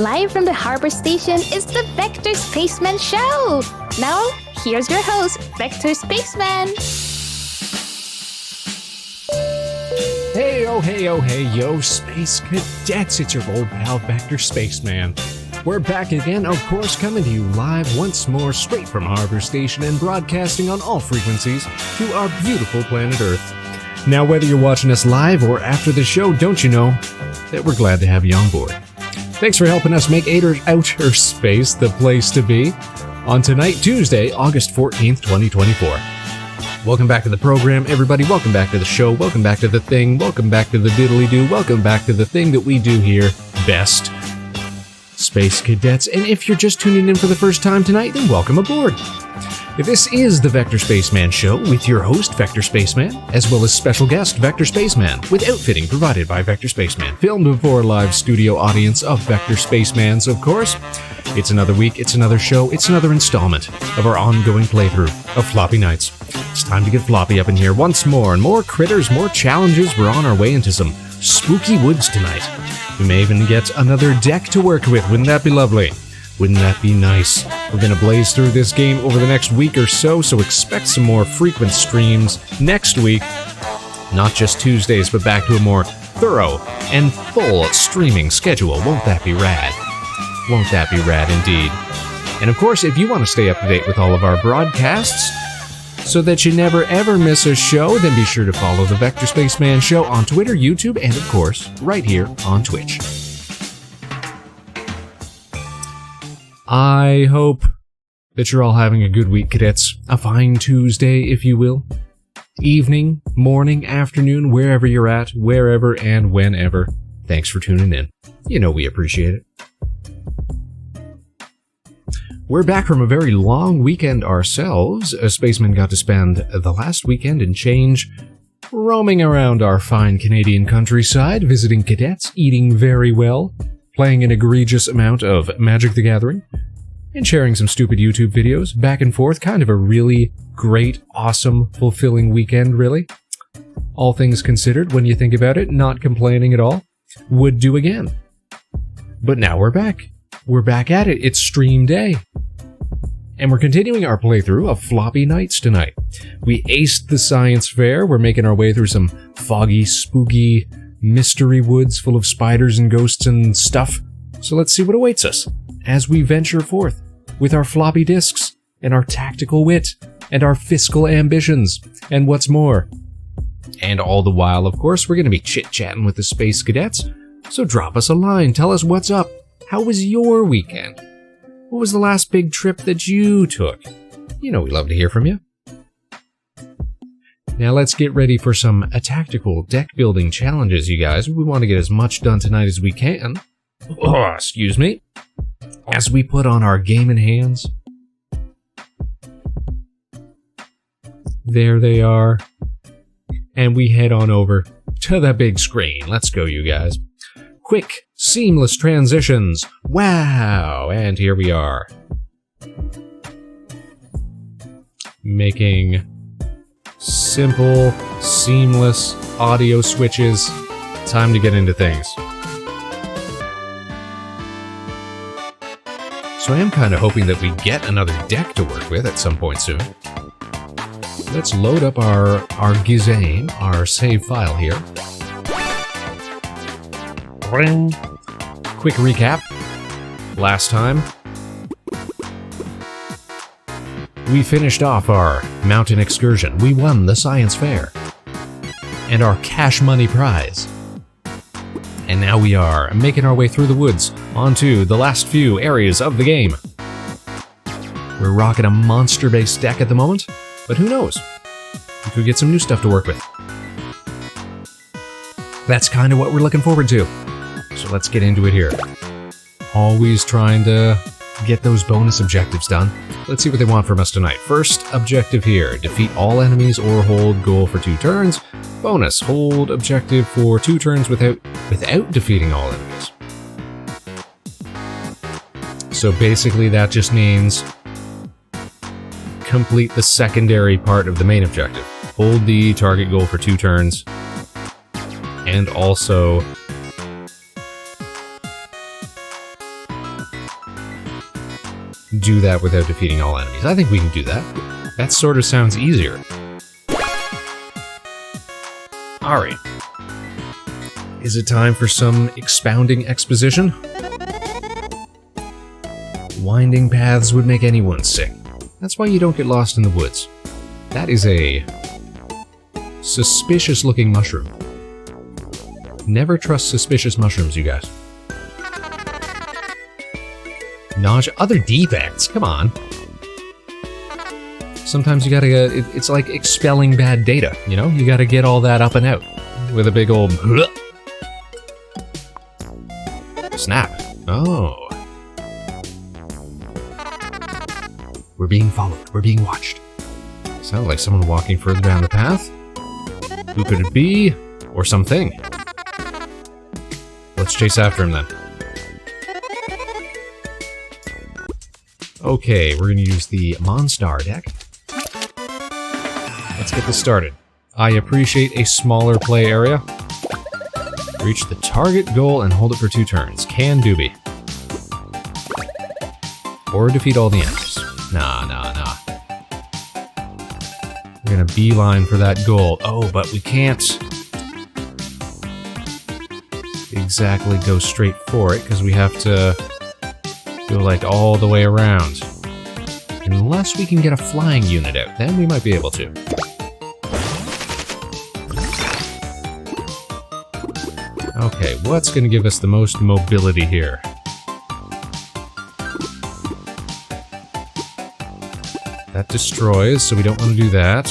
Live from the harbor station is the Vector Spaceman Show! Now, here's your host, Vector Spaceman! Hey, yo, Space Cadets! It's your old pal, Vector Spaceman. We're back again, of course, coming to you live once more, straight from Harbor Station and broadcasting on all frequencies to our beautiful planet Earth. Now, whether you're watching us live or after the show, don't you know that we're glad to have you on board. Thanks for helping us make outer space the place to be on tonight, Tuesday, August 14th, 2024. Welcome back to the program, everybody. Welcome back to the show. Welcome back to the thing. Welcome back to the diddly-do. Welcome back to the thing that we do here best, Space Cadets. And if you're just tuning in for the first time tonight, then welcome aboard. This is the Vector Spaceman Show with your host, Vector Spaceman, as well as special guest, Vector Spaceman, with outfitting provided by Vector Spaceman, filmed before a live studio audience of Vector Spacemans, of course. It's another week, it's another show, it's another installment of our ongoing playthrough of Floppy Nights. It's time to get Floppy up in here once more, and more critters, more challenges. We're on our way into some spooky woods tonight. We may even get another deck to work with. Wouldn't that be lovely? Wouldn't that be nice? We're going to blaze through this game over the next week or so expect some more frequent streams next week. Not just Tuesdays, but back to a more thorough and full streaming schedule. Won't that be rad? Won't that be rad indeed? And of course, if you want to stay up to date with all of our broadcasts, so that you never ever miss a show, then be sure to follow the Vector Spaceman Show on Twitter, YouTube, and of course, right here on Twitch. I hope that you're all having a good week, cadets. A fine Tuesday, if you will. Evening, morning, afternoon, wherever you're at, wherever and whenever. Thanks for tuning in. You know we appreciate it. We're back from a very long weekend ourselves. A Spaceman got to spend the last weekend and change roaming around our fine Canadian countryside, visiting cadets, eating very well, playing an egregious amount of Magic the Gathering, and sharing some stupid YouTube videos back and forth. Kind of a really great, awesome, fulfilling weekend, really. All things considered, when you think about it, not complaining at all. Would do again. But now we're back. We're back at it. It's stream day. And we're continuing our playthrough of Floppy Nights tonight. We aced the science fair. We're making our way through some foggy, spooky mystery woods full of spiders and ghosts and stuff. So let's see what awaits us as we venture forth with our floppy disks and our tactical wit and our fiscal ambitions and what's more. And all the while, of course, we're going to be chit-chatting with the Space Cadets. So drop us a line. Tell us what's up. How was your weekend? What was the last big trip that you took? You know we love to hear from you. Now let's get ready for some tactical deck building challenges, you guys. We want to get as much done tonight as we can. Oh, excuse me. As we put on our game in hands. There they are. And we head on over to the big screen. Let's go, you guys. Quick, seamless transitions. Wow. And here we are. Making simple, seamless audio switches. Time to get into things. So I am kind of hoping that we get another deck to work with at some point soon. Let's load up our Gizame, our save file here. Quick recap. Last time, we finished off our mountain excursion. We won the science fair and our cash money prize. And now we are making our way through the woods onto the last few areas of the game. We're rocking a monster-based deck at the moment, but who knows? We could get some new stuff to work with. That's kind of what we're looking forward to. So let's get into it here. Always trying to get those bonus objectives done. Let's see what they want from us tonight. First objective here, defeat all enemies or hold goal for 2 turns. Bonus, hold objective for 2 turns without defeating all enemies. So basically that just means complete the secondary part of the main objective. Hold the target goal for 2 turns. And also do that without defeating all enemies. I think we can do that. That sort of sounds easier. Alright. Is it time for some expounding exposition? Winding paths would make anyone sick. That's why you don't get lost in the woods. That is a suspicious looking mushroom. Never trust suspicious mushrooms, you guys. Nausea. Other defects, come on. Sometimes you gotta, it's like expelling bad data, you know? You gotta get all that up and out with a big old snap. Oh. We're being followed. We're being watched. Sounds like someone walking further down the path. Who could it be? Or something? Let's chase after him then. Okay, we're gonna use the Monstar deck. Let's get this started. I appreciate a smaller play area. Reach the target goal and hold it for 2 turns. Can doobie. Or defeat all the enemies. Nah. We're gonna beeline for that goal. Oh, but we can't exactly go straight for it, because we have to go like all the way around. Unless we can get a flying unit out, then we might be able to. Okay, what's gonna give us the most mobility here? That destroys, so we don't want to do that.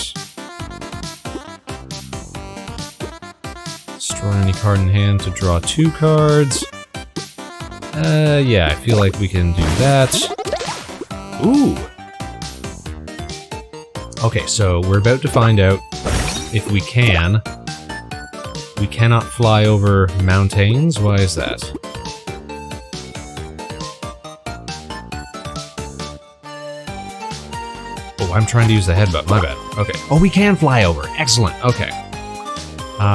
Destroy any card in hand to draw 2 cards. Yeah, I feel like we can do that. Ooh! Okay, so we're about to find out if we can. We cannot fly over mountains. Why is that? Oh, I'm trying to use the head button. My bad. Okay. Oh, we can fly over. Excellent. Okay.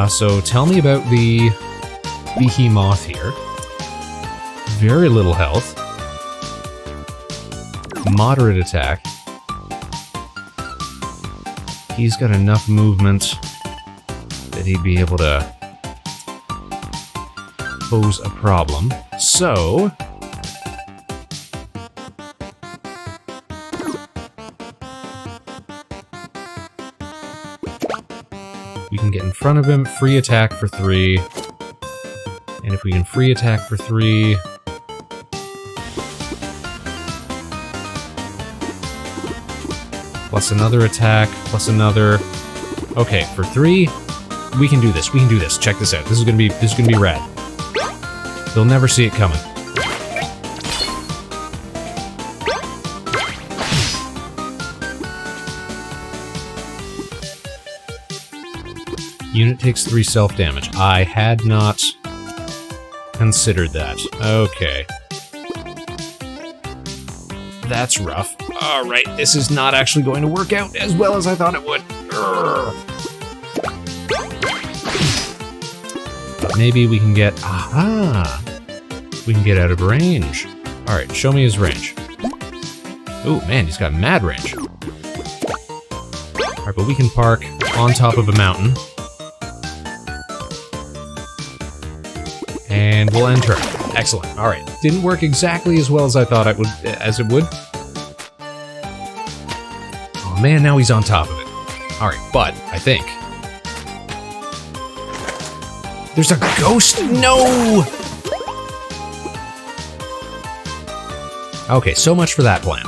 So tell me about the behemoth here. Very little health. Moderate attack. He's got enough movement that he'd be able to pose a problem. So we can get in front of him, free attack for 3. And if we can free attack for 3, plus another attack, plus another. Okay, for 3, we can do this. We can do this. Check this out. This is gonna be rad. They'll never see it coming. Unit takes 3 self-damage. I had not considered that. Okay. That's rough. Alright, this is not actually going to work out as well as I thought it would. But maybe we can get... Aha! We can get out of range. Alright, show me his range. Ooh, man, he's got mad range. Alright, but we can park on top of a mountain. And we'll enter. Excellent. Alright, didn't work exactly as well as I thought it would. Oh man, now he's on top of it. Alright, but I think... There's a ghost? No! Okay, so much for that plan.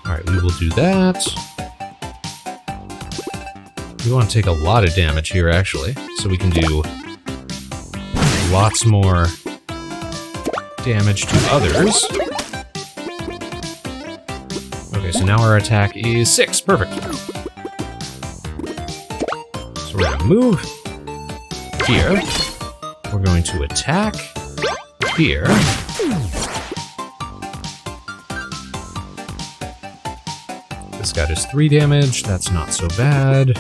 Alright, we will do that. We want to take a lot of damage here, actually, so we can do lots more damage to others. Okay, so now our attack is 6. Perfect. So we're gonna move here. We're going to attack here. This guy does 3 damage. That's not so bad.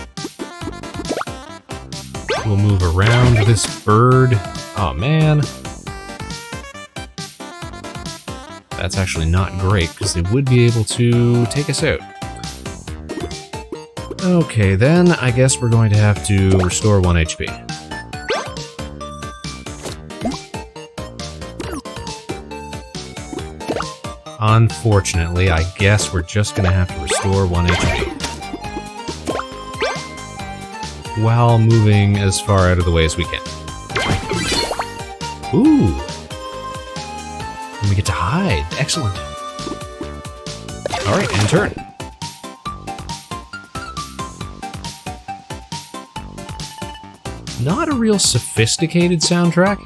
We'll move around this bird. Oh man. That's actually not great, because they would be able to take us out. Okay, then I guess we're going to have to restore 1 HP. Unfortunately, I guess we're just going to have to restore 1 HP. While moving as far out of the way as we can. Ooh! And we get to hide. Excellent. Alright, and turn. Not a real sophisticated soundtrack.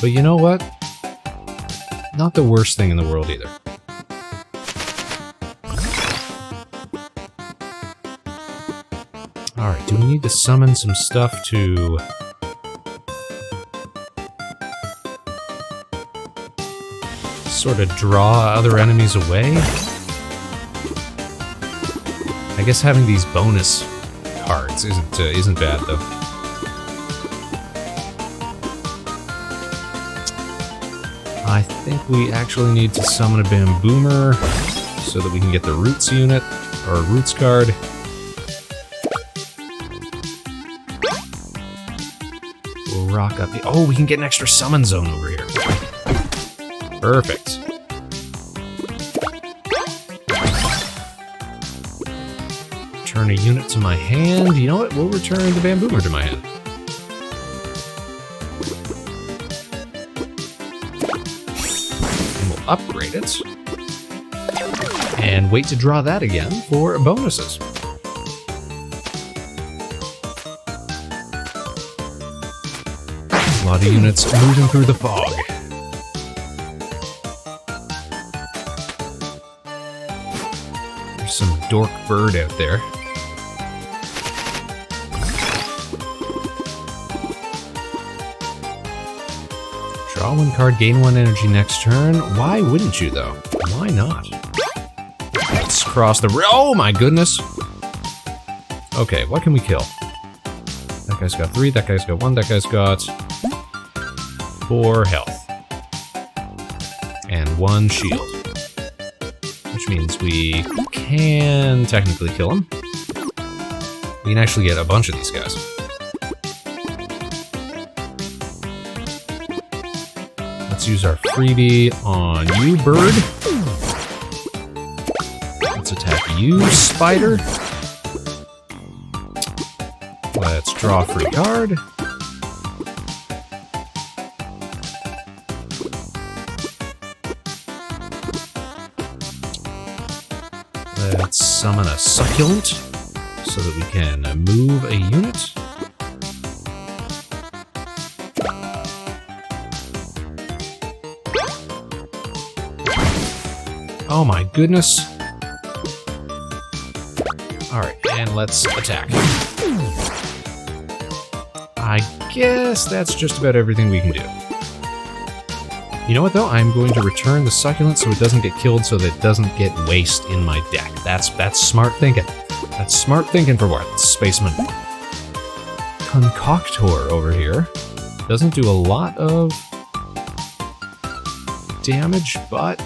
But you know what? Not the worst thing in the world either. Alright, do we need to summon some stuff to... sort of draw other enemies away? I guess having these bonus cards isn't bad though. I think we actually need to summon a Bamboomer so that we can get the Roots unit, or Roots card. We'll rock up the... Oh, we can get an extra summon zone over here. Perfect. Return a unit to my hand. You know what? We'll return the Bamboomer to my hand. And we'll upgrade it. And wait to draw that again for bonuses. A lot of units moving through the fog. There's some dork bird out there. Draw 1 card, gain 1 energy next turn. Why wouldn't you, though? Why not? Let's cross the... Oh my goodness! Okay, what can we kill? That guy's got 3, that guy's got 1, that guy's got 4 health. And 1 shield. Which means we can technically kill him. We can actually get a bunch of these guys. Let's use our freebie on you, bird. Let's attack you, spider. Let's draw a free card. Let's summon a succulent so that we can move a unit. Oh my goodness. Alright, and let's attack. I guess that's just about everything we can do. You know what though? I'm going to return the succulent so it doesn't get killed, so that it doesn't get waste in my deck. That's smart thinking. That's smart thinking for what? Spaceman. Concoctor over here. Doesn't do a lot of damage, but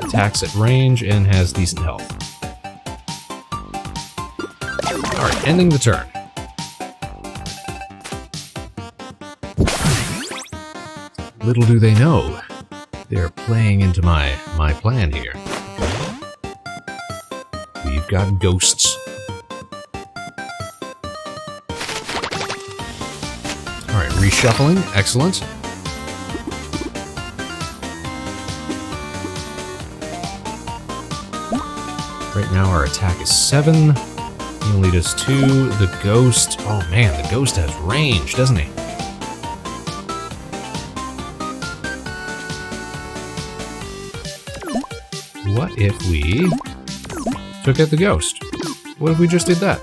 attacks at range and has decent health. Alright, ending the turn. Little do they know, they're playing into my plan here. We've got ghosts. Alright, reshuffling, excellent. Right now our attack is 7. He only does 2. The ghost... Oh man, the ghost has range, doesn't he? What if we took out the ghost? What if we just did that?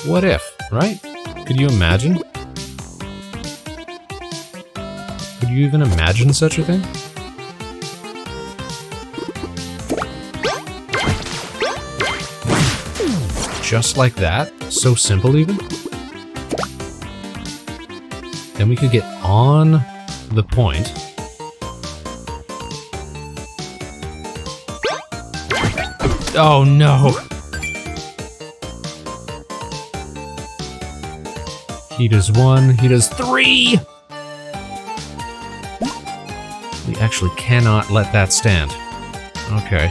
What if, right? Could you imagine? Could you even imagine such a thing? Just like that. So simple even. Then we could get on the point. Oh no! He does 1, he does 3! We actually cannot let that stand. Okay.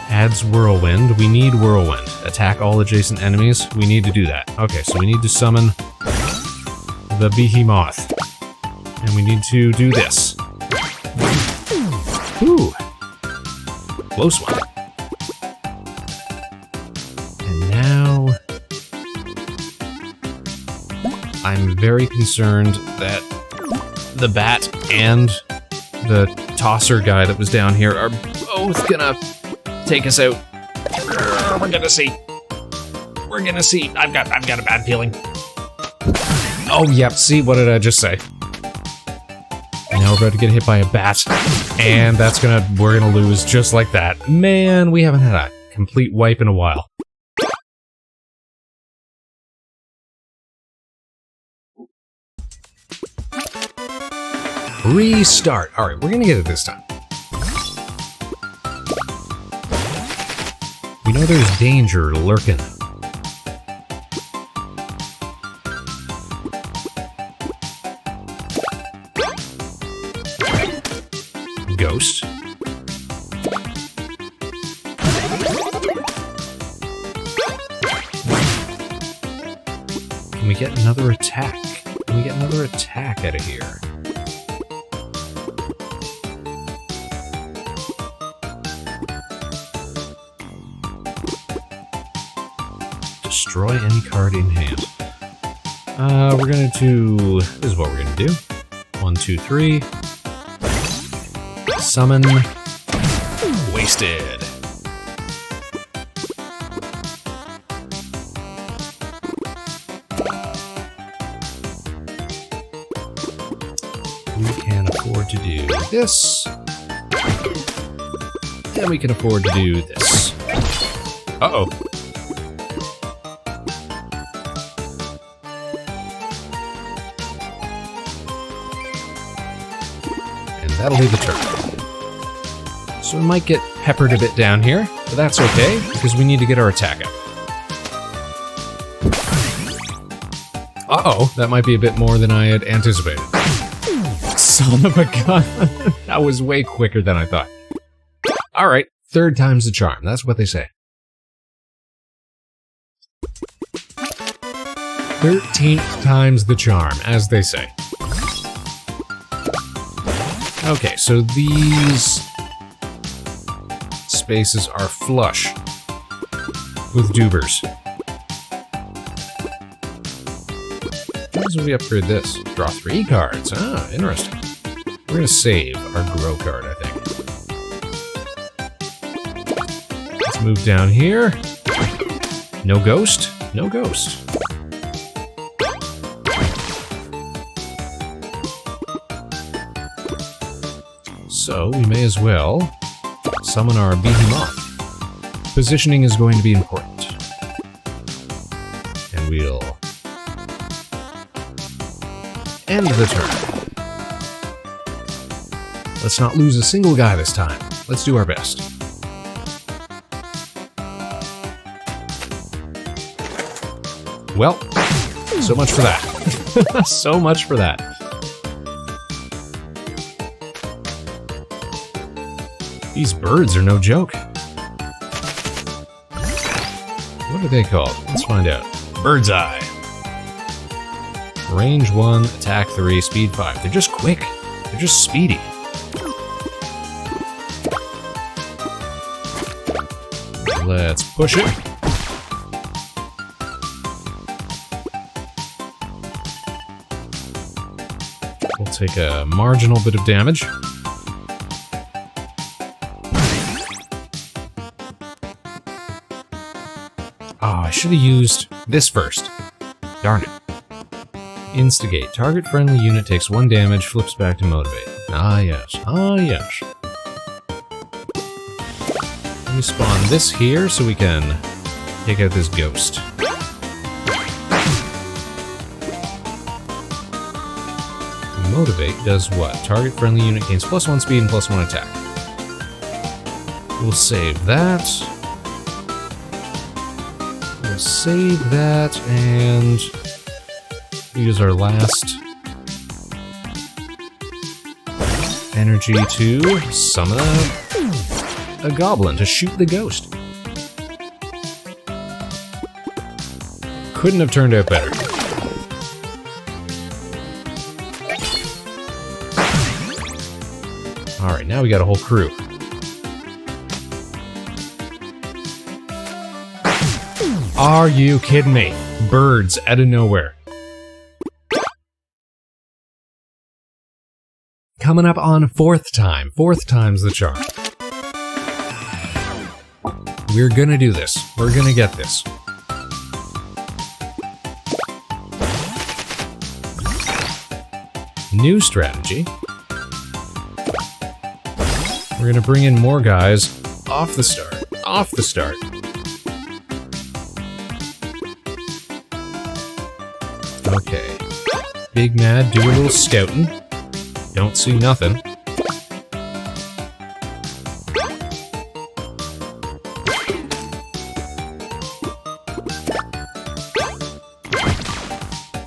Adds whirlwind. We need whirlwind. Attack all adjacent enemies. We need to do that. Okay, so we need to summon the behemoth. And we need to do this. Ooh. Close one. And now I'm very concerned that the bat and the tosser guy that was down here are both gonna take us out. We're gonna see. We're gonna see. I've got a bad feeling. Oh, yep. See, what did I just say? Now we're about to get hit by a bat, and we're gonna lose just like that. Man, we haven't had a complete wipe in a while. Restart. All right, we're gonna get it this time. We know there's danger lurking. Ghost. Can we get another attack? Can we get another attack out of here? Destroy any card in hand. We're gonna do... This is what we're gonna do. 1, 2, 3. Summon. Wasted. We can afford to do this. And we can afford to do this. Uh-oh. And that'll be the turn. So we might get peppered a bit down here, but that's okay, because we need to get our attack up. Uh-oh, that might be a bit more than I had anticipated. Son of a gun. That was way quicker than I thought. Alright, 3rd time's the charm. That's what they say. 13th time's the charm, as they say. Okay, so these spaces are flush with dubers. As we upgrade this, draw 3 cards. Ah, interesting. We're gonna save our grow card, I think. Let's move down here. No ghost? No ghost. So we may as well summon our behemoth. Positioning is going to be important. And we'll end the turn. Let's not lose a single guy this time. Let's do our best. Well, so much for that. So much for that. These birds are no joke. What are they called? Let's find out. Bird's eye. Range 1, attack 3, speed 5. They're just quick. They're just speedy. Let's push it. We'll take a marginal bit of damage. Oh, I should have used this first. Darn it. Instigate. Target friendly unit takes 1 damage, flips back to motivate. Ah, yes. Ah, yes. me spawn this here so we can take out this ghost. Motivate does what? Target friendly unit gains +1 speed and +1 attack. We'll save that. We'll save that and use our last energy to summon a goblin to shoot the ghost. Couldn't have turned out better. Alright, now we got a whole crew. Are you kidding me? Birds out of nowhere. Coming up on fourth time. Fourth time's the charm. We're gonna do this. We're gonna get this. New strategy. We're gonna bring in more guys off the start. Off the start. Okay. Big Mad, do a little scouting. Don't see nothing.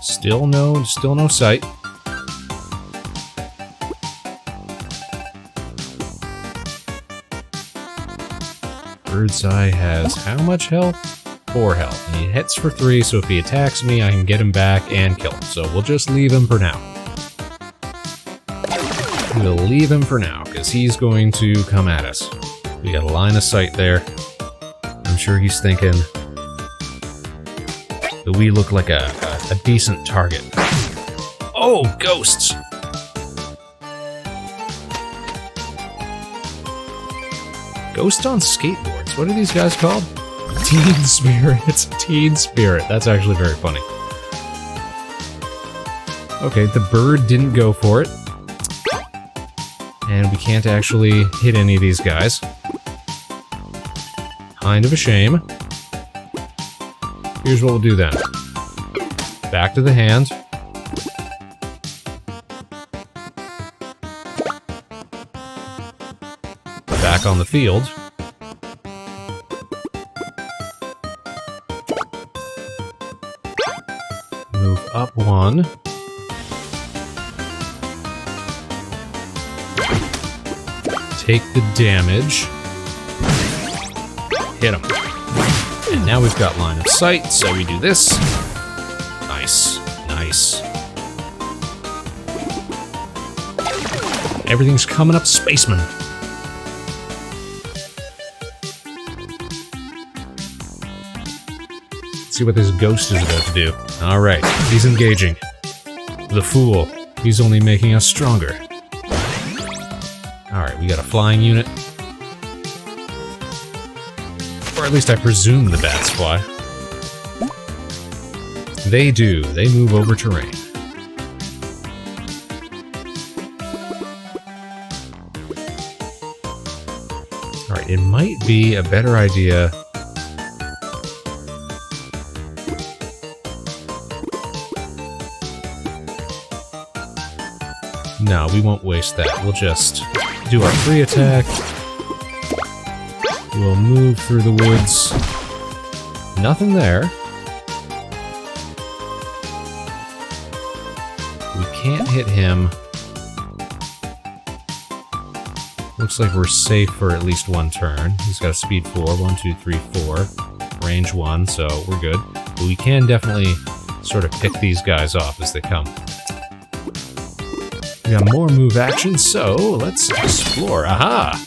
Still no sight. Bird's Eye has how much health? 4 health. And he hits for 3, so if he attacks me, I can get him back and kill him. So we'll just leave him for now. We'll leave him for now, because he's going to come at us. We got a line of sight there. I'm sure he's thinking that we look like a decent target. Oh, ghosts! Ghosts on skateboards. What are these guys called? Teen Spirit. Teen Spirit. That's actually very funny. Okay, the bird didn't go for it. And we can't actually hit any of these guys. Kind of a shame. Here's what we'll do then. Back to the hand. Back on the field. Move up 1. Take the damage. Hit him. And now we've got line of sight, so we do this. Nice. Nice. Everything's coming up, Spaceman. Let's see what this ghost is about to do. Alright, he's engaging. The fool. He's only making us stronger. Alright, we got a flying unit. Or at least I presume the bats fly. They do. They move over terrain. Alright, it might be a better idea... No, we won't waste that. We'll just do our free attack. We'll move through the woods. Nothing there. We can't hit him. Looks like we're safe for at least one turn. He's got a speed 4. 1, 2, 3, 4. Range 1, so we're good. But we can definitely sort of pick these guys off as they come. We got more move action, so let's explore. Aha!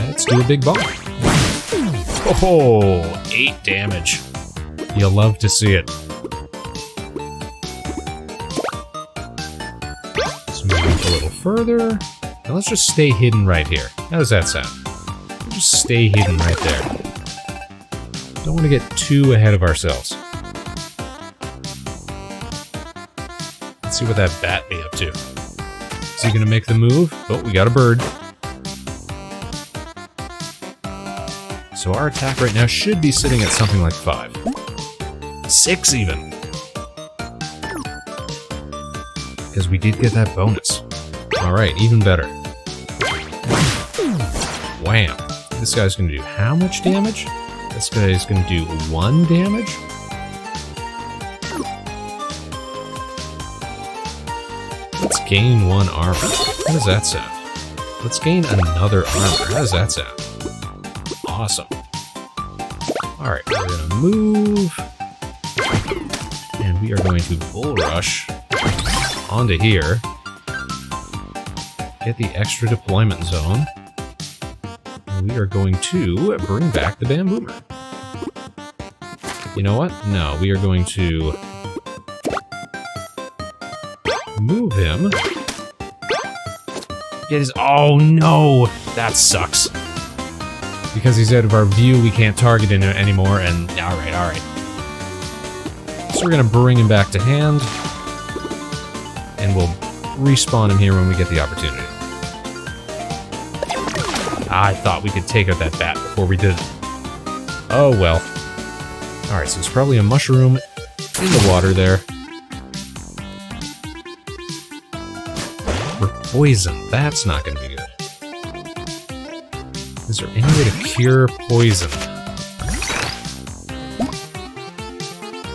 Let's do a big bomb. Oh, 8 damage. You'll love to see it. Let's move a little further. Now let's just stay hidden right here. How does that sound? We'll just stay hidden right there. Don't want to get too ahead of ourselves. Let's see what that bat be up to. Is he gonna make the move? Oh, we got a bird. So our attack right now should be sitting at something like 5. 6 even. Because we did get that bonus. Alright, even better. Wham! This guy's gonna do how much damage? This guy's gonna do 1 damage? Let's gain 1 armor. How does that sound? Let's gain another armor. How does that sound? Awesome. Alright, we're gonna move. And we are going to bull rush onto here. Get the extra deployment zone. And we are going to bring back the bamboomer. You know what? No, we are going to move him. Get his. Oh no! That sucks. Because he's out of our view, we can't target him anymore, and alright. So we're gonna bring him back to hand. And we'll respawn him here when we get the opportunity. I thought we could take out that bat before we did it. Oh well. Alright, so it's probably a mushroom in the water there. For poison, that's not gonna be good. Is there any way to cure poison?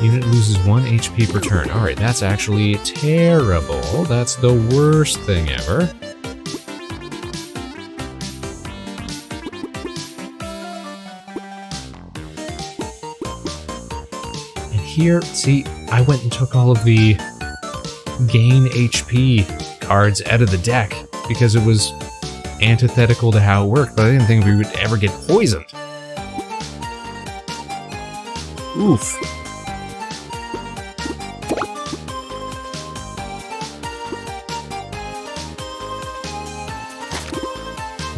Unit loses 1 HP per turn. Alright, that's actually terrible. That's the worst thing ever. And here, see, I went and took all of the gain HP cards out of the deck because it was antithetical to how it worked, but I didn't think we would ever get poisoned. Oof.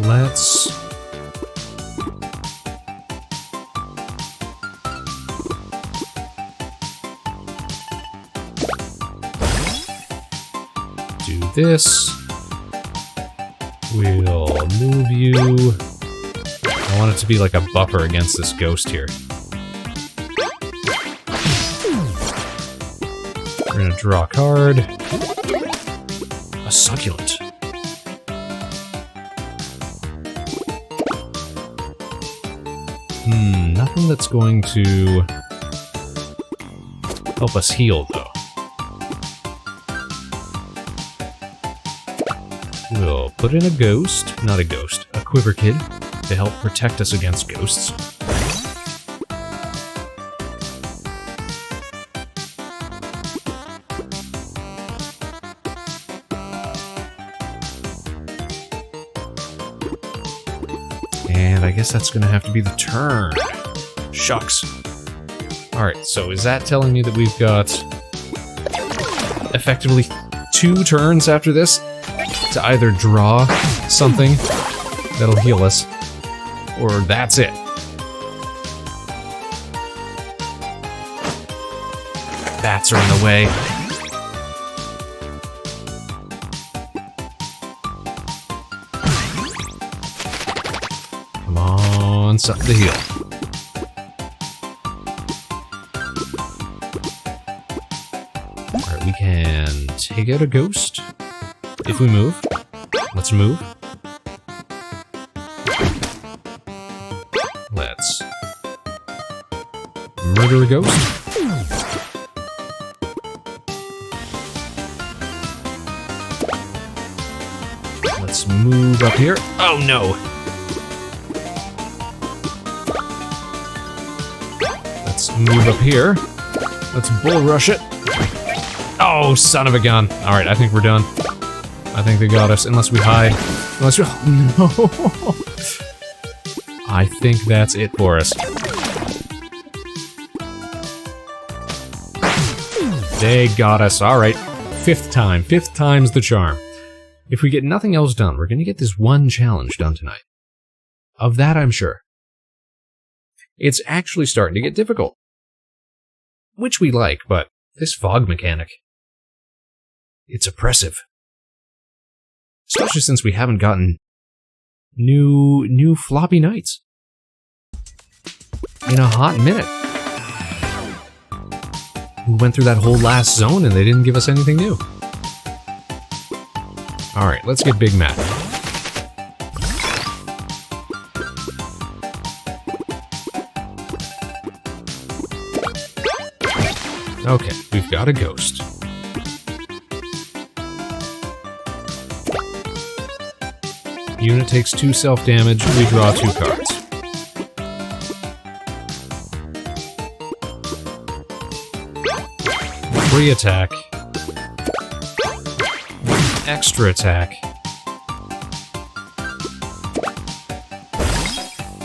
Let's do this. We'll move you. I want it to be like a buffer against this ghost here. We're gonna draw a card. A succulent. Nothing that's going to help us heal, though. We'll put in a ghost, not a ghost, a quiver kid, to help protect us against ghosts. And I guess that's gonna have to be the turn. Shucks. Alright, so is that telling me that we've got effectively 2 turns after this to either draw something that'll heal us, or that's it? Bats are in the way. Come on, something to heal. Alright, we can take out a ghost if we move. Let's move. Let's murder a ghost. Let's move up here. Oh no! Let's move up here. Let's bull rush it. Oh, son of a gun. Alright, I think we're done. I think they got us, unless we hide. Unless we... Oh, no! I think that's it for us. They got us. Alright. 5th time. 5th time's the charm. If we get nothing else done, we're gonna get this one challenge done tonight. Of that, I'm sure. It's actually starting to get difficult. Which we like, but this fog mechanic, it's oppressive. Especially since we haven't gotten new Floppy Knights in a hot minute. We went through that whole last zone and they didn't give us anything new. Alright, let's get Big Mac. Okay, we've got a ghost. Unit takes 2 self-damage, we draw 2 cards. Free attack. Extra attack.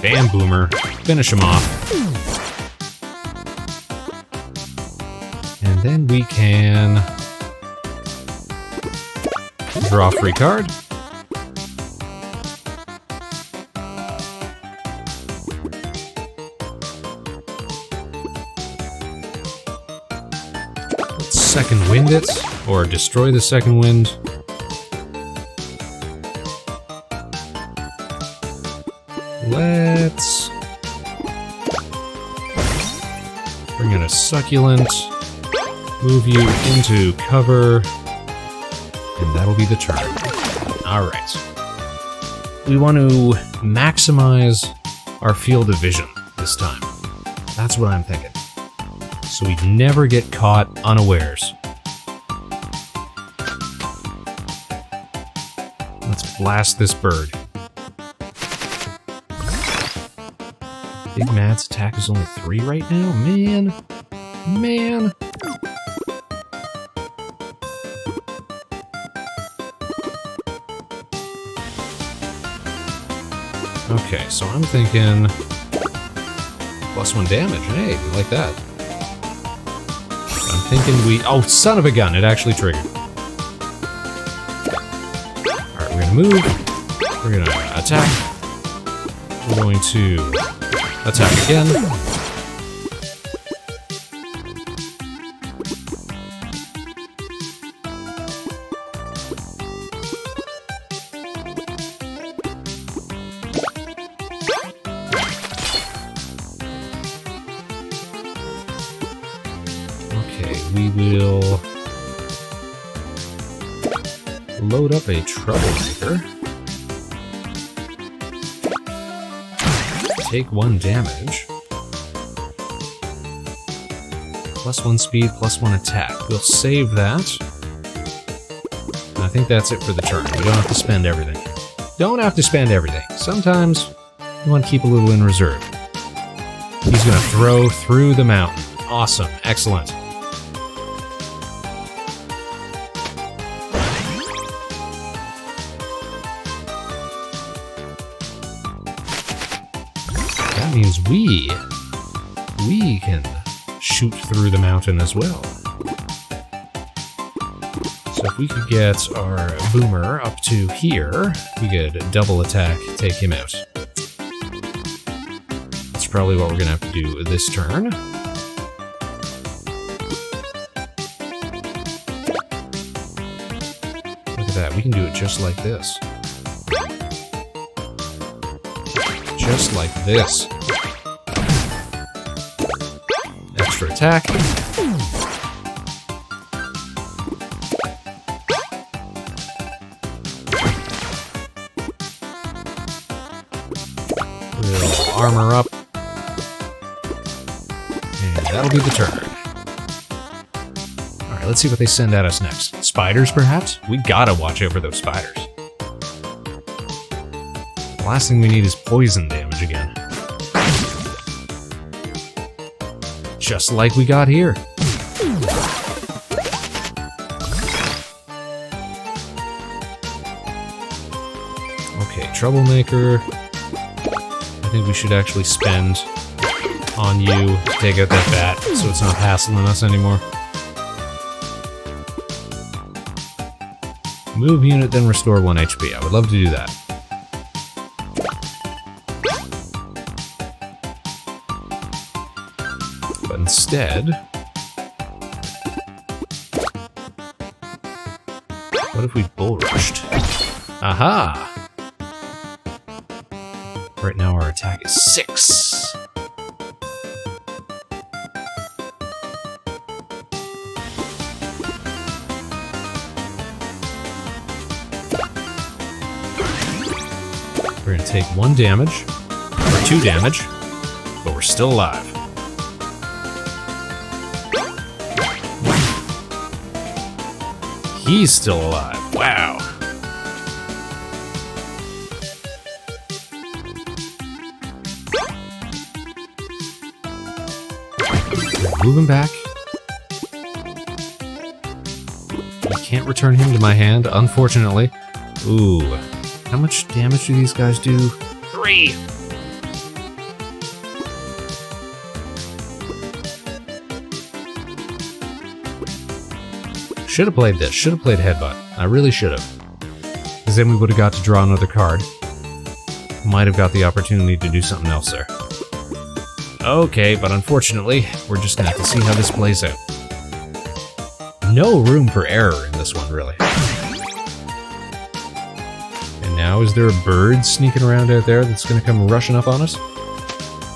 Bam Boomer. Finish him off. And then we can draw a free card. Let's second wind it, or destroy the second wind. Let's bring in a succulent. Move you into cover, and that'll be the turn. Alright. We want to maximize our field of vision this time. That's what I'm thinking. So we never get caught unawares. Let's blast this bird. Big Matt's attack is only 3 right now? Man. Man. Okay, so I'm thinking +1 damage. Hey, we like that. I'm thinking we... Oh, son of a gun, it actually triggered. Alright, we're gonna move. We're gonna attack. We're going to attack again. We will load up a troublemaker. Take 1 damage. +1 speed, +1 attack. We'll save that. And I think that's it for the turn. We don't have to spend everything. Don't have to spend everything. Sometimes you want to keep a little in reserve. He's going to throw through the mountain. Awesome. Excellent. That means we can shoot through the mountain as well. So if we could get our boomer up to here, we could double attack, take him out. That's probably what we're gonna have to do this turn. Look at that, we can do it just like this. Just like this. Extra attack. We'll armor up. And that'll be the turn. Alright, let's see what they send at us next. Spiders, perhaps? We gotta watch out for those spiders. The last thing we need is poison damage again. Just like we got here. Okay, troublemaker. I think we should actually spend on you to take out that bat so it's not hassling us anymore. Move unit, then restore 1 HP. I would love to do that. But instead, what if we bull rushed? Aha! Right now our attack is 6. We're gonna take 1 damage, or 2 damage, but we're still alive. He's still alive. Wow. Move him back. I can't return him to my hand, unfortunately. Ooh. How much damage do these guys do? 3! Should have played this. Should have played Headbutt. I really should have. Because then we would have got to draw another card. Might have got the opportunity to do something else there. Okay, but unfortunately, we're just gonna have to see how this plays out. No room for error in this one, really. And now, is there a bird sneaking around out there that's gonna come rushing up on us?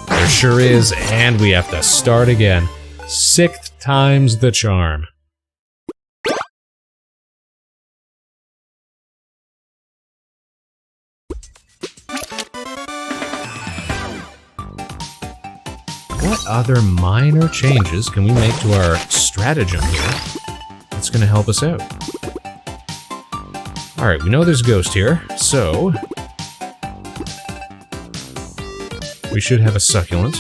There sure is, and we have to start again. 6th time's the charm. What other minor changes can we make to our stratagem here that's going to help us out? Alright, we know there's a ghost here, so we should have a succulent.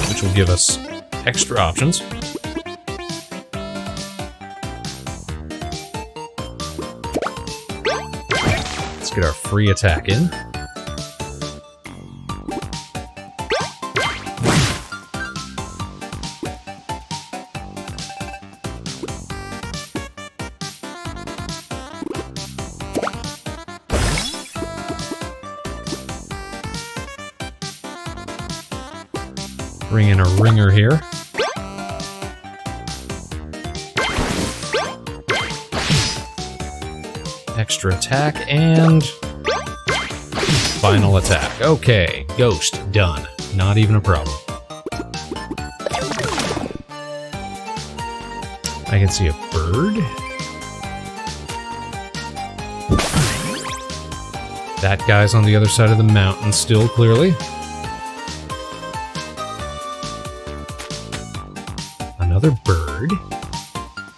Which will give us extra options. Get our free attack in. Bring in a ringer here. Extra attack, and final attack. Okay, ghost, done. Not even a problem. I can see a bird. That guy's on the other side of the mountain still, clearly. Another bird.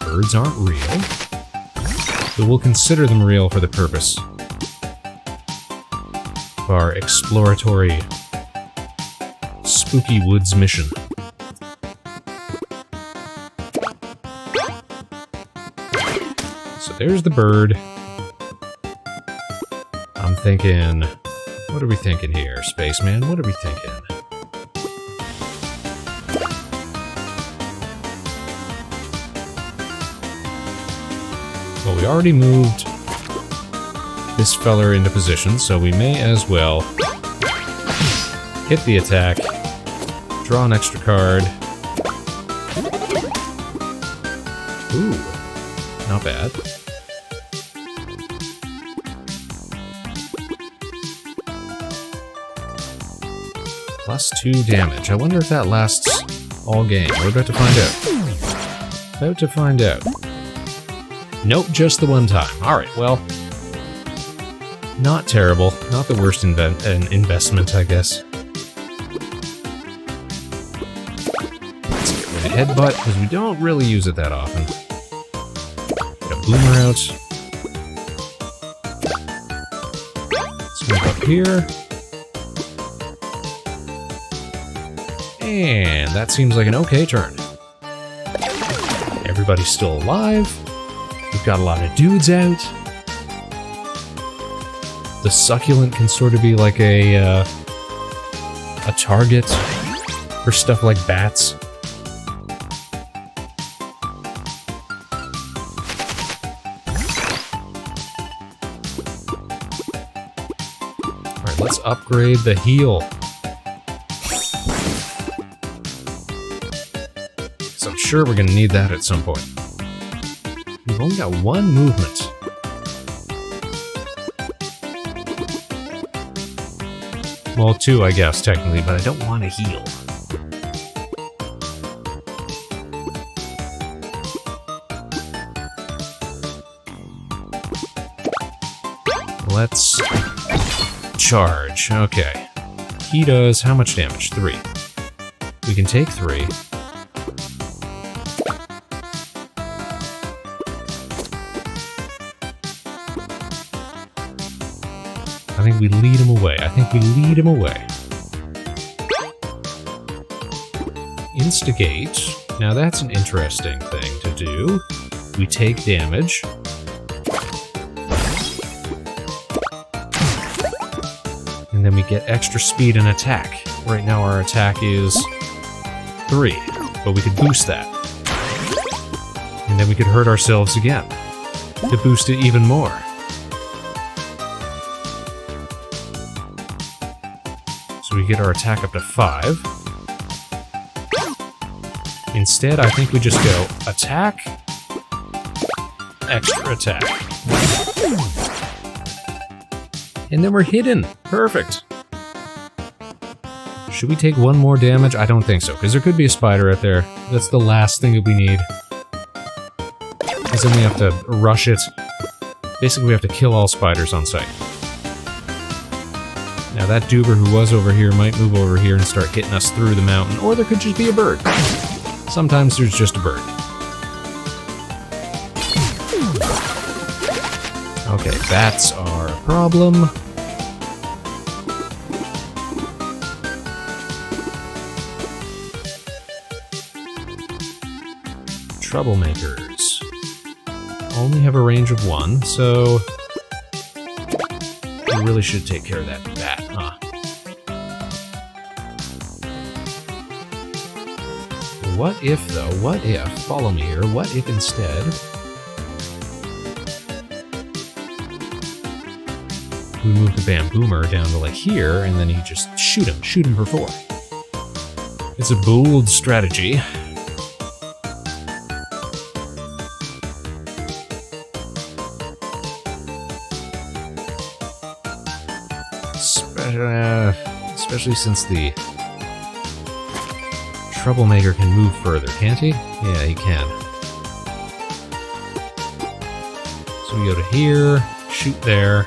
Birds aren't real. But we'll consider them real for the purpose of our exploratory spooky woods mission. So there's the bird. I'm thinking, what are we thinking here, Spaceman? What are we thinking? Well, we already moved this feller into position, so we may as well hit the attack, draw an extra card. Ooh, not bad. +2 damage. I wonder if that lasts all game. We're about to find out. About to find out. Nope, just the one time. Alright, well, not terrible. Not the worst investment, I guess. Let's get rid of Headbutt, because we don't really use it that often. Get a Boomer out. Let's move up here. And that seems like an okay turn. Everybody's still alive. We've got a lot of dudes out. The succulent can sort of be like a target for stuff like bats. Alright, let's upgrade the heal. I'm sure we're gonna need that at some point. We've only got one movement. Well, two, I guess, technically, but I don't want to heal. Let's charge. Okay. He does how much damage? 3. We can take 3. I think we lead him away. Instigate. Now that's an interesting thing to do. We take damage. And then we get extra speed and attack. Right now our attack is 3, but we could boost that. And then we could hurt ourselves again to boost it even more. So we get our attack up to 5. Instead, I think we just go attack, extra attack. And then we're hidden. Perfect. Should we take 1 more damage? I don't think so, because there could be a spider out there. That's the last thing that we need. Because then we have to rush it. Basically, we have to kill all spiders on sight. Now that Doober who was over here might move over here and start hitting us through the mountain, or there could just be a bird. Sometimes there's just a bird. Okay, that's our problem. Troublemakers. Only have a range of 1, so we really should take care of that bat, huh? What if, though, follow me here, what if instead we move the Bamboomer down to like here, and then you just shoot him for 4. It's a bold strategy. Especially since the Troublemaker can move further, can't he? Yeah, he can. So we go to here, shoot there.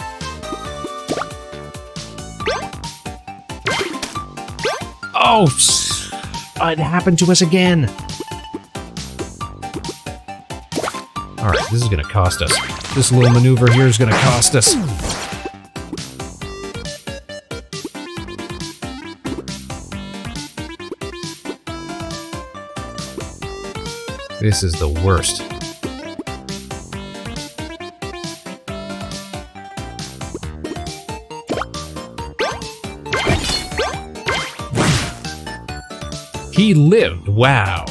Oh! It happened to us again! Alright, this is gonna cost us. This little maneuver here is gonna cost us. This is the worst. He lived! Wow!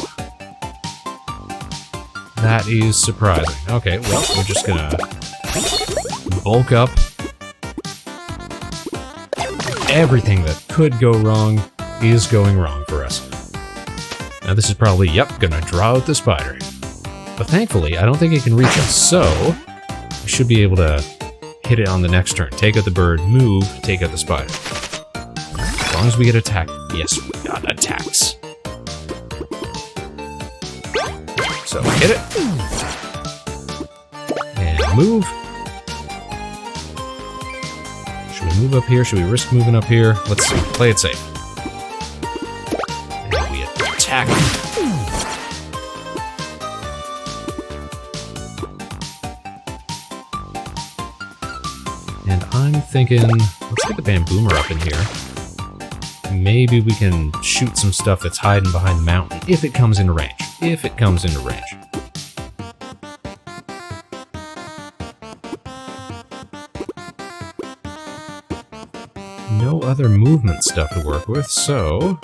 That is surprising. Okay, well, we're just gonna bulk up. Everything that could go wrong is going wrong for us. Now this is probably, gonna draw out the spider. But thankfully, I don't think it can reach us, so we should be able to hit it on the next turn. Take out the bird, move, take out the spider. As long as we get attacked. Yes, we got attacks. So hit it. And move. Should we move up here? Should we risk moving up here? Let's play it safe. And we attack. And I'm thinking, let's get the Bamboomer up in here. Maybe we can shoot some stuff that's hiding behind the mountain, if it comes into range. If it comes into range. No other movement stuff to work with, so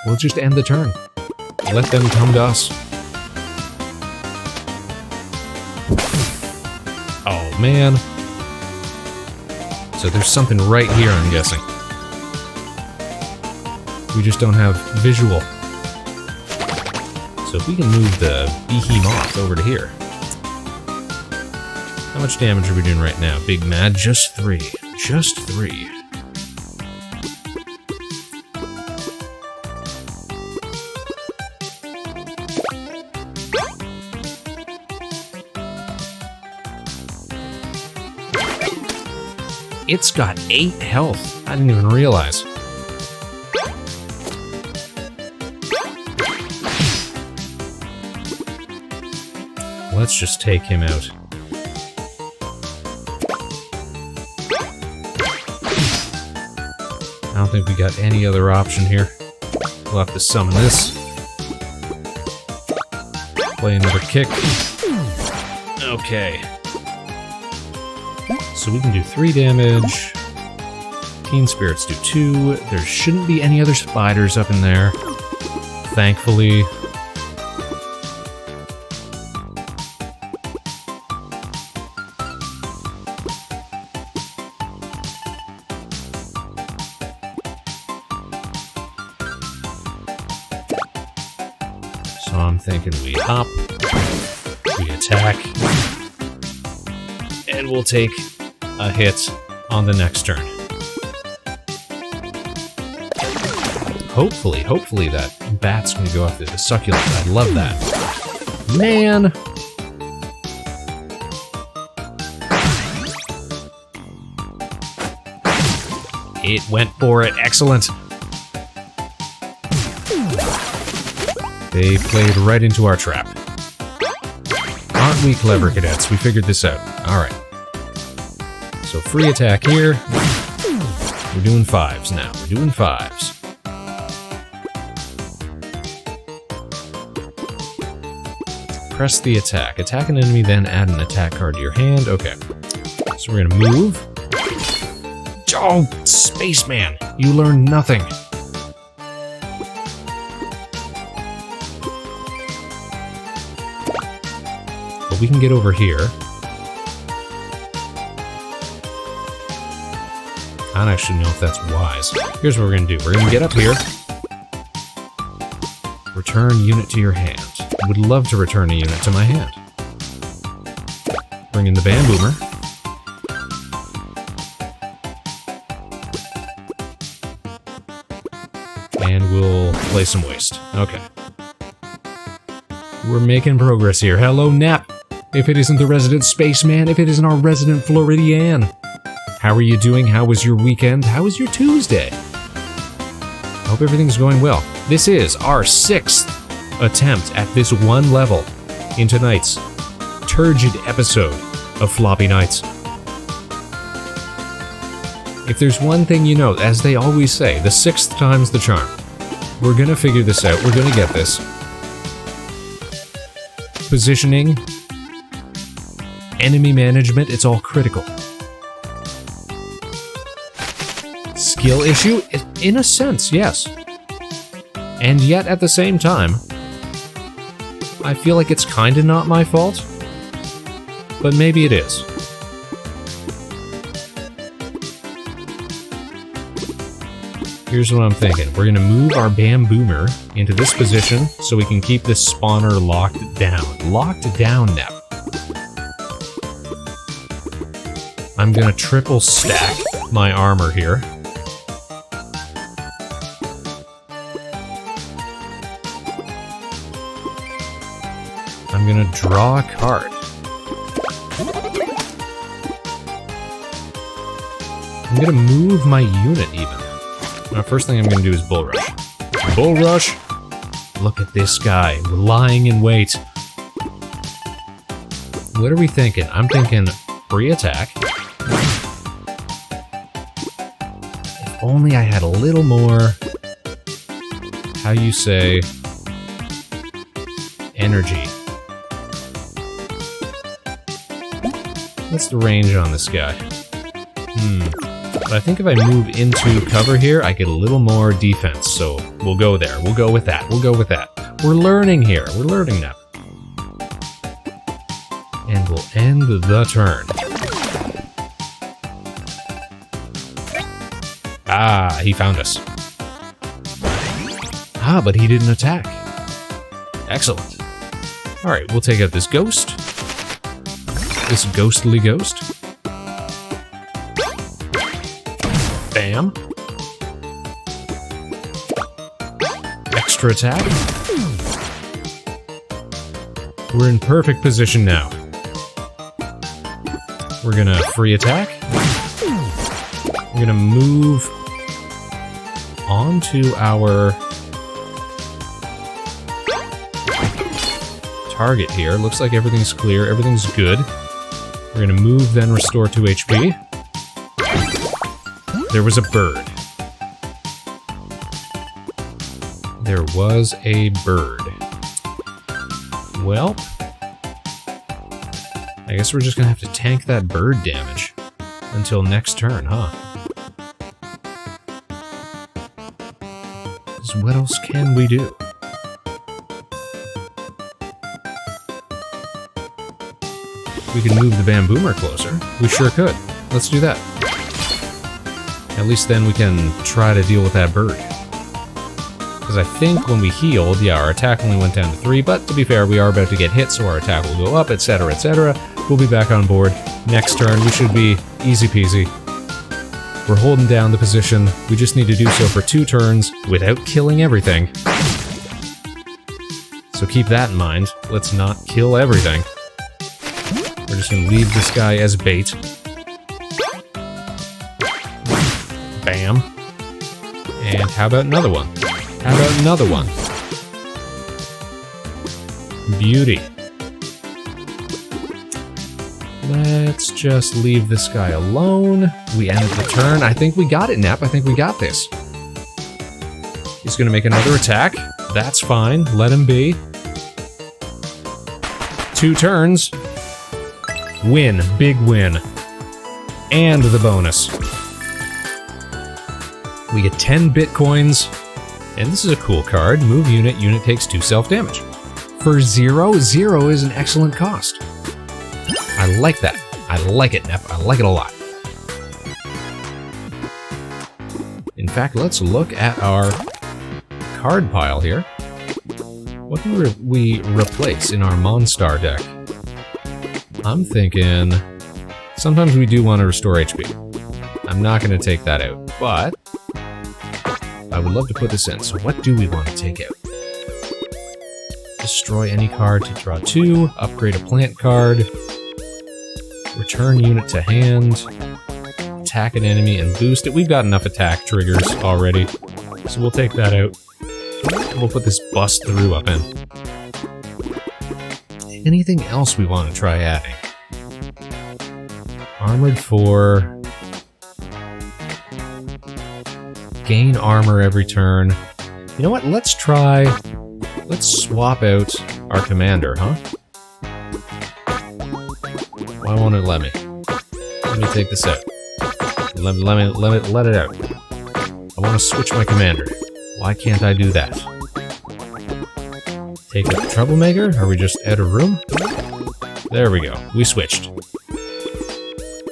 we'll just end the turn. Let them come to us. Oh, man. So there's something right here, I'm guessing. We just don't have visual. So if we can move the behemoth over to here. How much damage are we doing right now? Big Mad, just 3. Just 3. It's got 8 health. I didn't even realize. Let's just take him out. I don't think we got any other option here. We'll have to summon this. Play another kick. Okay. So we can do 3 damage. Teen Spirits do 2. There shouldn't be any other spiders up in there. Thankfully. So I'm thinking we hop, we attack, and we'll take a hit on the next turn. Hopefully that bat's gonna go after the succulent. I love that. Man! It went for it. Excellent. They played right into our trap. Aren't we clever, cadets? We figured this out. Alright. So free attack here. We're doing 5s now. We're doing 5s. Press the attack. Attack an enemy, then add an attack card to your hand. Okay. So we're gonna move. Oh, Spaceman! You learned nothing. But we can get over here. I don't actually know if that's wise. Here's what we're gonna do. We're gonna get up here. Return unit to your hand. I would love to return a unit to my hand. Bring in the Band Boomer. And we'll play some waste. Okay. We're making progress here. Hello, Nap. If it isn't the resident Spaceman, if it isn't our resident Floridian. How are you doing? How was your weekend? How was your Tuesday? I hope everything's going well. This is our 6th attempt at this one level in tonight's turgid episode of Floppy Nights. If there's one thing you know, as they always say, the 6th time's the charm. We're gonna figure this out. We're gonna get this. Positioning, enemy management, it's all critical. Skill issue? In a sense, yes. And yet, at the same time, I feel like it's kinda not my fault. But maybe it is. Here's what I'm thinking. We're gonna move our Bam Boomer into this position so we can keep this spawner locked down. Locked down now. I'm gonna triple stack my armor here. I'm gonna draw a card. I'm gonna move my unit even. Now, first thing I'm gonna do is Bull Rush. Bull Rush! Look at this guy, lying in wait. What are we thinking? I'm thinking free attack. If only I had a little more, how you say, energy. What's the range on this guy? But I think if I move into cover here, I get a little more defense, so we'll go there. We'll go with that. We'll go with that. We're learning here. We're learning now. And we'll end the turn. Ah, he found us. Ah, but he didn't attack. Excellent. Alright, we'll take out this ghost. This ghostly ghost. Bam. Extra attack. We're in perfect position now. We're gonna free attack. We're gonna move onto our target here. Looks like everything's clear, everything's good. We're gonna move, then restore 2 HP. There was a bird. There was a bird. Well, I guess we're just gonna have to tank that bird damage until next turn, huh? 'Cause what else can we do? We could move the Bamboomer closer. We sure could. Let's do that. At least then we can try to deal with that bird. Because I think when we healed, yeah, our attack only went down to 3, but to be fair, we are about to get hit, so our attack will go up, etc., etc. We'll be back on board. Next turn, we should be easy peasy. We're holding down the position. We just need to do so for 2 turns without killing everything. So keep that in mind. Let's not kill everything. We're just gonna leave this guy as bait. Bam. And how about another one? How about another one? Beauty. Let's just leave this guy alone. We ended the turn. I think we got it, Nap. I think we got this. He's gonna make another attack. That's fine. Let him be. 2 turns. Win. Big win. And the bonus. We get 10 bitcoins. And this is a cool card. Move unit. Unit takes 2 self-damage. For 0, 0 is an excellent cost. I like that. I like it, Nep. I like it a lot. In fact, let's look at our card pile here. What can we replace in our Monstar deck? I'm thinking sometimes we do want to restore HP. I'm not going to take that out, but I would love to put this in. So what do we want to take out? Destroy any card to draw 2, upgrade a plant card, return unit to hand, attack an enemy and boost it. We've got enough attack triggers already, so we'll take that out. We'll put this bust through up in. Anything else we want to try adding? Armored 4. Gain armor every turn. You know what? Let's swap out our commander, huh? Why won't it let me? Let me take this out. Let it out. I want to switch my commander. Why can't I do that? Take out the troublemaker? Are we just out of room? There we go. We switched.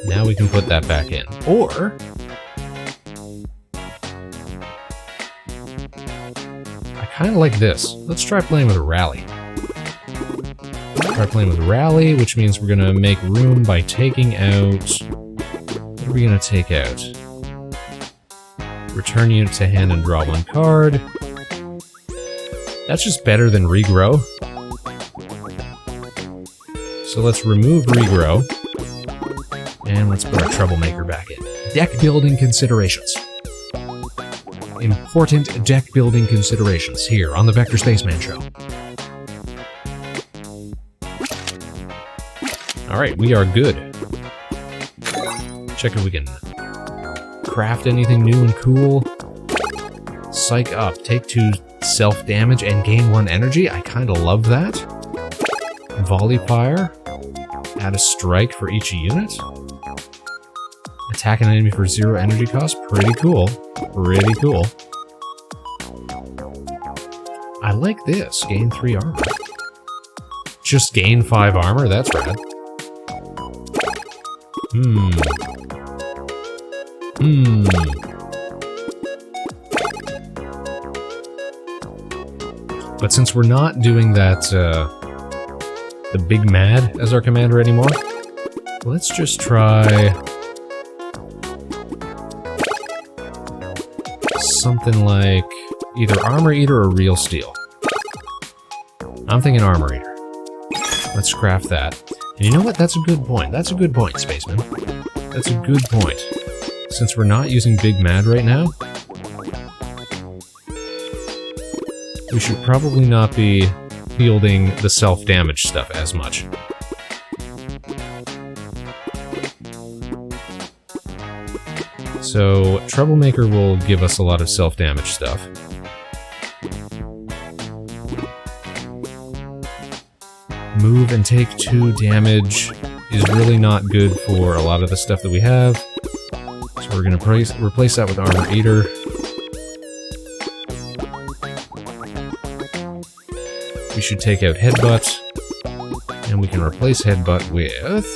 Now we can put that back in. Or I kind of like this. Let's try playing with a rally. Try playing with rally, which means we're gonna make room by taking out. What are we gonna take out? Return unit to hand and draw 1 card. That's just better than regrow. So let's remove regrow. And let's put our troublemaker back in. Deck building considerations. Important deck building considerations here on the Vector Spaceman Show. Alright, we are good. Check if we can craft anything new and cool. Psych up, take 2 self-damage and gain 1 energy. I kinda love that. Volley fire. Add a strike for each unit. Attack an enemy for 0 energy cost. Pretty cool. Pretty cool. I like this. Gain 3 armor. Just gain 5 armor? That's rad. But since we're not doing that, the Big Mad as our commander anymore, let's just try something like either Armor Eater or Real Steel. I'm thinking Armor Eater. Let's craft that. And you know what? That's a good point. That's a good point, Spaceman. That's a good point. Since we're not using Big Mad right now, we should probably not be fielding the self-damage stuff as much. So, Troublemaker will give us a lot of self-damage stuff. Move and take 2 damage is really not good for a lot of the stuff that we have. So we're going to replace that with Armor Eater. We should take out Headbutt, and we can replace Headbutt with...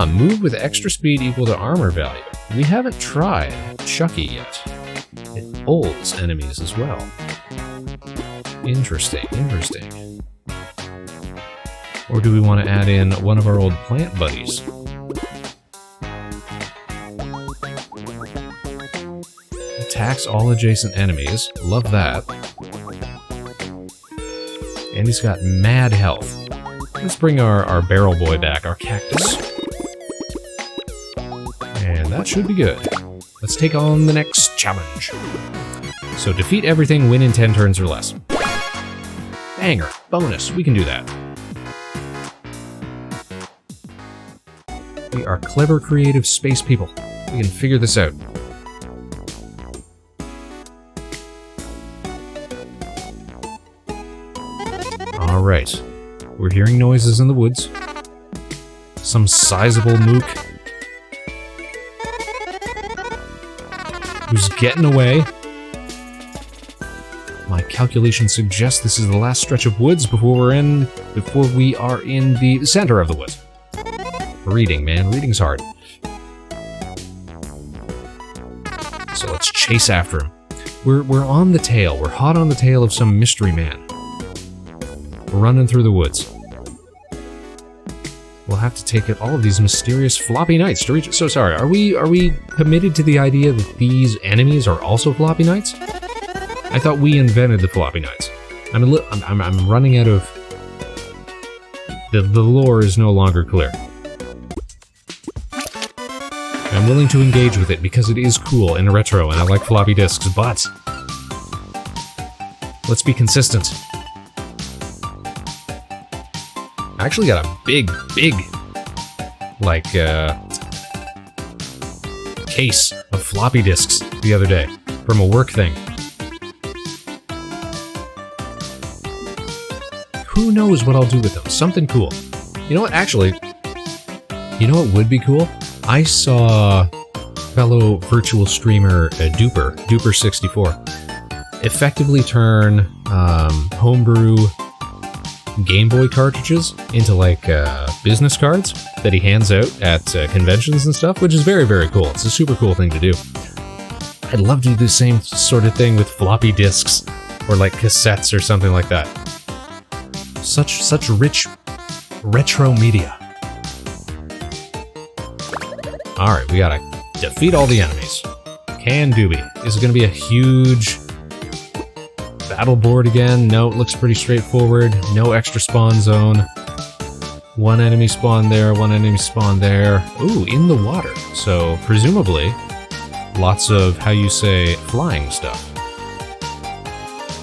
move with extra speed equal to armor value. We haven't tried Chucky yet. It pulls enemies as well. Interesting, interesting. Or do we want to add in one of our old plant buddies? Attacks all adjacent enemies. Love that. And he's got mad health. Let's bring our barrel boy back, our cactus. And that should be good. Let's take on the next challenge. So defeat everything, win in 10 turns or less. Banger. Bonus. We can do that. We are clever, creative space people. We can figure this out. Alright. We're hearing noises in the woods. Some sizable mook who's getting away. My calculations suggest this is the last stretch of woods before we are in the center of the woods. Reading, man. Reading's hard. So let's chase after him. We're on the tail. We're hot on the tail of some mystery man. We're running through the woods. We'll have to take out all of these mysterious floppy knights to reach it. So sorry, are we committed to the idea that these enemies are also floppy knights? I thought we invented the floppy knights. I'm running out of... The lore is no longer clear. I'm willing to engage with it because it is cool and retro and I like floppy disks, but... let's be consistent. I actually got a big, like, case of floppy disks the other day from a work thing. Who knows what I'll do with them? Something cool. You know what? Actually, you know what would be cool? I saw fellow virtual streamer Duper64 effectively turn homebrew Game Boy cartridges into like business cards that he hands out at conventions and stuff, which is very, very cool. It's a super cool thing to do. I'd love to do the same sort of thing with floppy disks or like cassettes or something like that. Such rich retro media. Alright, we gotta defeat all the enemies. Can doobie. Is it gonna be a huge battle board again? No, it looks pretty straightforward. No extra spawn zone. One enemy spawn there, one enemy spawn there. Ooh, in the water. So, presumably, lots of, how you say, flying stuff.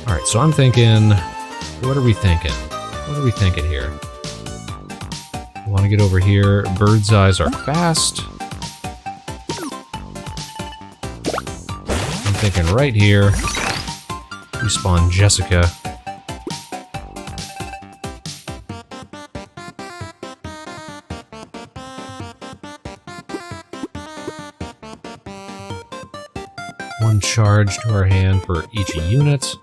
Alright, so I'm thinking... what are we thinking? What are we thinking here? I want to get over here. Bird's eyes are fast. I'm thinking right here. We spawn Jessica. One charge to our hand for each unit.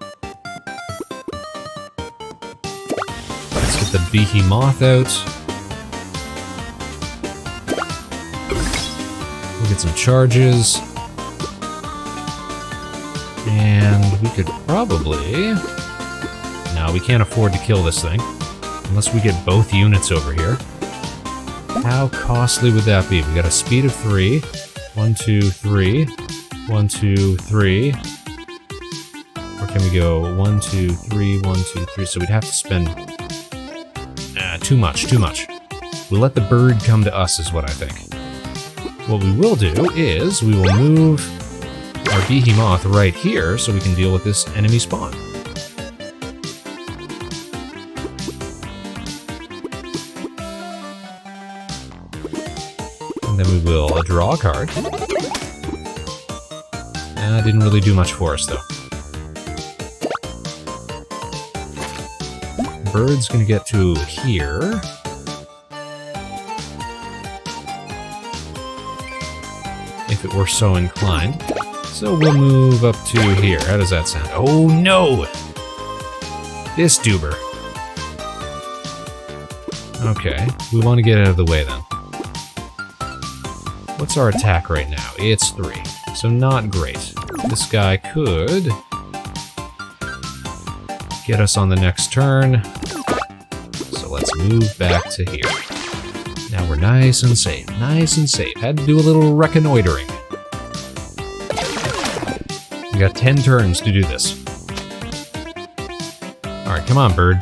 Let's get the behemoth out. We'll get some charges. And we could probably... No, we can't afford to kill this thing. Unless we get both units over here. How costly would that be? We got a speed of 3. 1, 2, 3. 1, 2, 3. Where can we go? 1, 2, 3, 1, 2, 3. So we'd have to spend... too much. We'll let the bird come to us is what I think. What we will do is we will move our behemoth right here so we can deal with this enemy spawn. And then we will draw a card. Didn't really do much for us though. Bird's gonna get to here. If it were so inclined. So we'll move up to here. How does that sound? Oh no! This doober. Okay, we want to get out of the way then. What's our attack right now? It's 3. So not great. This guy could get us on the next turn. So let's move back to here. Now we're nice and safe. Nice and safe. Had to do a little reconnoitering. We got 10 turns to do this. Alright, come on, bird.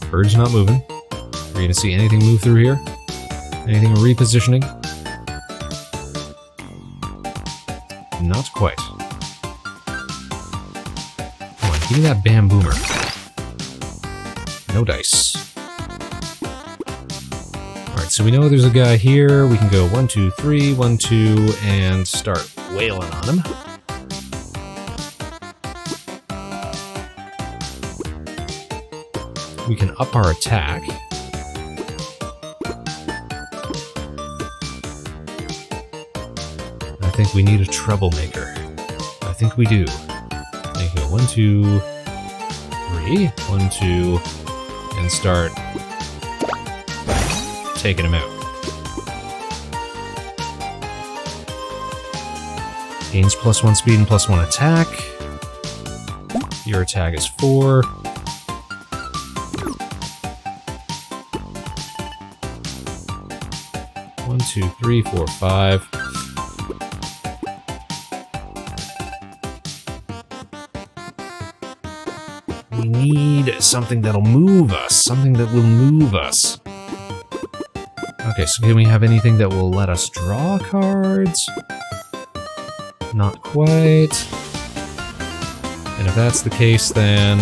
Bird's not moving. Are you gonna see anything move through here? Anything repositioning? Not quite. Come on, give me that bamboomer. No dice. Alright, so we know there's a guy here. We can go 1, 2, 3, 1, 2, and start wailing on him. We can up our attack. I think we need a troublemaker. I think we do. Okay, 1, 2, 3. 1, 2, and start taking him out. Gains +1 speed and +1 attack. Your attack is 4. One, 2, 3, 4, 5. We need something that'll move us. Something that will move us. Okay, so can we have anything that will let us draw cards? Not quite. And if that's the case, then...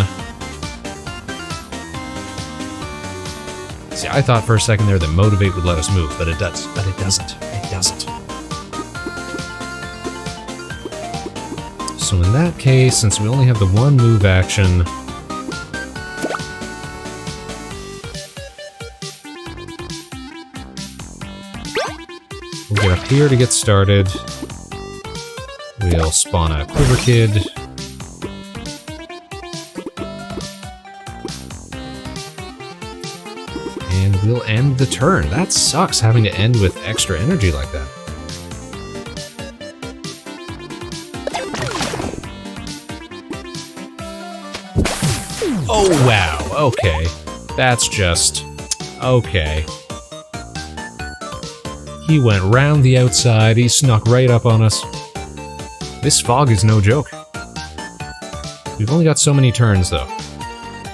See, I thought for a second there that Motivate would let us move, but it does. But it doesn't. It doesn't. So in that case, since we only have the one move action... We'll get up here to get started. We'll spawn a Quiver Kid. And we'll end the turn. That sucks, having to end with extra energy like that. Oh, wow. Okay. That's just... okay. He went round the outside. He snuck right up on us. This fog is no joke. We've only got so many turns, though.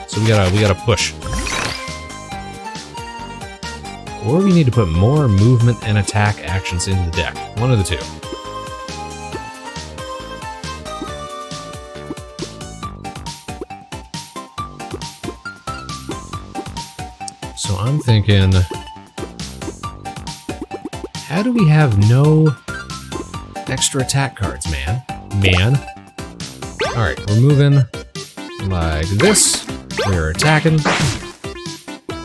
So we gotta push. Or we need to put more movement and attack actions in the deck. One of the two. So I'm thinking... how do we have no extra attack cards, man? Alright, we're moving like this. We're attacking.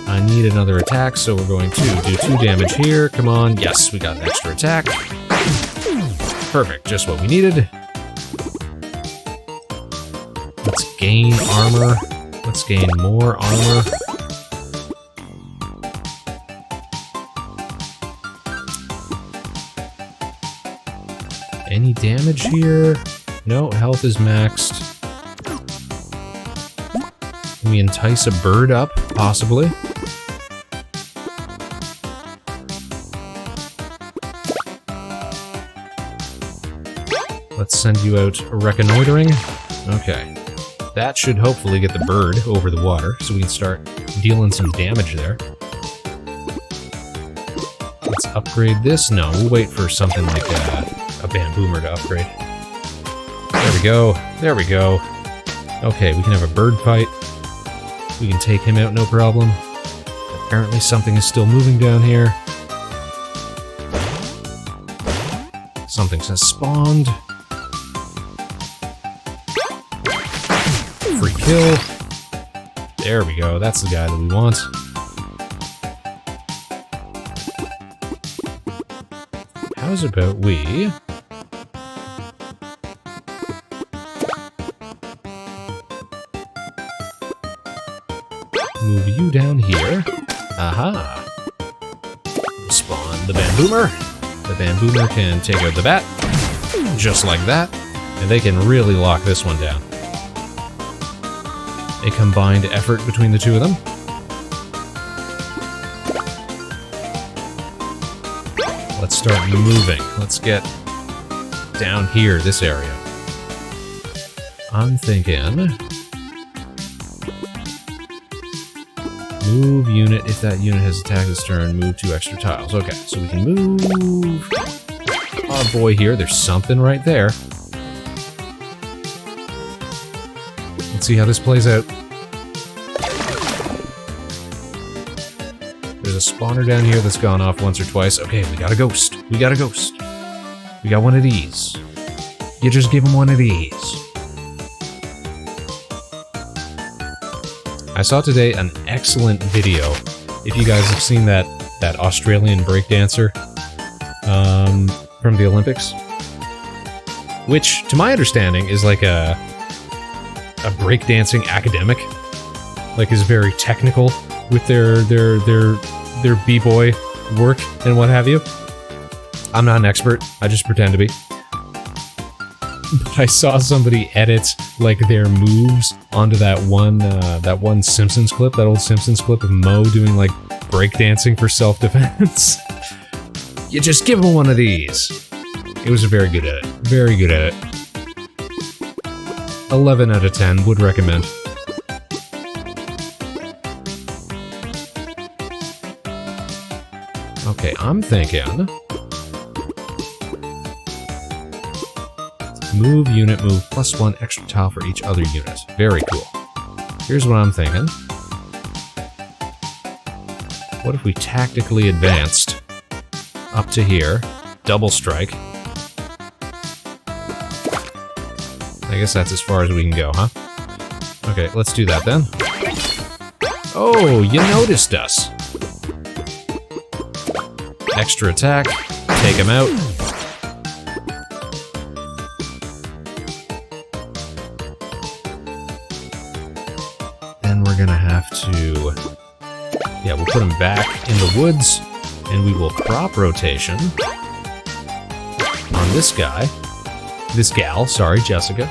I need another attack, so we're going to do 2 damage here. Come on. Yes, we got an extra attack. Perfect, just what we needed. Let's gain armor. Let's gain more armor. Any damage here? No, health is maxed. Can we entice a bird up, possibly? Let's send you out reconnoitering. Okay. That should hopefully get the bird over the water, so we can start dealing some damage there. Let's upgrade this. No, we'll wait for something like a bamboomer to upgrade. There we go. There we go. Okay, we can have a bird fight. We can take him out, no problem. Apparently something is still moving down here. Something has spawned. Free kill. There we go. That's the guy that we want. How's about we... move you down here. Aha! Spawn the bamboomer. The bamboomer can take out the bat. Just like that. And they can really lock this one down. A combined effort between the two of them. Let's start moving. Let's get down here, this area. I'm thinking... move unit. If that unit has attacked this turn, move 2 extra tiles. Okay, so we can move our boy here. There's something right there. Let's see how this plays out. There's a spawner down here that's gone off once or twice. Okay, we got a ghost. We got a ghost. We got one of these. You just give him one of these. I saw today an excellent video. If you guys have seen that Australian breakdancer from the Olympics, which, to my understanding, is like a breakdancing academic, like is very technical with their b-boy work and what have you. I'm not an expert. I just pretend to be. But I saw somebody edit like their moves onto that one Simpsons clip, that old Simpsons clip of Mo doing like breakdancing for self-defense. You just give him one of these. It was a very good edit. Very good edit. 11 out of 10, would recommend. Okay, I'm thinking... move unit, move +1 extra tile for each other unit. Very cool. Here's what I'm thinking. What if we tactically advanced up to here, double strike? I guess that's as far as we can go, huh? Okay, let's do that then. Oh, you noticed us. Extra attack, take him out. Then we're gonna have to... yeah, we'll put him back in the woods, and we will crop rotation on this guy. This gal, sorry, Jessica.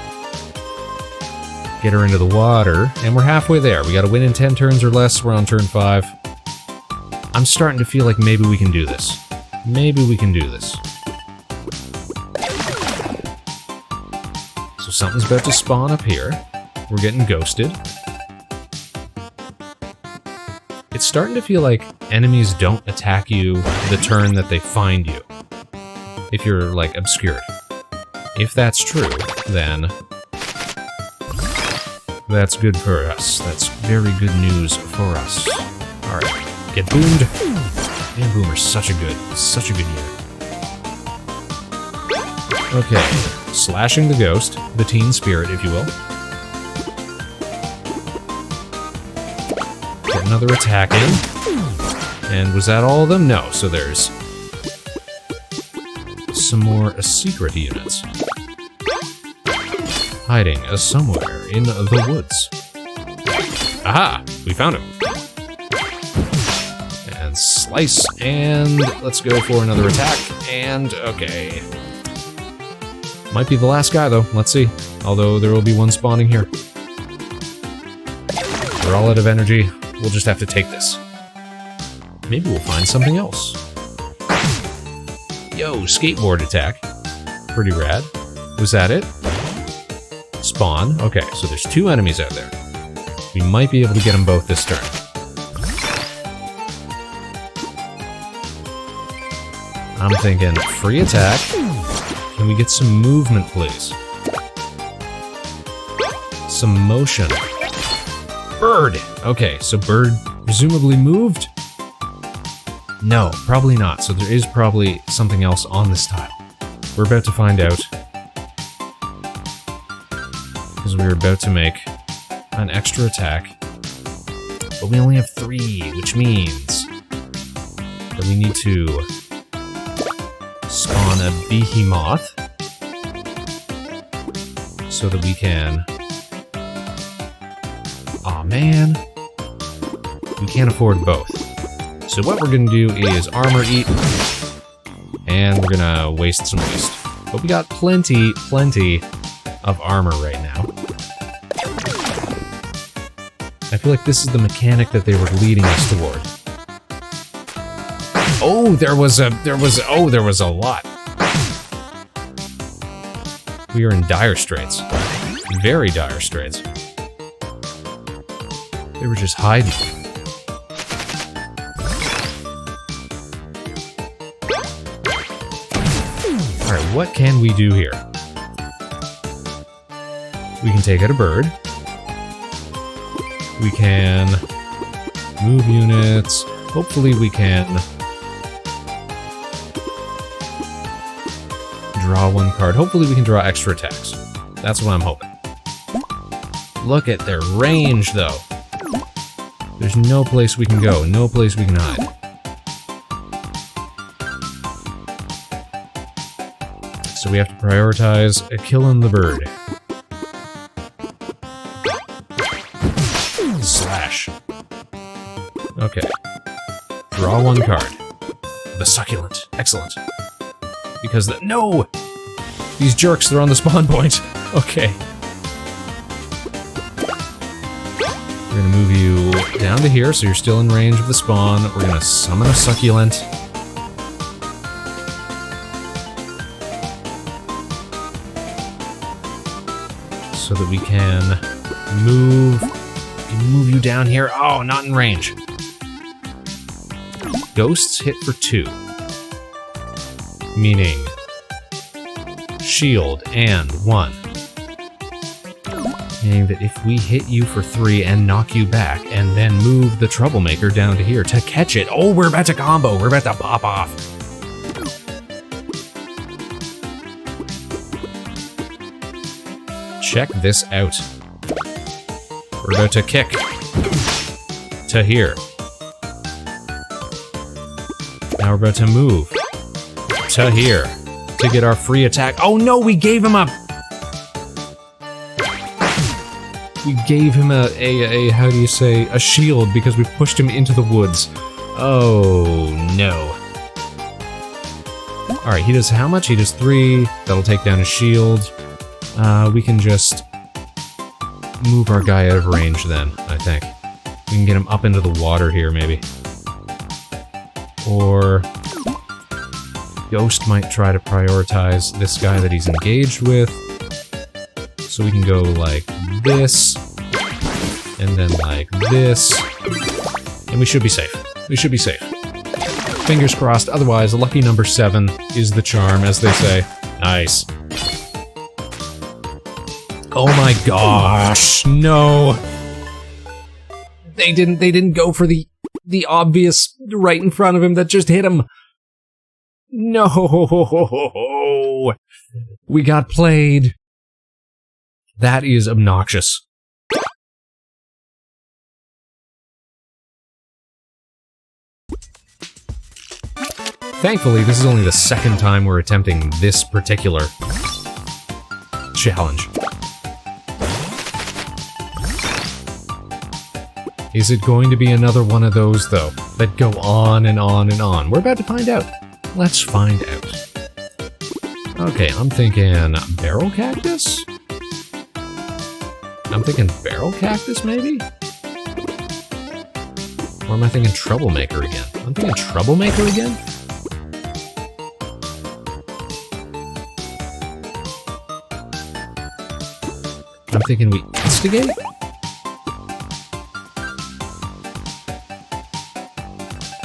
Get her into the water, and we're halfway there. We gotta win in 10 turns or less. We're on turn 5. I'm starting to feel like maybe we can do this. Maybe we can do this. So something's about to spawn up here. We're getting ghosted. It's starting to feel like enemies don't attack you the turn that they find you. If you're, like, obscured. If that's true, then... that's good for us. That's very good news for us. Alright, get boomed. Man, Boomer's such a good unit. Okay, slashing the ghost, the teen spirit, if you will. Get another attack in. And was that all of them? No, so there's some more secret units. Hiding somewhere in the woods. Aha! We found him. And slice, and let's go for another attack, and okay. Might be the last guy, though. Let's see. Although there will be one spawning here. We're all out of energy. We'll just have to take this. Maybe we'll find something else. Yo, skateboard attack. Pretty rad. Was that it? Spawn. Okay, so there's 2 enemies out there. We might be able to get them both this turn. I'm thinking free attack. Can we get some movement, please? Some motion. Bird! Okay, so bird presumably moved? No, probably not. So there is probably something else on this tile. We're about to find out. Because we're about to make an extra attack. But we only have 3, which means that we need to spawn a behemoth so that we can... Aw, man. We can't afford both. So what we're gonna do is armor eat, and we're gonna waste some waste. But we got plenty of armor right now. I feel like this is the mechanic that they were leading us toward. Oh, there was a lot. We are in dire straits. Very dire straits. They were just hiding. Alright, what can we do here? We can take out a bird. We can move units. Hopefully we can draw 1 card. Hopefully we can draw extra attacks. That's what I'm hoping. Look at their range, though. There's no place we can go, no place we can hide. So we have to prioritize killing the bird. Slash. Okay. Draw 1 card. The succulent. Excellent. Because the— no! These jerks, they're on the spawn point. Okay. We're gonna move you down to here, so you're still in range of the spawn. We're gonna summon a succulent. So that we can move you down here. Oh, not in range. Ghosts hit for 2. Meaning shield and 1. Meaning that if we hit you for 3 and knock you back, and then move the troublemaker down to here to catch it. Oh, we're about to combo. We're about to pop off. Check this out. We're about to kick to here. Now we're about to move to here to get our free attack. Oh no, we gave him a... We gave him a how do you say, a shield because we pushed him into the woods. Oh no. Alright, he does how much? He does 3. That'll take down his shield. We can just move our guy out of range then, I think. We can get him up into the water here, maybe. Or Ghost might try to prioritize this guy that he's engaged with. So we can go like this, and then like this, and we should be safe. We should be safe. Fingers crossed, otherwise lucky number 7 is the charm, as they say. Nice. Oh my gosh, no! They didn't go for the obvious right in front of him that just hit him. No! We got played. That is obnoxious. Thankfully, this is only the 2nd time we're attempting this particular challenge. Is it going to be another one of those, though, that go on and on and on? We're about to find out. Let's find out. Okay, I'm thinking barrel cactus? I'm thinking barrel cactus, maybe? Or am I thinking troublemaker again? I'm thinking troublemaker again? I'm thinking we instigate?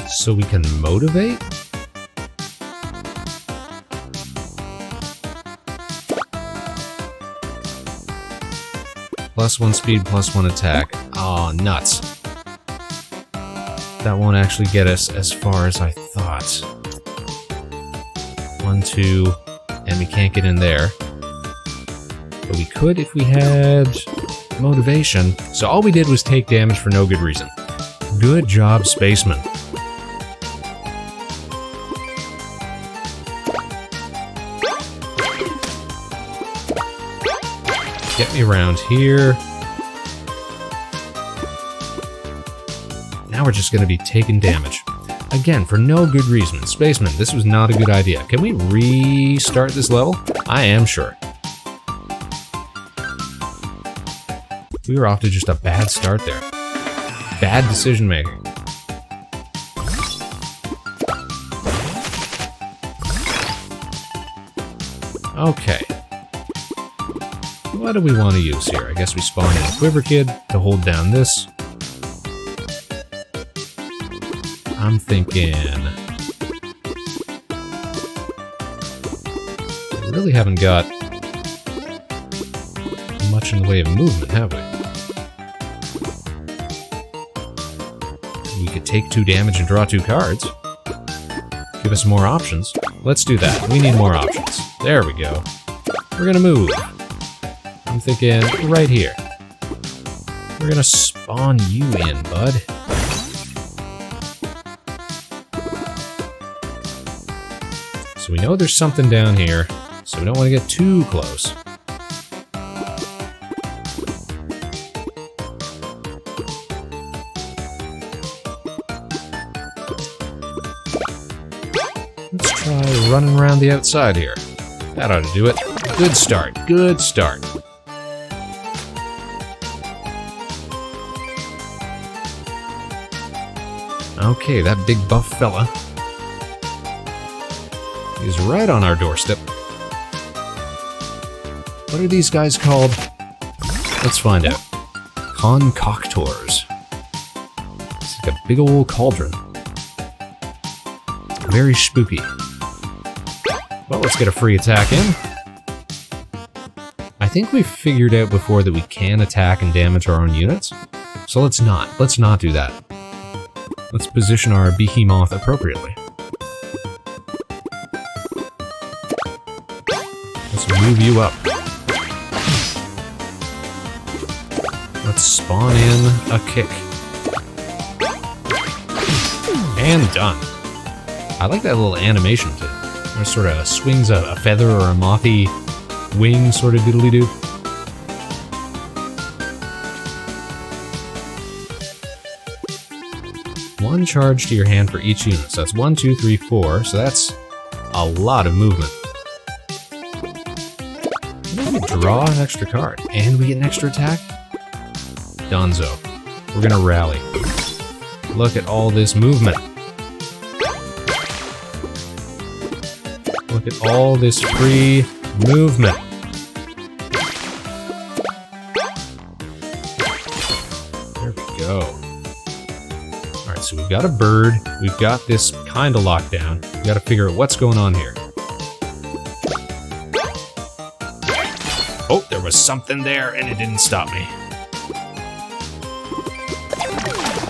So we can motivate? +1 speed, +1 attack. Aw, nuts. That won't actually get us as far as I thought. 1, 2, and we can't get in there. But we could if we had motivation. So all we did was take damage for no good reason. Good job, Spaceman. Get me around here. Now we're just going to be taking damage. Again, for no good reason. Spaceman, this was not a good idea. Can we restart this level? I am sure. We were off to just a bad start there. Bad decision making. Okay. What do we want to use here? I guess we spawn in a Quiver Kid to hold down this. I'm thinking... we really haven't got much in the way of movement, have we? We could take 2 damage and draw 2 cards. Give us more options. Let's do that. We need more options. There we go. We're gonna move. I'm thinking right here. We're gonna spawn you in, bud. So we know there's something down here, so we don't want to get too close. Let's try running around the outside here. That ought to do it. Good start. Good start. Okay, that big buff fella is right on our doorstep. What are these guys called? Let's find out. Concoctors. It's like a big old cauldron. Very spooky. Well, let's get a free attack in. I think we've figured out before that we can attack and damage our own units. So let's not do that. Let's position our behemoth appropriately. Let's move you up. Let's spawn in a kick. And done. I like that little animation too. It sort of swings a feather or a mothy wing sort of diddly-doo. One charge to your hand for each unit. So that's 1, 2, 3, 4. So that's a lot of movement. We draw an extra card and we get an extra attack. Donzo. We're gonna rally. Look at all this movement. Look at all this free movement. There we go. Alright, so we've got a bird. We've got this kind of lockdown. We've got to figure out what's going on here. Oh, there was something there and it didn't stop me.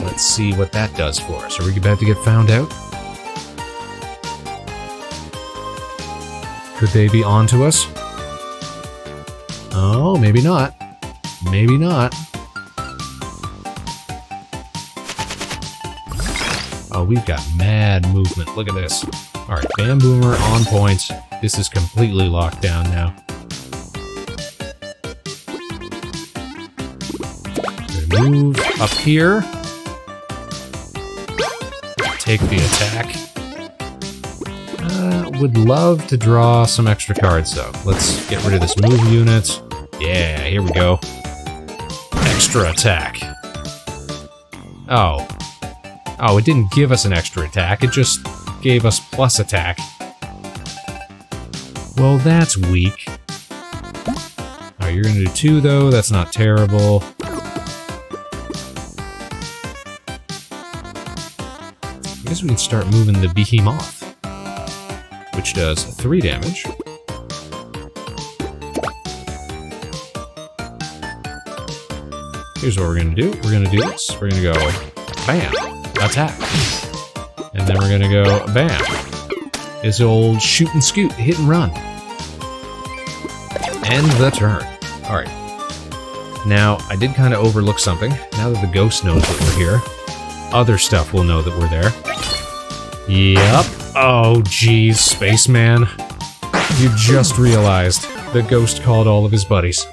Let's see what that does for us. Are we about to get found out? Could they be onto us? Oh, maybe not. Maybe not. Oh, we've got mad movement. Look at this. Alright, Bamboomer on point. This is completely locked down now. Move up here. Take the attack. Would love to draw some extra cards though. Let's get rid of this move unit. Yeah, here we go. Extra attack. Oh. Oh, it didn't give us an extra attack, it just gave us plus attack. Well, that's weak. Oh, you're gonna do 2 though, that's not terrible. I guess we can start moving the behemoth, which does 3 damage. Here's what we're gonna do. We're gonna do this. We're gonna go bam, attack. And then we're gonna go bam. This old shoot and scoot, hit and run. End the turn. Alright. Now, I did kind of overlook something. Now that the ghost knows that we're here, other stuff will know that we're there. Yep. Oh, geez, Spaceman. You just realized the ghost called all of his buddies.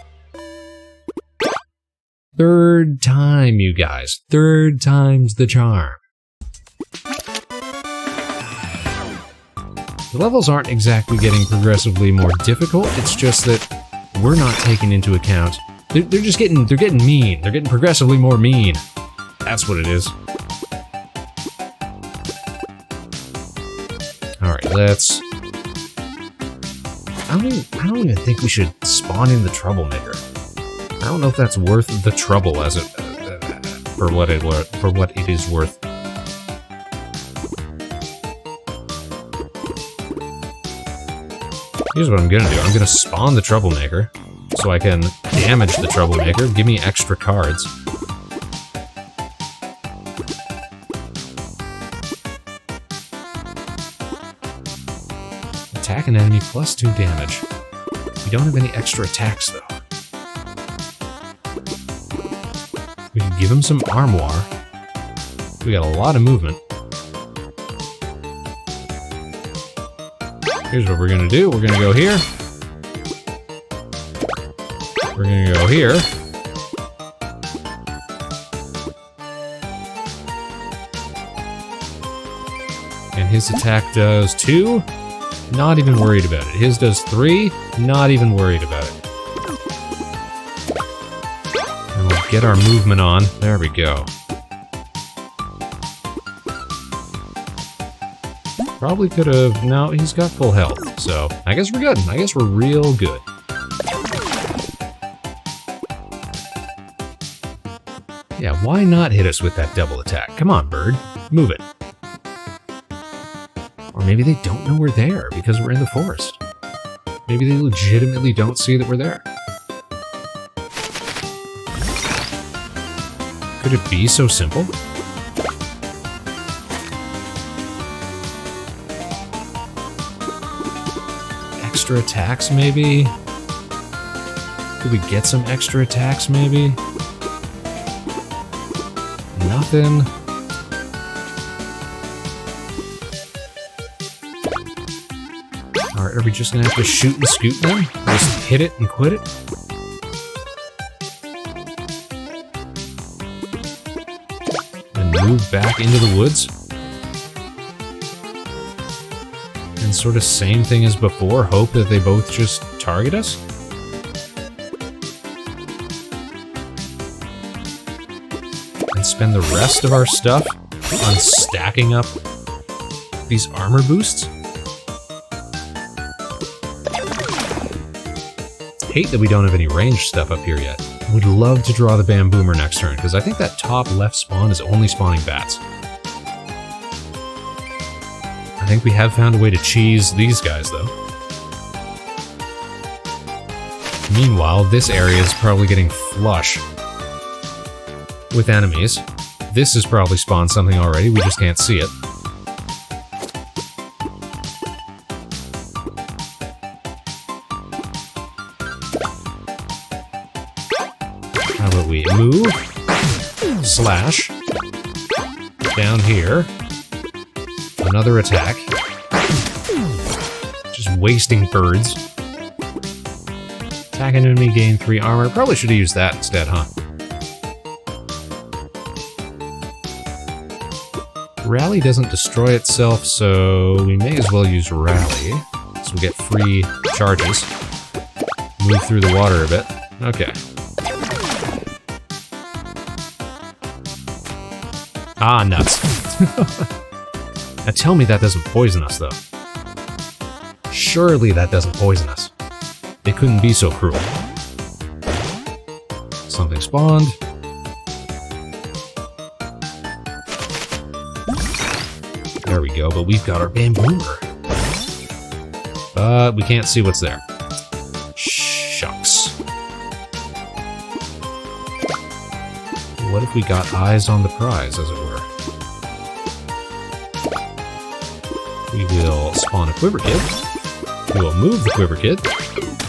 3rd time, you guys. 3rd time's the charm. The levels aren't exactly getting progressively more difficult, it's just that we're not taking into account... They're getting mean. They're getting progressively more mean. That's what it is. Alright, let's... I don't even think we should spawn in the troublemaker. I don't know if that's worth the trouble as it... for what it is worth. Here's what I'm gonna do. I'm gonna spawn the troublemaker, so I can damage the troublemaker, give me extra cards. Attack an enemy plus 2 damage. We don't have any extra attacks, though. We can give him some armoire. We got a lot of movement. Here's what we're gonna do. We're gonna go here. We're gonna go here. And his attack does 2. Not even worried about it. His does 3. Not even worried about it. And we'll get our movement on. There we go. Probably could have... No, he's got full health. So, I guess we're good. I guess we're real good. Yeah, why not hit us with that double attack? Come on, bird. Move it. Or maybe they don't know we're there because we're in the forest. Maybe they legitimately don't see that we're there. Could it be so simple? Extra attacks, maybe? Could we get some extra attacks, maybe? Nothing. Alright, are we just gonna have to shoot and scoot then? Just hit it and quit it? And move back into the woods? And sort of same thing as before, hope that they both just target us? And spend the rest of our stuff on stacking up these armor boosts? Hate that we don't have any ranged stuff up here yet. Would love to draw the Bamboomer next turn, because I think that top left spawn is only spawning bats. I think we have found a way to cheese these guys, though. Meanwhile, this area is probably getting flush with enemies. This has probably spawned something already, we just can't see it. How about we move, slash, down here, another attack, just wasting birds. Attack an enemy, gain 3 armor. Probably should have used that instead, huh? Rally doesn't destroy itself, so we may as well use Rally. So we get free charges. Move through the water a bit. Okay. Ah, nuts. Now tell me that doesn't poison us, though. Surely that doesn't poison us. They couldn't be so cruel. Something spawned. There we go, but we've got our bamboomer. But we can't see what's there. Shucks. What if we got eyes on the prize, as it were? We will spawn a quiver kid. We will move the quiver kid.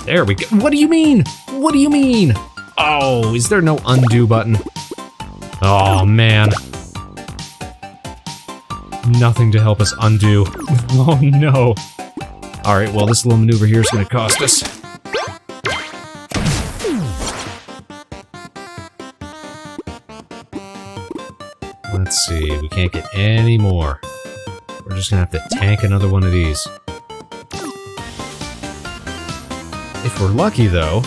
There we go. What do you mean? What do you mean? Oh, is there no undo button? Oh, man. Nothing to help us undo. Oh, no. Alright, well, this little maneuver here is going to cost us. Let's see. We can't get any more. We're just going to have to tank another one of these. If we're lucky, though,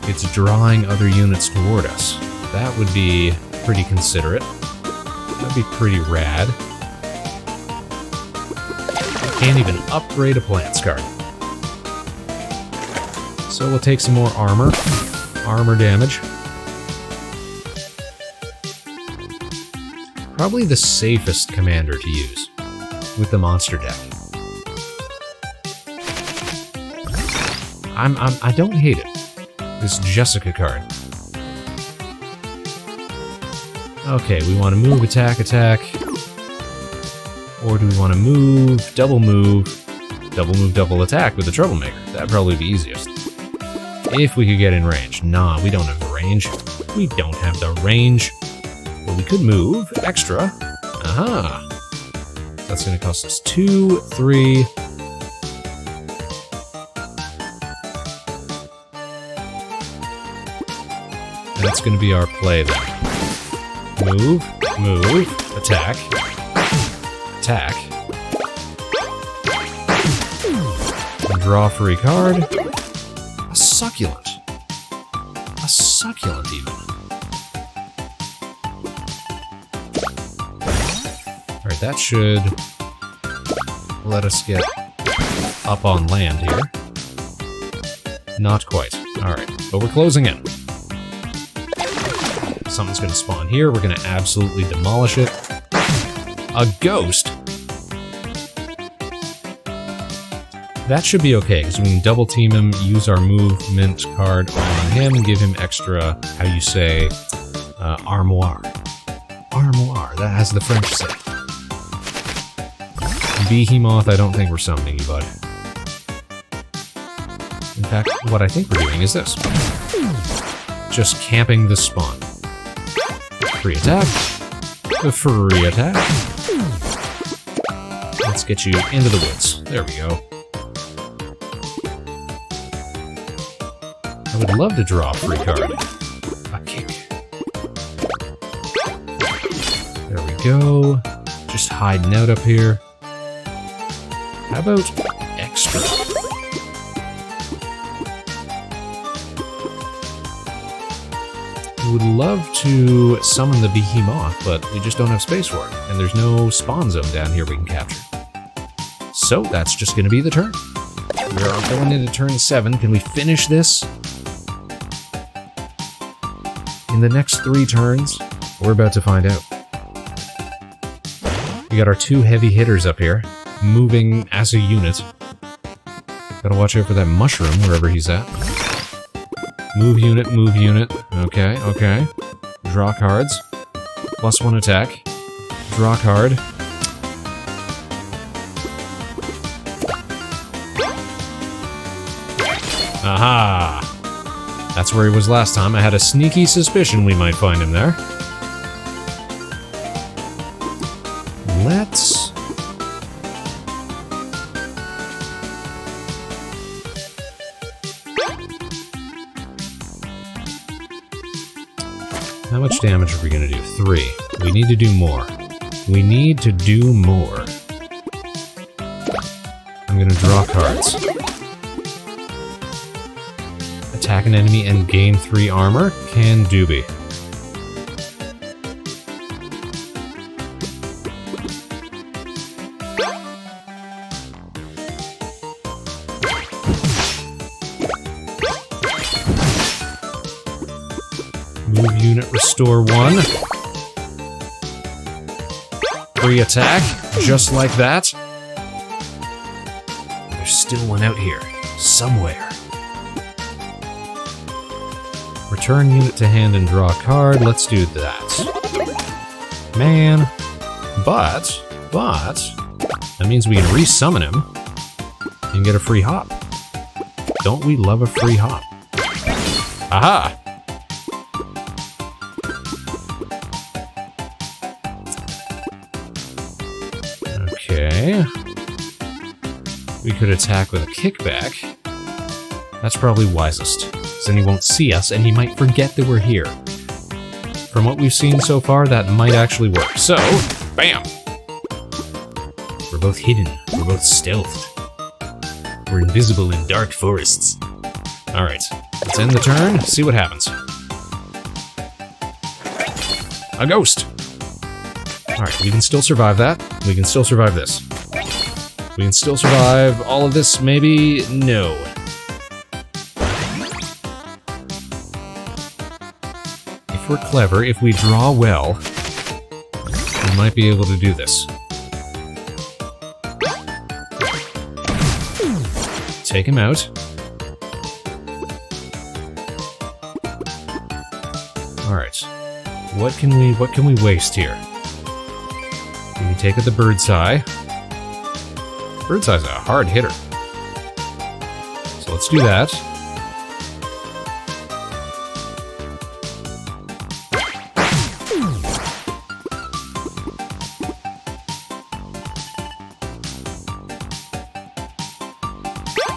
it's drawing other units toward us. That would be pretty considerate. That'd be pretty rad. Can't even upgrade a plants card. So we'll take some more armor. Armor damage. Probably the safest commander to use with the monster deck. I don't hate it. This Jessica card. Okay, we want to move, attack, attack. Or do we want to move, double attack with the Troublemaker? That'd probably be easiest. If we could get in range. Nah, we don't have the range. We don't have the range. But we could move extra. Aha. That's going to cost us 2, 3. That's going to be our play then. Move, attack. Attack. And draw a free card. A succulent. A succulent, even. Alright, that should let us get up on land here. Not quite. Alright, but we're closing in. Something's going to spawn here. We're going to absolutely demolish it. A ghost? That should be okay, because we can double team him, use our movement card on him, give him extra, how you say, armoire. Armoire, that has the French say. Behemoth, I don't think we're summoning you, bud. In fact, what I think we're doing is this. Just camping the spawn. Free attack. Free attack. Let's get you into the woods. There we go. I would love to draw a free card. A kick. There we go. Just hiding out up here. How about extra? We would love to summon the Behemoth, but we just don't have space for it, and there's no spawn zone down here we can capture. So that's just going to be the turn. We are going into turn 7. Can we finish this in the next 3 turns? We're about to find out. We got our 2 heavy hitters up here, moving as a unit. Gotta watch out for that mushroom wherever he's at. Move unit, move unit. Okay, okay. Draw cards. +1 attack. Draw card. Aha! That's where he was last time. I had a sneaky suspicion we might find him there. Let's... How much damage are we going to do? 3. We need to do more. We need to do more. I'm gonna draw cards. Attack an enemy and gain 3 armor? Can do be. Move unit, restore 1. Free attack, just like that. There's still one out here, somewhere. Return unit to hand and draw a card. Let's do that. Man. But, that means we can resummon him and get a free hop. Don't we love a free hop? Aha! Okay. We could attack with a kickback. That's probably wisest. Then he won't see us, and he might forget that we're here. From what we've seen so far, that might actually work. So, bam! We're both hidden. We're both stealthed. We're invisible in dark forests. Alright, let's end the turn, see what happens. A ghost! Alright, we can still survive that. We can still survive this. We can still survive all of this, maybe? No. If we're clever, if we draw well, we might be able to do this. Take him out. Alright. What can we waste here? Can we take out the bird's eye? Bird's eye's a hard hitter. So let's do that.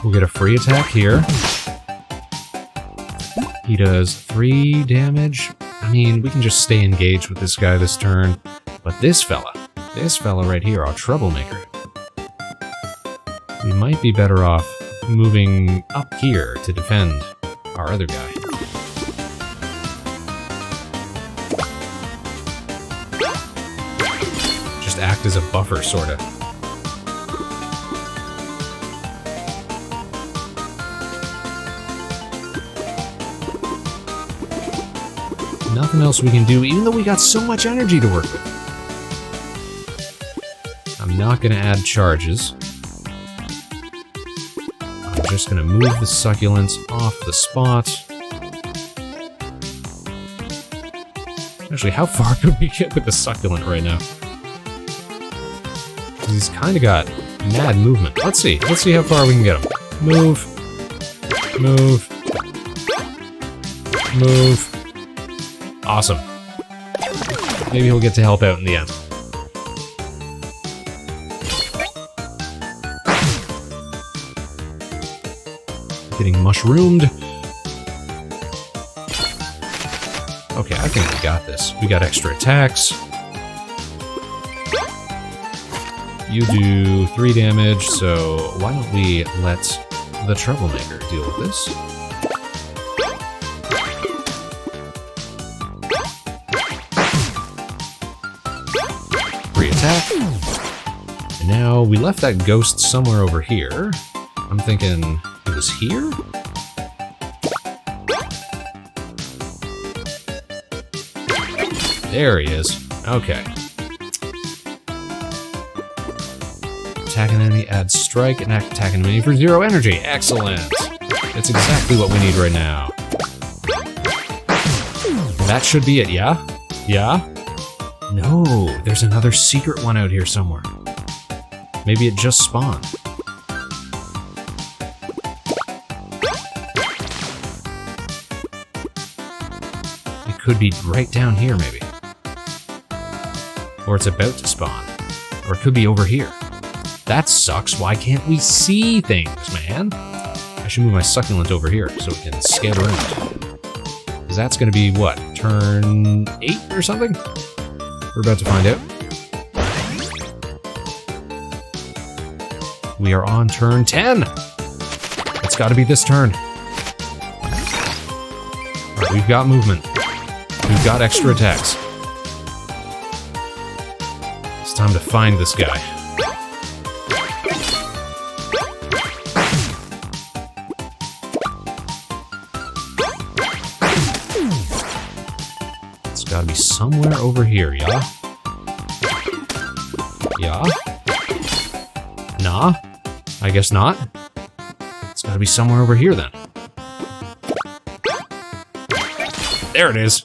We'll get a free attack here. He does 3 damage. I mean, we can just stay engaged with this guy this turn. But this fella right here, our troublemaker. We might be better off moving up here to defend our other guy. Just act as a buffer, sorta. Nothing else we can do, even though we got so much energy to work with. I'm not going to add charges. I'm just going to move the succulents off the spot. Actually, how far could we get with the succulent right now? He's kind of got mad movement. Let's see. Let's see how far we can get him. Move. Move. Move. Awesome. Maybe he'll get to help out in the end. Getting mushroomed. Okay, I think we got this. We got extra attacks. You do 3 damage, so why don't we let the troublemaker deal with this? Attack. And now we left that ghost somewhere over here. I'm thinking it was here? There he is. Okay. Attack an enemy, add strike, and attack an enemy for 0 energy. Excellent. That's exactly what we need right now. That should be it, yeah? Yeah? No, there's another secret one out here somewhere. Maybe it just spawned. It could be right down here, maybe. Or it's about to spawn. Or it could be over here. That sucks. Why can't we see things, man? I should move my succulent over here so we can scout around. Because that's going to be, what, turn 8 or something? We're about to find out. We are on turn 10. It's got to be this turn. Right, we've got movement. We've got extra attacks. It's time to find this guy. It's got to be somewhere over here, yeah? Yeah? Nah? I guess not. It's gotta be somewhere over here then. There it is!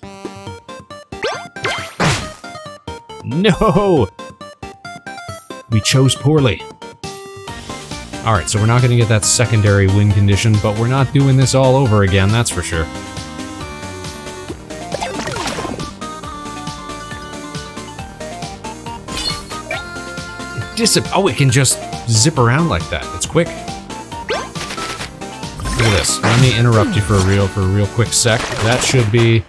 No! We chose poorly. Alright, so we're not gonna get that secondary win condition, but we're not doing this all over again, that's for sure. Oh, it can just zip around like that. It's quick. Look at this. Let me interrupt you for a real quick sec. That should be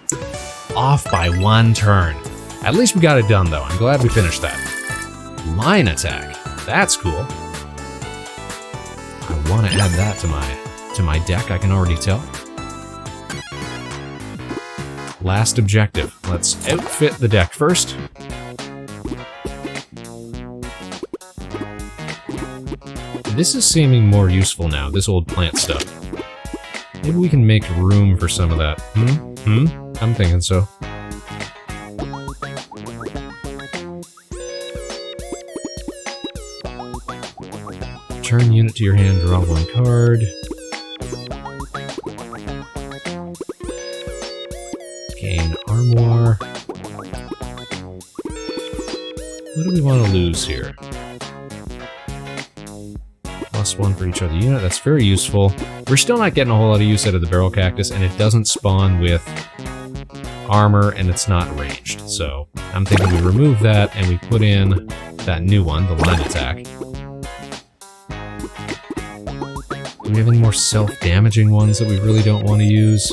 off by 1 turn. At least we got it done, though. I'm glad we finished that. Line attack. That's cool. I want to add that to my deck, I can already tell. Last objective. Let's outfit the deck first. This is seeming more useful now, this old plant stuff. Maybe we can make room for some of that. I'm thinking so. Turn unit to your hand, draw 1 card. Gain armoire. What do we want to lose here? +1 for each other unit. That's very useful. We're still not getting a whole lot of use out of the barrel cactus, and it doesn't spawn with armor, and it's not ranged. So I'm thinking we remove that, and we put in that new one, the line attack. Do we have any more self-damaging ones that we really don't want to use?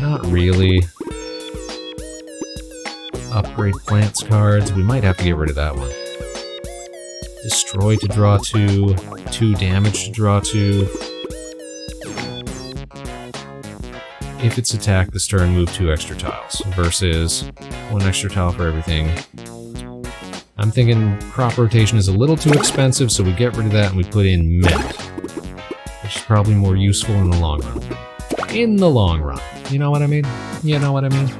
Not really. Upgrade plants cards. We might have to get rid of that one. Destroy to draw 2, 2 damage to draw 2. If it's attacked this turn, move 2 extra tiles, versus 1 extra tile for everything. I'm thinking crop rotation is a little too expensive, so we get rid of that and we put in mend, which is probably more useful in the long run. In the long run. You know what I mean? You know what I mean?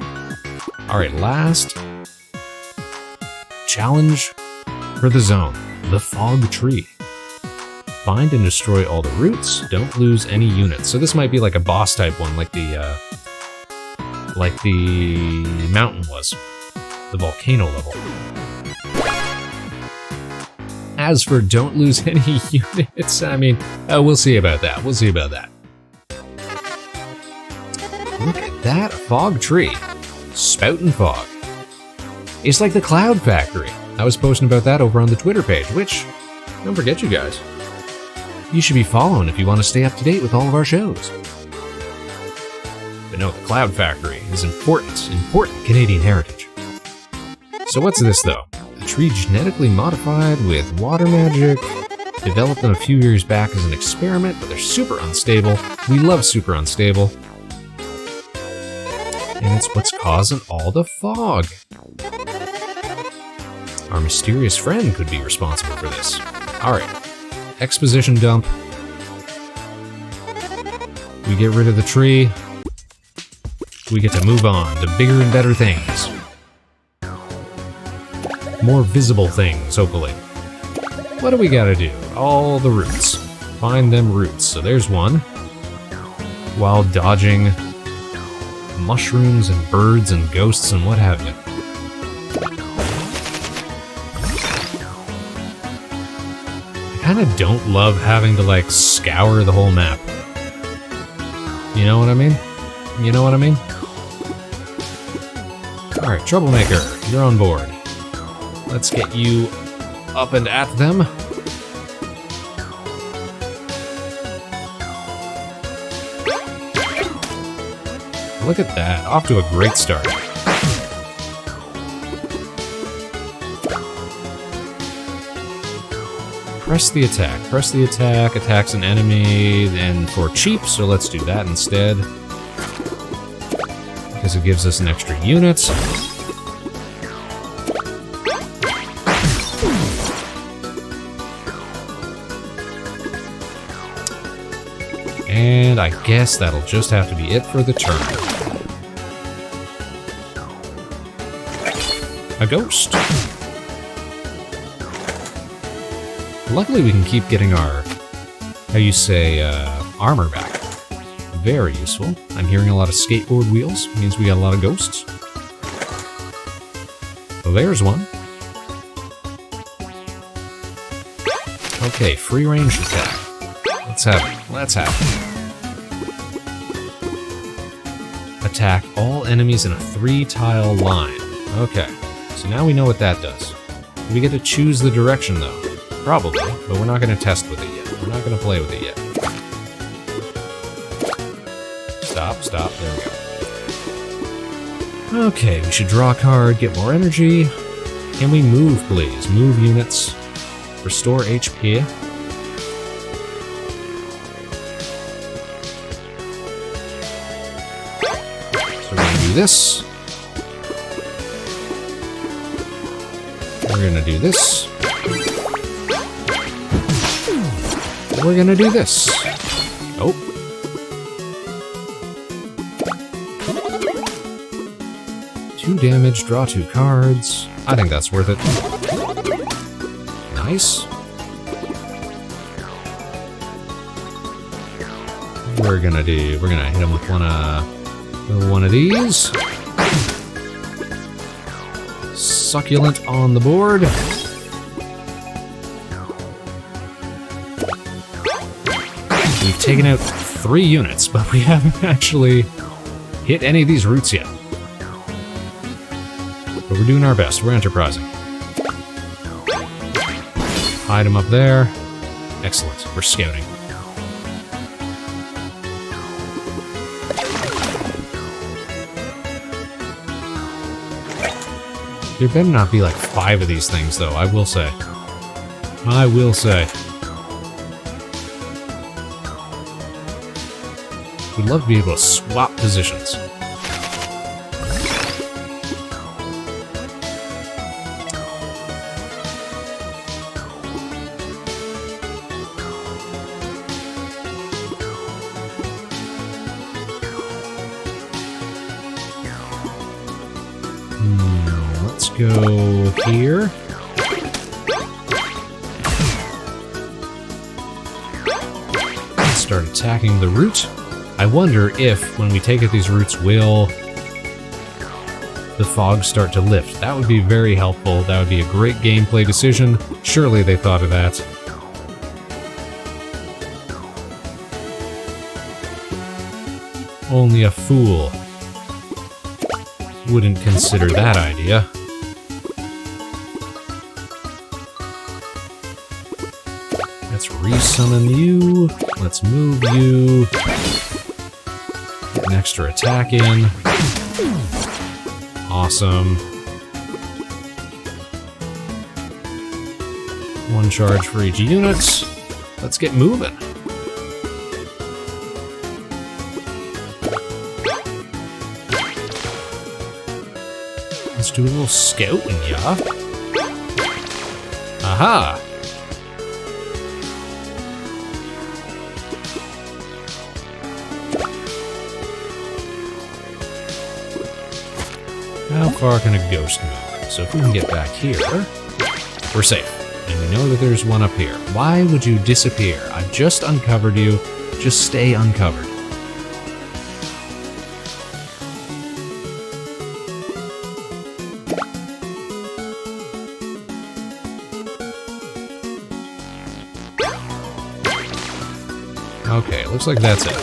Alright, last challenge for the zone. The Fog Tree. Find and destroy all the roots. Don't lose any units. So this might be like a boss type one, like the mountain was. The volcano level. As for don't lose any units, I mean, we'll see about that. We'll see about that. Look at that fog tree. Spoutin' fog. It's like the Cloud Factory. I was posting about that over on the Twitter page, which, don't forget you guys, you should be following if you want to stay up to date with all of our shows. But no, the Cloud Factory is important Canadian heritage. So what's this though? A tree genetically modified with water magic, developed them a few years back as an experiment, but they're super unstable. We love super unstable. And it's what's causing all the fog. Our mysterious friend could be responsible for this. Alright, exposition dump. We get rid of the tree. We get to move on to bigger and better things. More visible things, hopefully. What do we gotta do? All the roots. Find them roots. So there's one. While dodging mushrooms and birds and ghosts and what have you. I kinda don't love having to, like, scour the whole map. You know what I mean? You know what I mean? Alright, Troublemaker, you're on board. Let's get you up and at them. Look at that, off to a great start. press the attack. Press the attack, attacks an enemy, and for cheap, so let's do that instead. Because it gives us an extra unit. And I guess that'll just have to be it for the turn. A ghost. Luckily we can keep getting our, how you say, armor back. Very useful. I'm hearing a lot of skateboard wheels. Means we got a lot of ghosts. Well, there's one. Okay, free range attack. Let's have it. Let's have it. Attack all enemies in a 3-tile line. Okay, so now we know what that does. We get to choose the direction though. Probably, but we're not going to test with it yet. We're not going to play with it yet. Stop, there we go. Okay, we should draw a card, get more energy. Can we move, please? Move units. Restore HP. So we're going to do this. We're going to do this. We're going to do this. Oh. Two damage, draw 2 cards. I think that's worth it. Nice. We're gonna hit him with one of these. Succulent on the board. We've taken out 3 units, but we haven't actually hit any of these roots yet. But we're doing our best. We're enterprising. Hide them up there. Excellent. We're scouting. There better not be like 5 of these things, though, I will say. I will say. We'd love to be able to swap positions. Let's go here. Let's start attacking the root. I wonder if, when we take out these roots, will the fog start to lift? That would be very helpful. That would be a great gameplay decision. Surely they thought of that. Only a fool wouldn't consider that idea. Let's resummon you. Let's move you. Get an extra attack in. Awesome. 1 charge for each unit. Let's get moving. Let's do a little scouting, yeah? Aha! How far can a ghost move? So if we can get back here, we're safe. And we know that there's one up here. Why would you disappear? I've just uncovered you. Just stay uncovered. Okay, looks like that's it.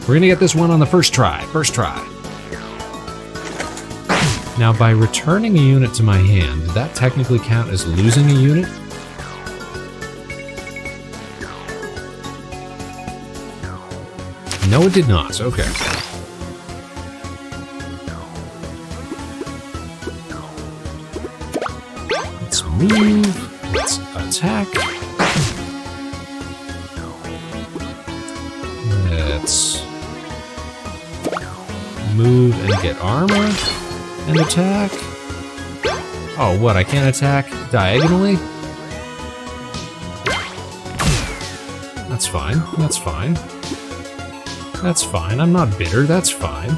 We're gonna get this one on the first try. First try. Now, by returning a unit to my hand, did that technically count as losing a unit? No, it did not. Okay. Let's move. Let's attack. let's move and get armor and attack. Oh, what? I can't attack diagonally? That's fine. That's fine. That's fine. I'm not bitter. That's fine.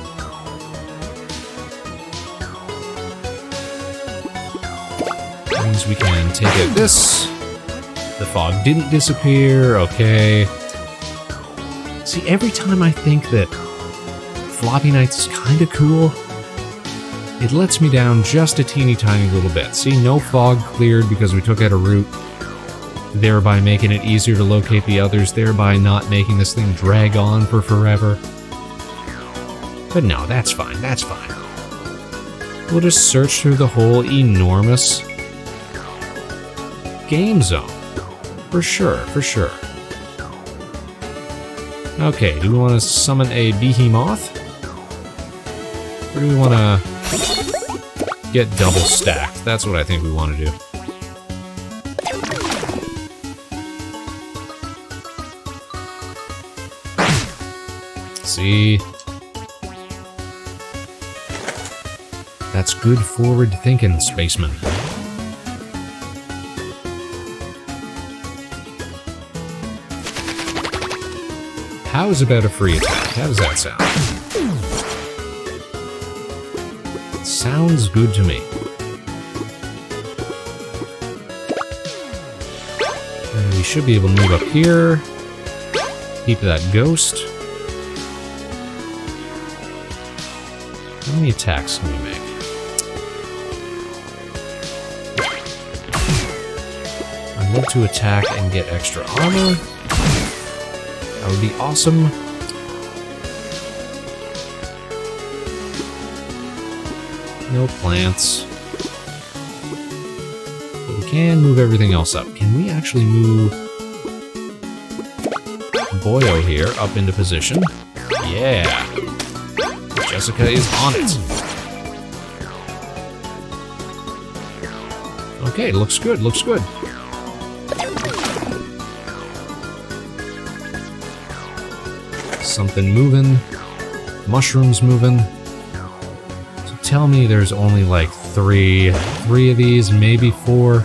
That means we can take out this. The fog didn't disappear. Okay. See, every time I think that Floppy Nights is kind of cool, it lets me down just a teeny tiny little bit. See, no fog cleared because we took out a route, thereby making it easier to locate the others, thereby not making this thing drag on for forever. But no, that's fine, that's fine. We'll just search through the whole enormous game zone. For sure, for sure. Okay, do we want to summon a behemoth? Or do we want to get double stacked? That's what I think we want to do. See? That's good forward thinking, Spaceman. How's about a free attack? How does that sound? Sounds good to me. And we should be able to move up here. Keep that ghost. How many attacks can we make? I'd love to attack and get extra armor. That would be awesome. No plants. But we can move everything else up. Can we actually move Boyo here up into position? Yeah. Jessica is on it. Okay, looks good, looks good. Something moving. Mushrooms moving. So tell me there's only like three of these, maybe 4.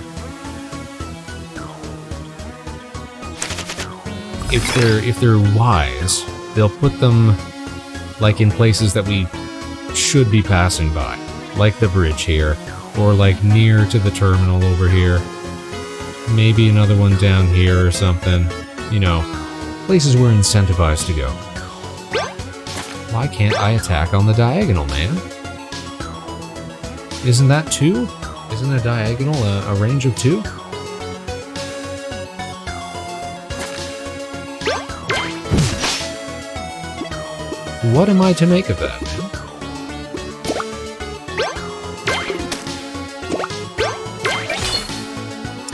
If they're wise, they'll put them like in places that we should be passing by, like the bridge here, or like near to the terminal over here. Maybe another one down here or something. You know, places we're incentivized to go. Why can't I attack on the diagonal, man? Isn't that 2? Isn't a diagonal a range of 2? What am I to make of that, man?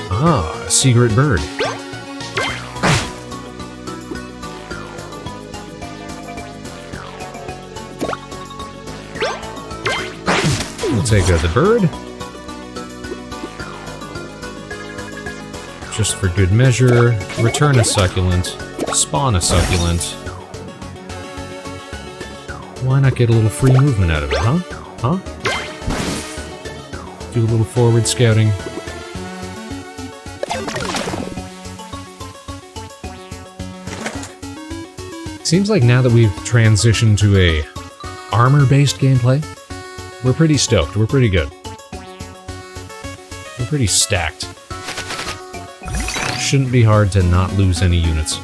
Ah, a secret bird. We'll take out the bird. Just for good measure, return a succulent, spawn a succulent. Why not get a little free movement out of it, huh? Huh? Do a little forward scouting. Seems like now that we've transitioned to a armor-based gameplay, we're pretty stoked. We're pretty good. We're pretty stacked. Shouldn't be hard to not lose any units.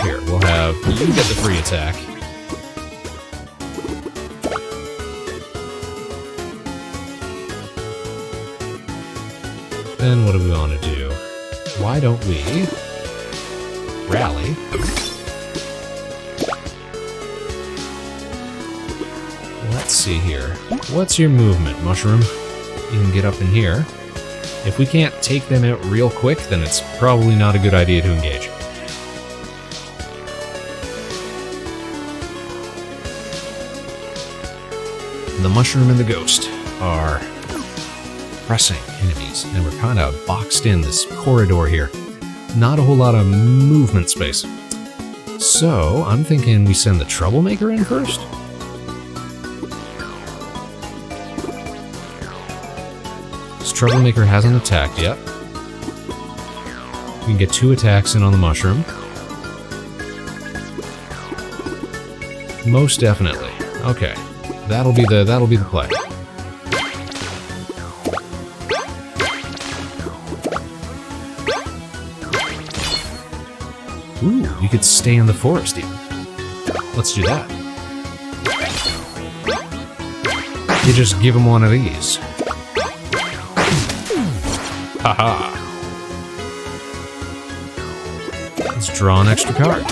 Here, we'll have you get the free attack. Then what do we want to do? Why don't we rally? Let's see here. What's your movement, Mushroom? You can get up in here. If we can't take them out real quick, then it's probably not a good idea to engage. The Mushroom and the Ghost are pressing enemies, and we're kind of boxed in this corridor here. not a whole lot of movement space. So, I'm thinking we send the troublemaker in first? This troublemaker hasn't attacked yet. We can get 2 attacks in on the mushroom. Most definitely. Okay. That'll be the play. Ooh, you could stay in the forest even. Let's do that. You just give him one of these. Haha. Let's draw an extra card.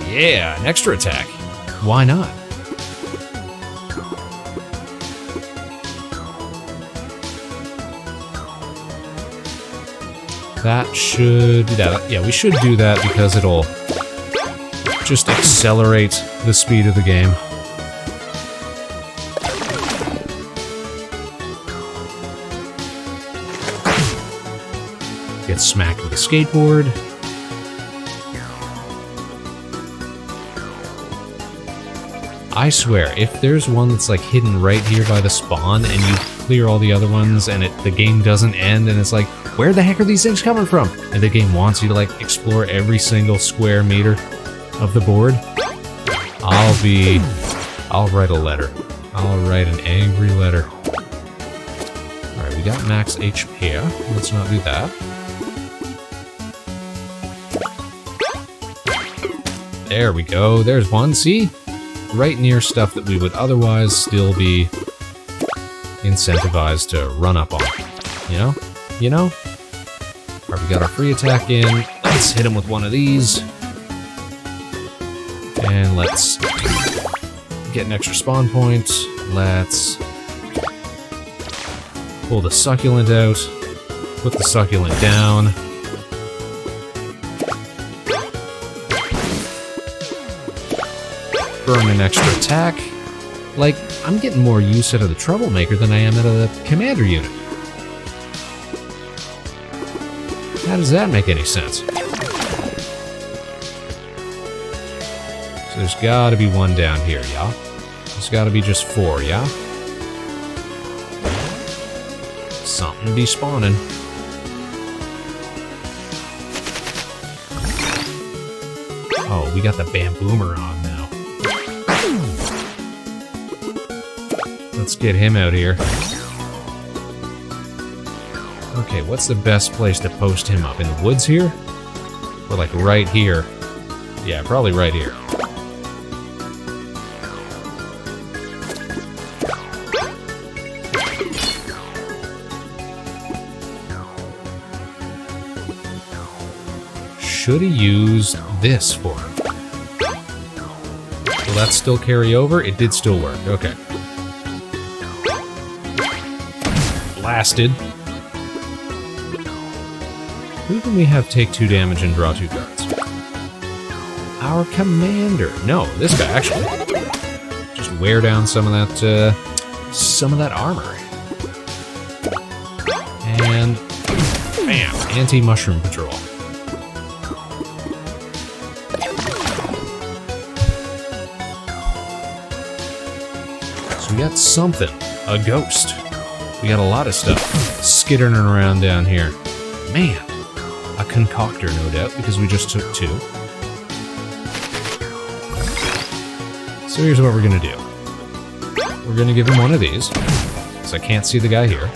Yeah, an extra attack. Why not? That should... Yeah, we should do that because it'll just accelerate the speed of the game. Get smacked with a skateboard. I swear, if there's one that's like hidden right here by the spawn and you clear all the other ones and the game doesn't end and it's like, where the heck are these things coming from? And the game wants you to like explore every single square meter of the board. I'll write a letter. I'll write an angry letter. Alright, we got max HP. Let's not do that. There we go. There's one. See? Right near stuff that we would otherwise still be incentivized to run up on. You know? You know? Alright, we got our free attack in. Let's hit him with one of these. And let's get an extra spawn point. Let's pull the succulent out. Put the succulent down. Burn an extra attack. Like, I'm getting more use out of the troublemaker than I am out of the commander unit. How does that make any sense? So there's gotta be one down here, yeah? There's gotta be just 4, yeah? Something be spawning. Oh, we got the bamboomer on now. Let's get him out here. Okay, what's the best place to post him up? In the woods here? Or like right here? Yeah, probably right here. Should have used this for him. Will that still carry over? It did still work. Okay. Blasted. Who can we have take 2 damage and draw 2 cards? Our commander. No, this guy actually. Just wear down some of that armor. And bam, anti-mushroom patrol. So we got something. A ghost. We got a lot of stuff skittering around down here. Man, a concoctor, no doubt, because we just took 2. So here's what we're gonna do. We're gonna give him one of these, because I can't see the guy here.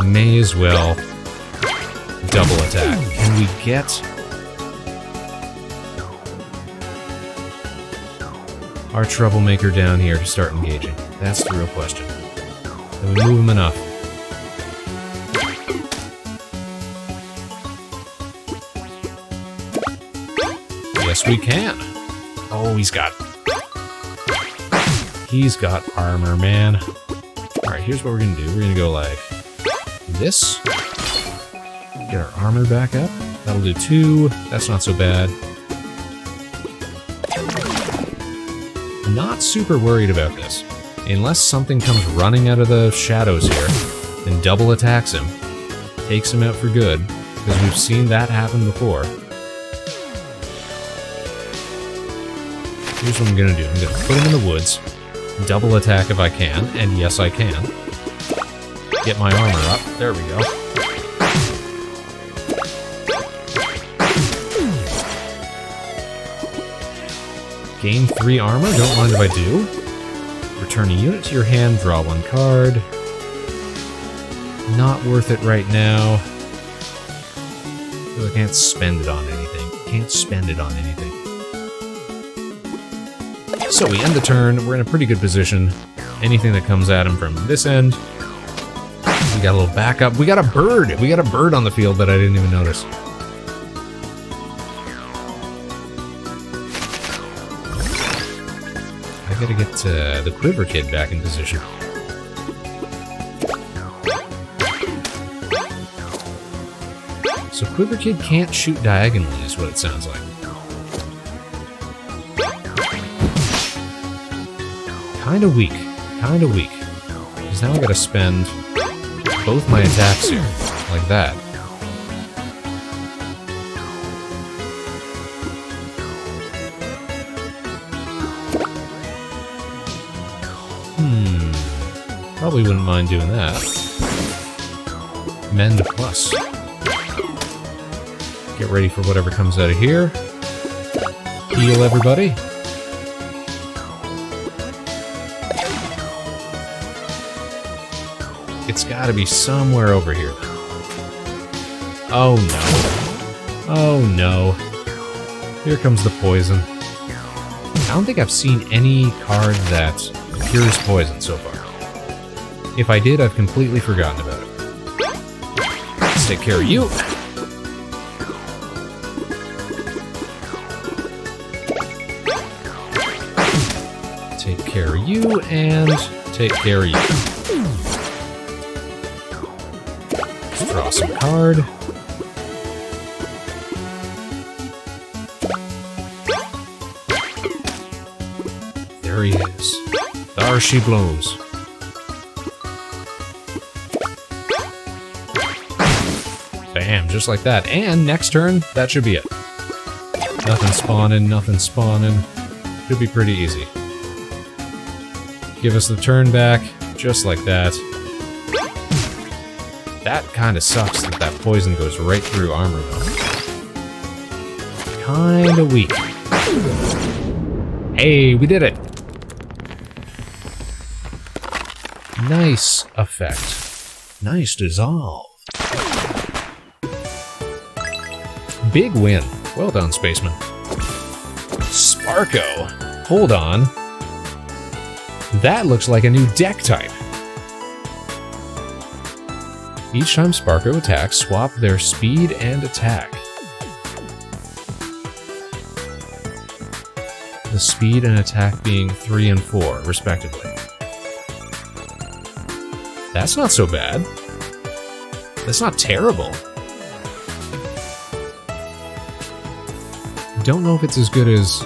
We may as well double attack. Can we get our troublemaker down here to start engaging? That's the real question. Can we move him enough? Yes, we can. Oh, he's got armor, man. Alright, here's what we're gonna do. We're gonna go like this. Get our armor back up. That'll do 2. That's not so bad. Not super worried about this. Unless something comes running out of the shadows here and double attacks him, takes him out for good, because we've seen that happen before. Here's what I'm gonna do. I'm gonna put him in the woods, double attack if I can, and yes I can. Get my armor up. There we go. Gain 3 armor, don't mind if I do. Return a unit to your hand, draw 1 card. Not worth it right now. I can't spend it on anything. Can't spend it on anything. So we end the turn, we're in a pretty good position. Anything that comes at him from this end. We got a little backup. We got a bird! We got a bird on the field that I didn't even notice. I gotta get the Quiver Kid back in position. So Quiver Kid can't shoot diagonally is what it sounds like. Kinda weak. Kinda weak. Because now I gotta spend both my attacks here. Like that. Probably wouldn't mind doing that. Mend plus. Get ready for whatever comes out of here. Heal everybody. It's gotta be somewhere over here. Oh no. Oh no. Here comes the poison. I don't think I've seen any card that cures poison so far. If I did, I've completely forgotten about it. Let's take care of you. Take care of you, and take care of you. Let's draw some card. There he is. There she blows. Bam, just like that. And next turn, that should be it. Nothing spawning, nothing spawning. Should be pretty easy. Give us the turn back, just like that. That kind of sucks that that poison goes right through armor, though. Kinda weak. Hey, we did it! Nice effect. Nice dissolve. Big win. Well done, Spaceman. Sparko. Hold on. That looks like a new deck type. Each time Sparko attacks, swap their speed and attack. The speed and attack being 3 and 4, respectively. That's not so bad. That's not terrible. Don't know if it's as good as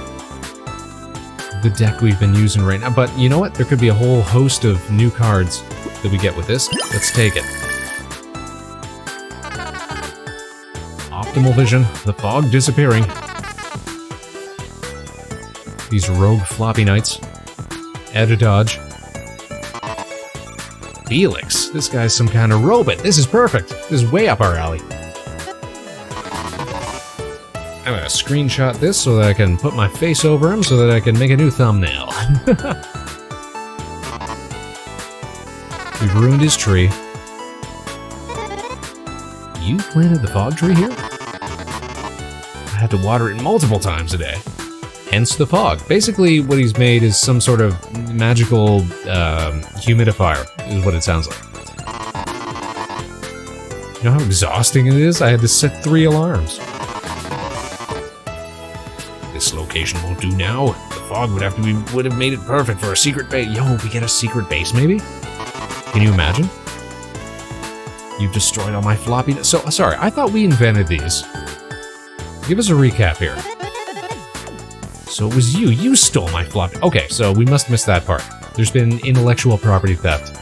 the deck we've been using right now, but you know what? There could be a whole host of new cards that we get with this. Let's take it. Optimal vision, the fog disappearing. These rogue floppy knights. Add a dodge. Felix, this guy's some kind of robot. This is perfect. This is way up our alley. I'm gonna screenshot this so that I can put my face over him so that I can make a new thumbnail. We've ruined his tree. You planted the fog tree here? I had to water it multiple times a day. Hence the fog. Basically, what he's made is some sort of magical humidifier, is what it sounds like. You know how exhausting it is? I had to set 3 alarms. This location won't do now. The fog would have made it perfect for a secret base. Yo, we get a secret base, maybe? Can you imagine? You've destroyed all my floppy... So, sorry, I thought we invented these. Give us a recap here. So it was you. You stole my floppy. Okay, so we must miss that part. There's been intellectual property theft.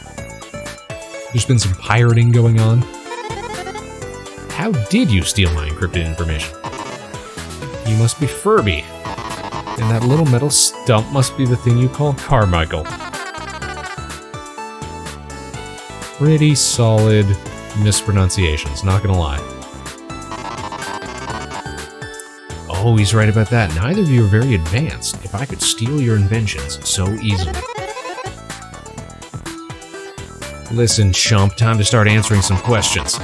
There's been some pirating going on. How did you steal my encrypted information? You must be Furby. And that little metal stump must be the thing you call Carmichael. Pretty solid mispronunciations, not gonna lie. Oh, he's right about that. Neither of you are very advanced. If I could steal your inventions so easily. Listen, chump, time to start answering some questions.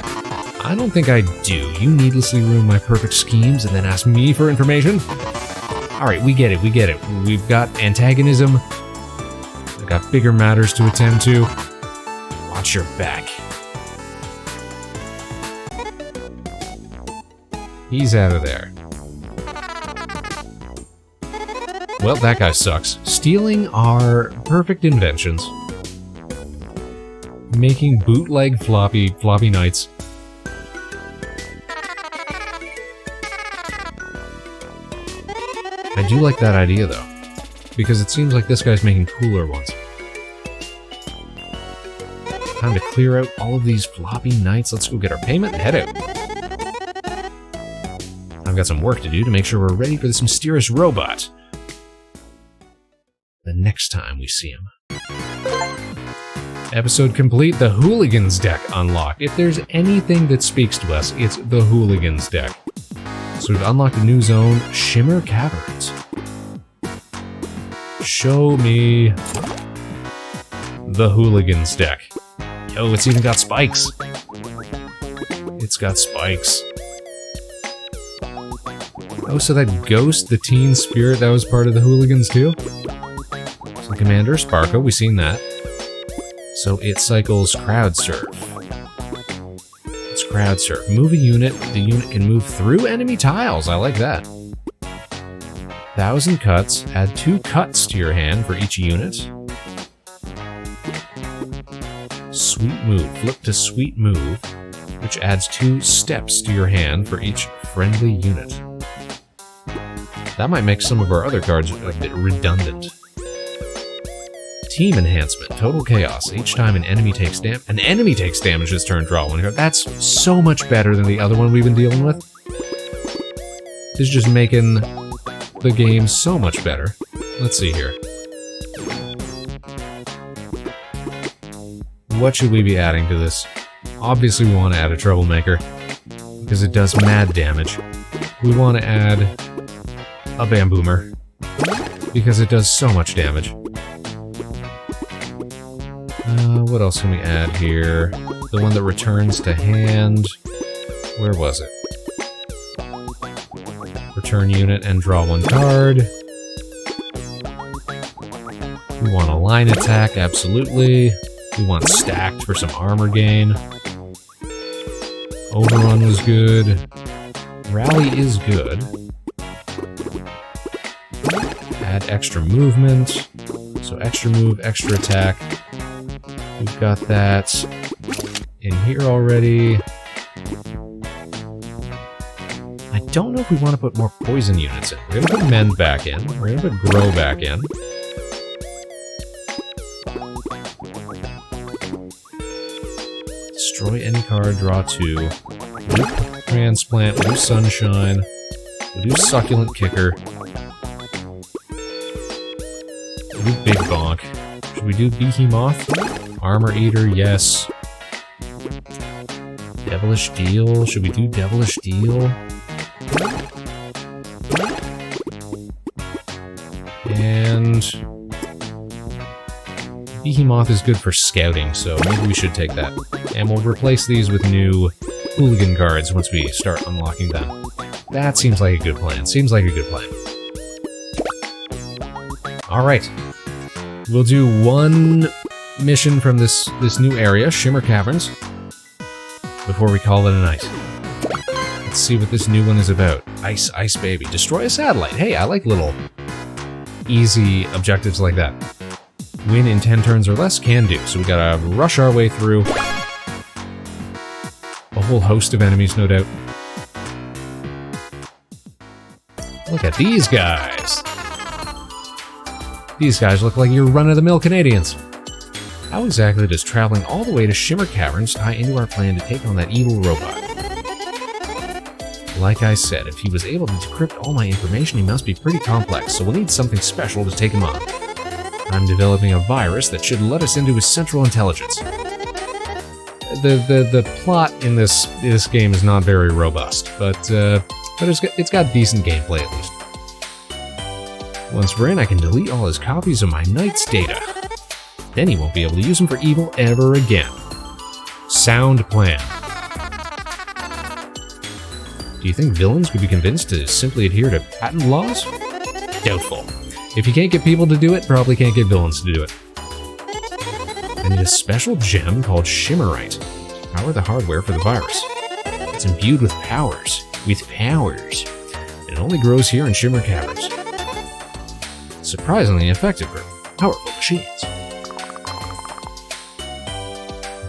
I don't think I do. You needlessly ruin my perfect schemes and then ask me for information? Alright, we get it, we get it. We've got antagonism. I've got bigger matters to attend to. Watch your back. He's out of there. Well, that guy sucks. Stealing our perfect inventions. Making bootleg floppy nights. I do like that idea, though, because it seems like this guy's making cooler ones. Time to clear out all of these floppy nights. Let's go get our payment and head out. I've got some work to do to make sure we're ready for this mysterious robot the next time we see him. Episode complete, the Hooligans deck unlocked. If there's anything that speaks to us, it's the Hooligans deck. So we've unlocked a new zone, Shimmer Caverns. Show me the Hooligans deck. Yo, it's even got spikes. It's got spikes. Oh, so that ghost, the teen spirit, that was part of the Hooligans too? So Commander, Sparko, we've seen that. So it cycles Crowd Surf. It's Crowd Surf. Move a unit, the unit can move through enemy tiles. I like that. 1,000 cuts. Add 2 cuts to your hand for each unit. Sweet Move. Flip to Sweet Move, which adds 2 steps to your hand for each friendly unit. That might make some of our other cards a bit redundant. Team Enhancement. Total Chaos. Each time an enemy takes damage this turn, draw 1 card. That's so much better than the other one we've been dealing with. This is just making the game so much better. Let's see here. What should we be adding to this? Obviously we want to add a Troublemaker, because it does mad damage. We want to add a Bamboomer, because it does so much damage. What else can we add here? The one that returns to hand. Where was it? Return unit and draw 1 card. We want a line attack, absolutely. We want stacked for some armor gain. Overrun was good. Rally is good. Add extra movement. So extra move, extra attack. We've got that in here already. I don't know if we want to put more poison units in. We're going to put Mend back in. We're going to put Grow back in. Destroy any card, draw 2. We'll do Transplant, we'll do Sunshine. We'll do Succulent Kicker. We'll do Big Bonk. Should we do Behemoth? Armor Eater, yes. Devilish Deal. Should we do Devilish Deal? And Behemoth is good for scouting, so maybe we should take that. And we'll replace these with new Hooligan cards once we start unlocking them. That seems like a good plan. Seems like a good plan. Alright. We'll do 1 mission from this new area, Shimmer Caverns, before we call it a night. Let's see what this new one is about. Ice, Ice Baby. Destroy a satellite. Hey, I like little easy objectives like that. Win in 10 turns or less, can do. So we gotta rush our way through a whole host of enemies, no doubt. Look at these guys. These guys look like your run-of-the-mill Canadians. How exactly does traveling all the way to Shimmer Caverns tie into our plan to take on that evil robot? Like I said, if he was able to decrypt all my information, he must be pretty complex, so we'll need something special to take him on. I'm developing a virus that should let us into his central intelligence. The plot in this game is not very robust, but it's got decent gameplay at least. Once we're in, I can delete all his copies of my Knight's data. Then he won't be able to use them for evil ever again. Sound plan. Do you think villains could be convinced to simply adhere to patent laws? Doubtful. If you can't get people to do it, probably can't get villains to do it. I need a special gem called Shimmerite to power the hardware for the virus. It's imbued with powers. It only grows here in Shimmer Caverns. Surprisingly effective for powerful machines.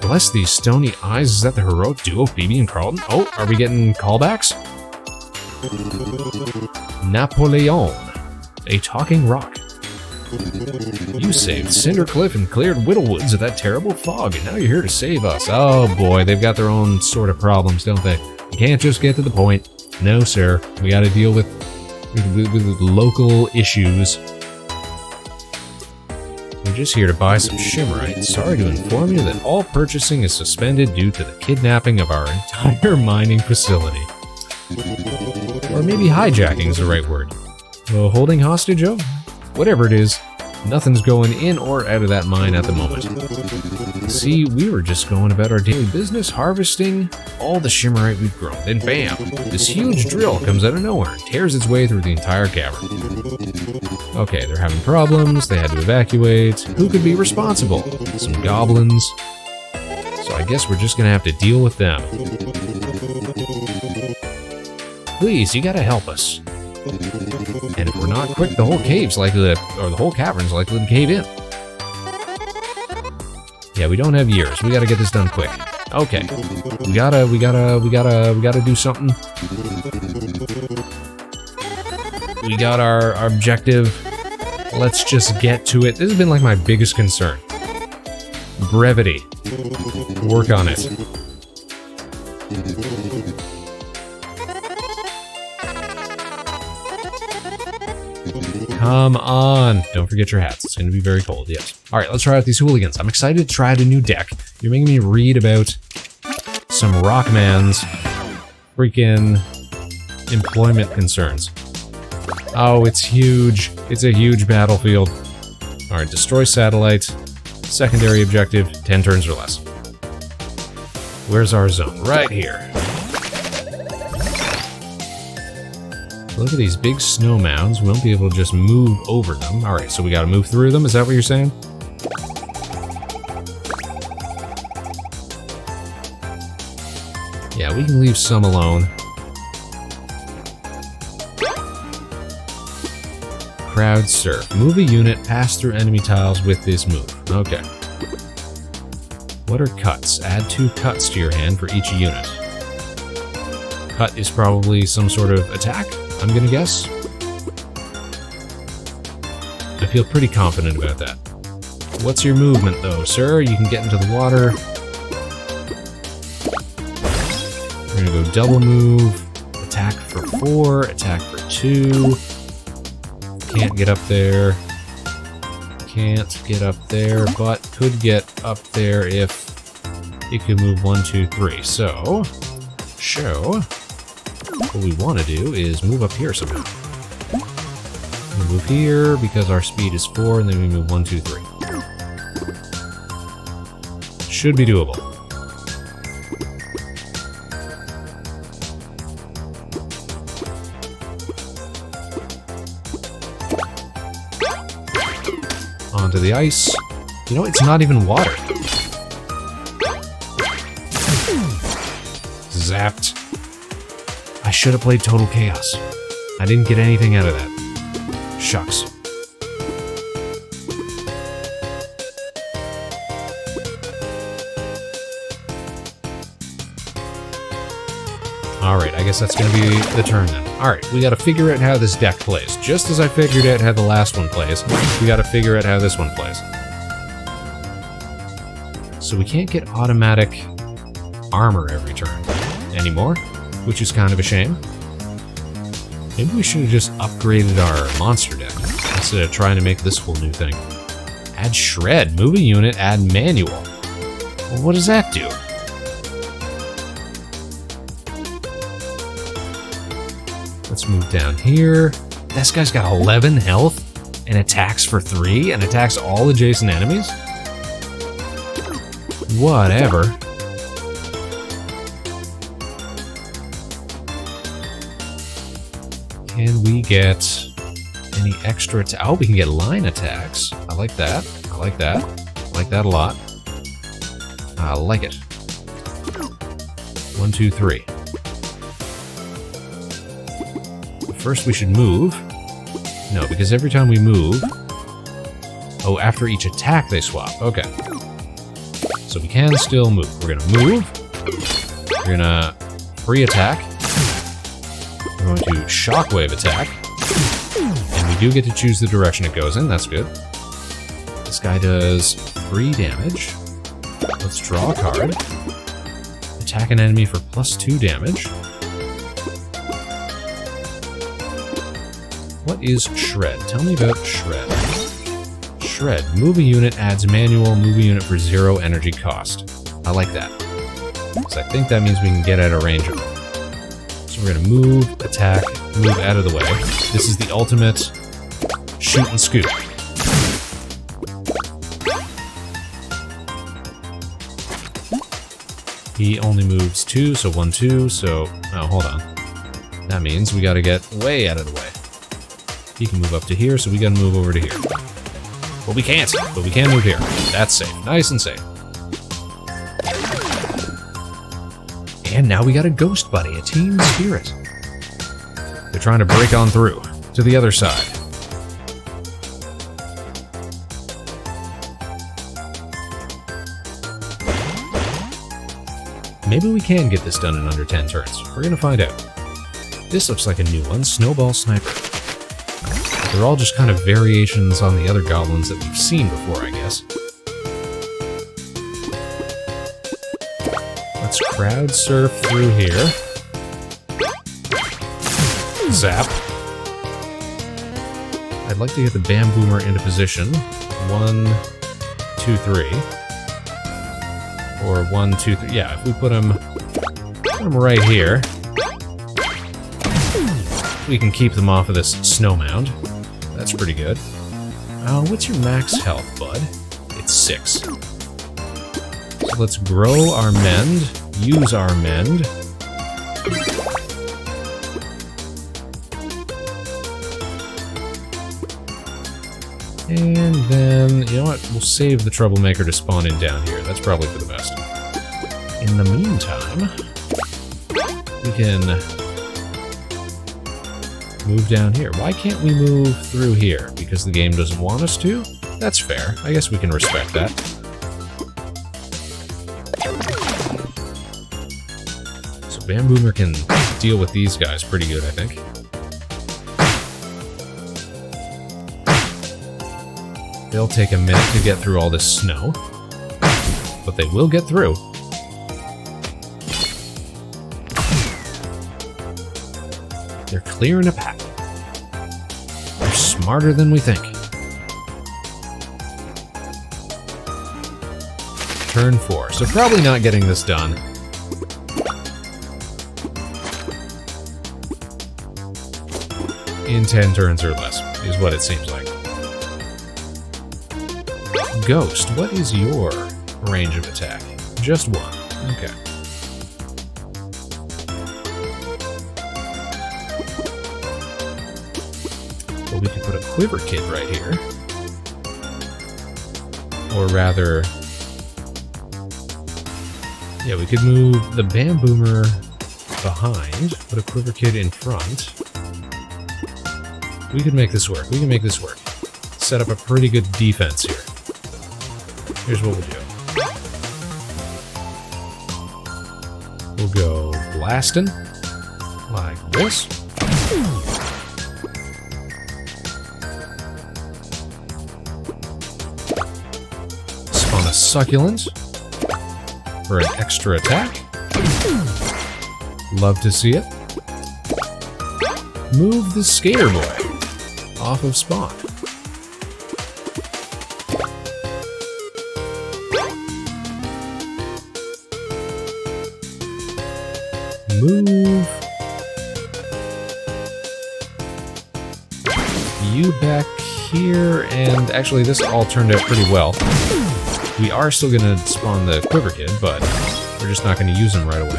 Bless these stony eyes, is that the heroic duo Phoebe and Carlton? Oh, are we getting callbacks? Napoleon, a talking rock. You saved Cindercliff and cleared Whittlewoods of that terrible fog, and now you're here to save us. Oh boy, they've got their own sort of problems, don't they? You can't just get to the point. No, sir. We gotta deal with local issues. We're just here to buy some Shimmerite. Sorry to inform you that all purchasing is suspended due to the kidnapping of our entire mining facility. Or maybe hijacking is the right word. Well, holding hostage, oh? Whatever it is, nothing's going in or out of that mine at the moment. See, we were just going about our daily business, harvesting all the Shimmerite we've grown. Then bam, this huge drill comes out of nowhere and tears its way through the entire cavern. Okay, they're having problems, they had to evacuate. Who could be responsible? Some goblins. So I guess we're just gonna have to deal with them. Please, you gotta help us. And if we're not quick, the whole cave's likely to, or the whole cavern's likely to cave in. Yeah, we don't have years. We gotta get this done quick. Okay. We gotta do something. We got our objective. Let's just get to it. This has been like my biggest concern. Brevity. Work on it. Come on. Don't forget your hats. It's going to be very cold, yes. All right, let's try out these hooligans. I'm excited to try out a new deck. You're making me read about some Rockman's freaking employment concerns. Oh, it's huge. It's a huge battlefield. All right, destroy satellite. Secondary objective, 10 turns or less. Where's our zone? Right here. Look at these big snow mounds. We won't be able to just move over them. All right, so we got to move through them. Is that what you're saying? Yeah, we can leave some alone. Crowd surf. Move a unit, pass through enemy tiles with this move. Okay. What are cuts? Add 2 cuts to your hand for each unit. Cut is probably some sort of attack, I'm gonna guess. I feel pretty confident about that. What's your movement though, sir? You can get into the water. We're gonna go double move. Attack for 4, attack for 2. Can't get up there. Can't get up there, but could get up there if it could move 1, 2, 3. So, what we want to do is move up here somehow. We move here because our speed is 4, and then we move 1, 2, 3. Should be doable. Onto the ice. You know, it's not even water. Zapped. I should have played Total Chaos. I didn't get anything out of that. Shucks. Alright, I guess that's gonna be the turn then. Alright, we gotta figure out how this deck plays. Just as I figured out how the last one plays, we gotta figure out how this one plays. So we can't get automatic armor every turn anymore, which is kind of a shame. Maybe we should have just upgraded our monster deck instead of trying to make this whole new thing. Add shred, move a unit, add manual. Well, what does that do? Let's move down here. This guy's got 11 health and attacks for 3 and attacks all adjacent enemies? Whatever. Can we get any extra oh, we can get line attacks. I like that. I like that. I like that a lot. I like it. 1, 2, 3. First we should move. No, because every time we move... Oh, after each attack they swap. Okay. So we can still move. We're gonna move. We're gonna free attack. We're going to shockwave attack. And we do get to choose the direction it goes in. That's good. This guy does 3 damage. Let's draw a card. Attack an enemy for +2 damage. What is shred? Tell me about shred. Shred. Move a unit, adds manual, move a unit for 0 energy cost. I like that. Because I think that means we can get out of range of them. So we're going to move, attack, move out of the way. This is the ultimate shoot and scoop. He only moves 2, so 1, 2, so... Oh, hold on. That means we got to get way out of the way. He can move up to here, so we gotta move over to here. Well, we can't, but we can move here. That's safe. Nice and safe. And now we got a ghost buddy, a team spirit. They're trying to break on through to the other side. Maybe we can get this done in under 10 turns. We're gonna find out. This looks like a new one, Snowball Sniper. They're all just kind of variations on the other goblins that we've seen before, I guess. Let's crowd surf through here. Zap. I'd like to get the Bamboomer into position. 1, 2, 3. Or 1, 2, 3. Yeah, if we put him right here, we can keep them off of this snow mound. That's pretty good. What's your max health, bud? It's 6. So let's grow our mend, use our mend. And then, you know what? We'll save the troublemaker to spawn in down here. That's probably for the best. In the meantime, we can move down here. Why can't we move through here? Because the game doesn't want us to? That's fair. I guess we can respect that. So Bamboomer can deal with these guys pretty good, I think. They'll take a minute to get through all this snow, but they will get through. They're clearing a path. They're smarter than we think. Turn 4. So probably not getting this done. In 10 turns or less, is what it seems like. Ghost, what is your range of attack? Just 1. Okay. Well, we could put a Quiver Kid right here. Or rather... Yeah, we could move the Bamboomer behind, put a Quiver Kid in front. We could make this work. We can make this work. Set up a pretty good defense here. Here's what we'll do. We'll go Blastin'. Like this. Spawn a succulent for an extra attack. Love to see it. Move the skater boy off of spawn. Move you back here, and actually this all turned out pretty well. We are still going to spawn the Quiver Kid, but we're just not going to use him right away.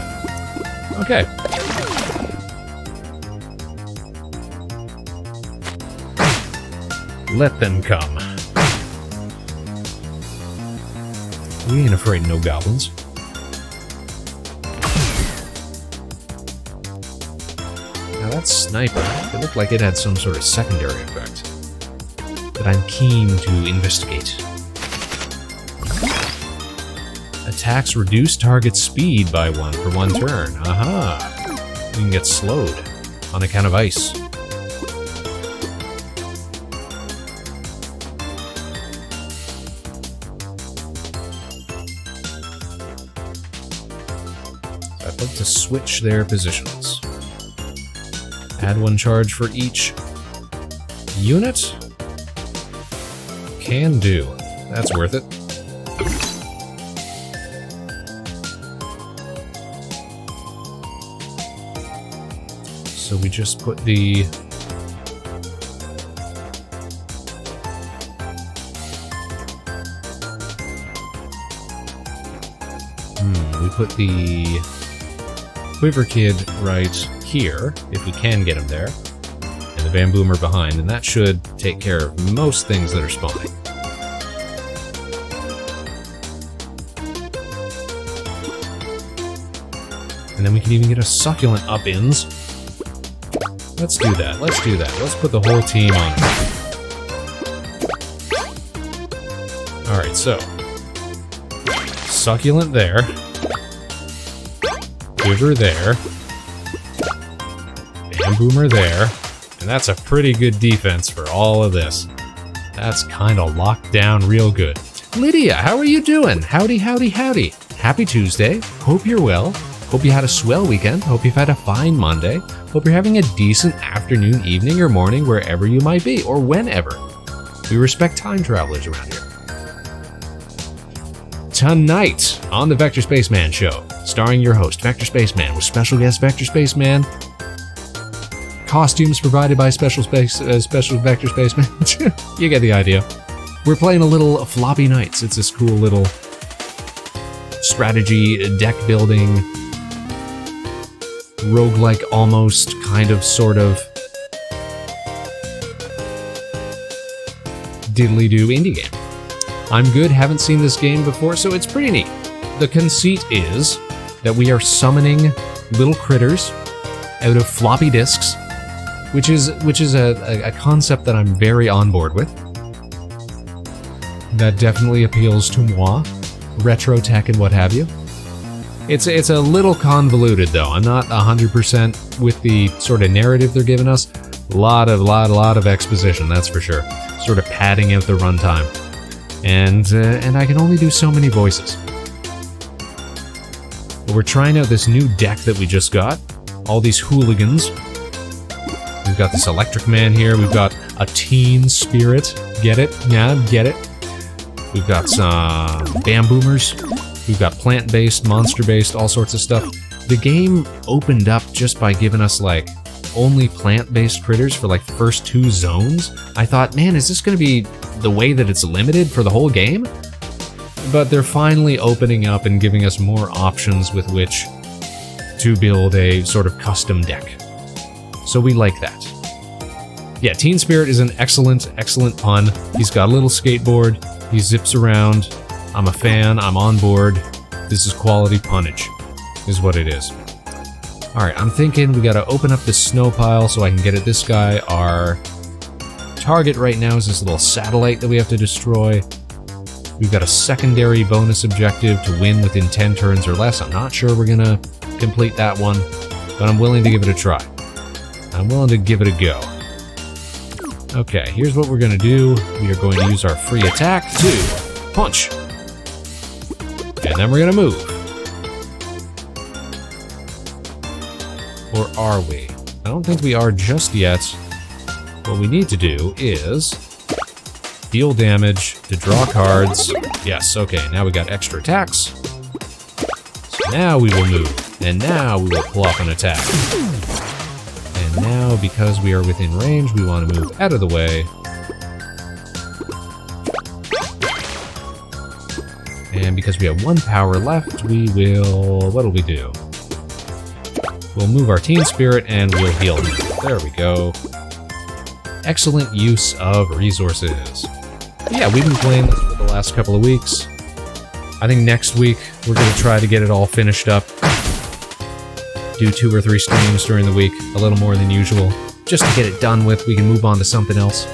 Okay. Let them come. We ain't afraid of no goblins. Now that sniper, it looked like it had some sort of secondary effect that I'm keen to investigate. Attacks reduce target speed by 1 for 1 turn. Aha! You can get slowed on account of ice. I'd like to switch their positions. Add 1 charge for each unit. Can do. That's worth it. So we just put the... we put the Quiver Kid right here, if we can get him there, and the Bamboomer behind, and that should take care of most things that are spawning. And then we can even get a Succulent up-ins. Let's do that, let's do that. Let's put the whole team on it. Alright, so. Succulent there. Quiver there. Bamboomer there. And that's a pretty good defense for all of this. That's kind of locked down real good. Lydia, how are you doing? Howdy, howdy, howdy. Happy Tuesday. Hope you're well. Hope you had a swell weekend. Hope you've had a fine Monday. Hope you're having a decent afternoon, evening, or morning, wherever you might be, or whenever. We respect time travelers around here. Tonight on the Vector Spaceman Show, starring your host, Vector Spaceman, with special guest Vector Spaceman. Costumes provided by special Vector Spaceman. You get the idea. We're playing a little Floppy Nights. It's this cool little strategy, deck building, roguelike almost, kind of, sort of, diddly-doo indie game. I'm good, haven't seen this game before, so it's pretty neat. The conceit is that we are summoning little critters out of floppy disks, which is a concept that I'm very on board with. That definitely appeals to moi, retro tech and what have you. It's a little convoluted though. I'm not 100% with the sort of narrative they're giving us. A lot of exposition, that's for sure. Sort of padding out the runtime. And I can only do so many voices. But we're trying out this new deck that we just got. All these hooligans. We've got this electric man here. We've got a teen spirit. Get it? Yeah, get it. We've got some Bamboomers. We've got plant-based, monster-based, all sorts of stuff. The game opened up just by giving us, like, only plant-based critters for, like, the first 2 zones. I thought, man, is this going to be the way that it's limited for the whole game? But they're finally opening up and giving us more options with which to build a sort of custom deck. So we like that. Yeah, Teen Spirit is an excellent pun. He's got a little skateboard. He zips around. I'm a fan. I'm on board. This is quality punnage, is what it is. Alright, I'm thinking we gotta open up this snow pile so I can get at this guy. Our target right now is this little satellite that we have to destroy. We've got a secondary bonus objective to win within 10 turns or less. I'm not sure we're gonna complete that one. but I'm willing to give it a try. I'm willing to give it a go. Okay, here's what we're going to do. We are going to use our free attack to punch. And then we're going to move. Or are we? I don't think we are just yet. What we need to do is deal damage to draw cards. Yes, okay, now we got extra attacks. So now we will move. And now we will pull off an attack. And now, because we are within range, we want to move out of the way. And because we have 1 power left, we will... what'll we do? We'll move our Teen Spirit and we'll heal him. There we go. Excellent use of resources. Yeah, we've been playing this for the last couple of weeks. I think next week we're going to try to get it all finished up. Do 2 or 3 streams during the week, a little more than usual. Just to get it done with, we can move on to something else.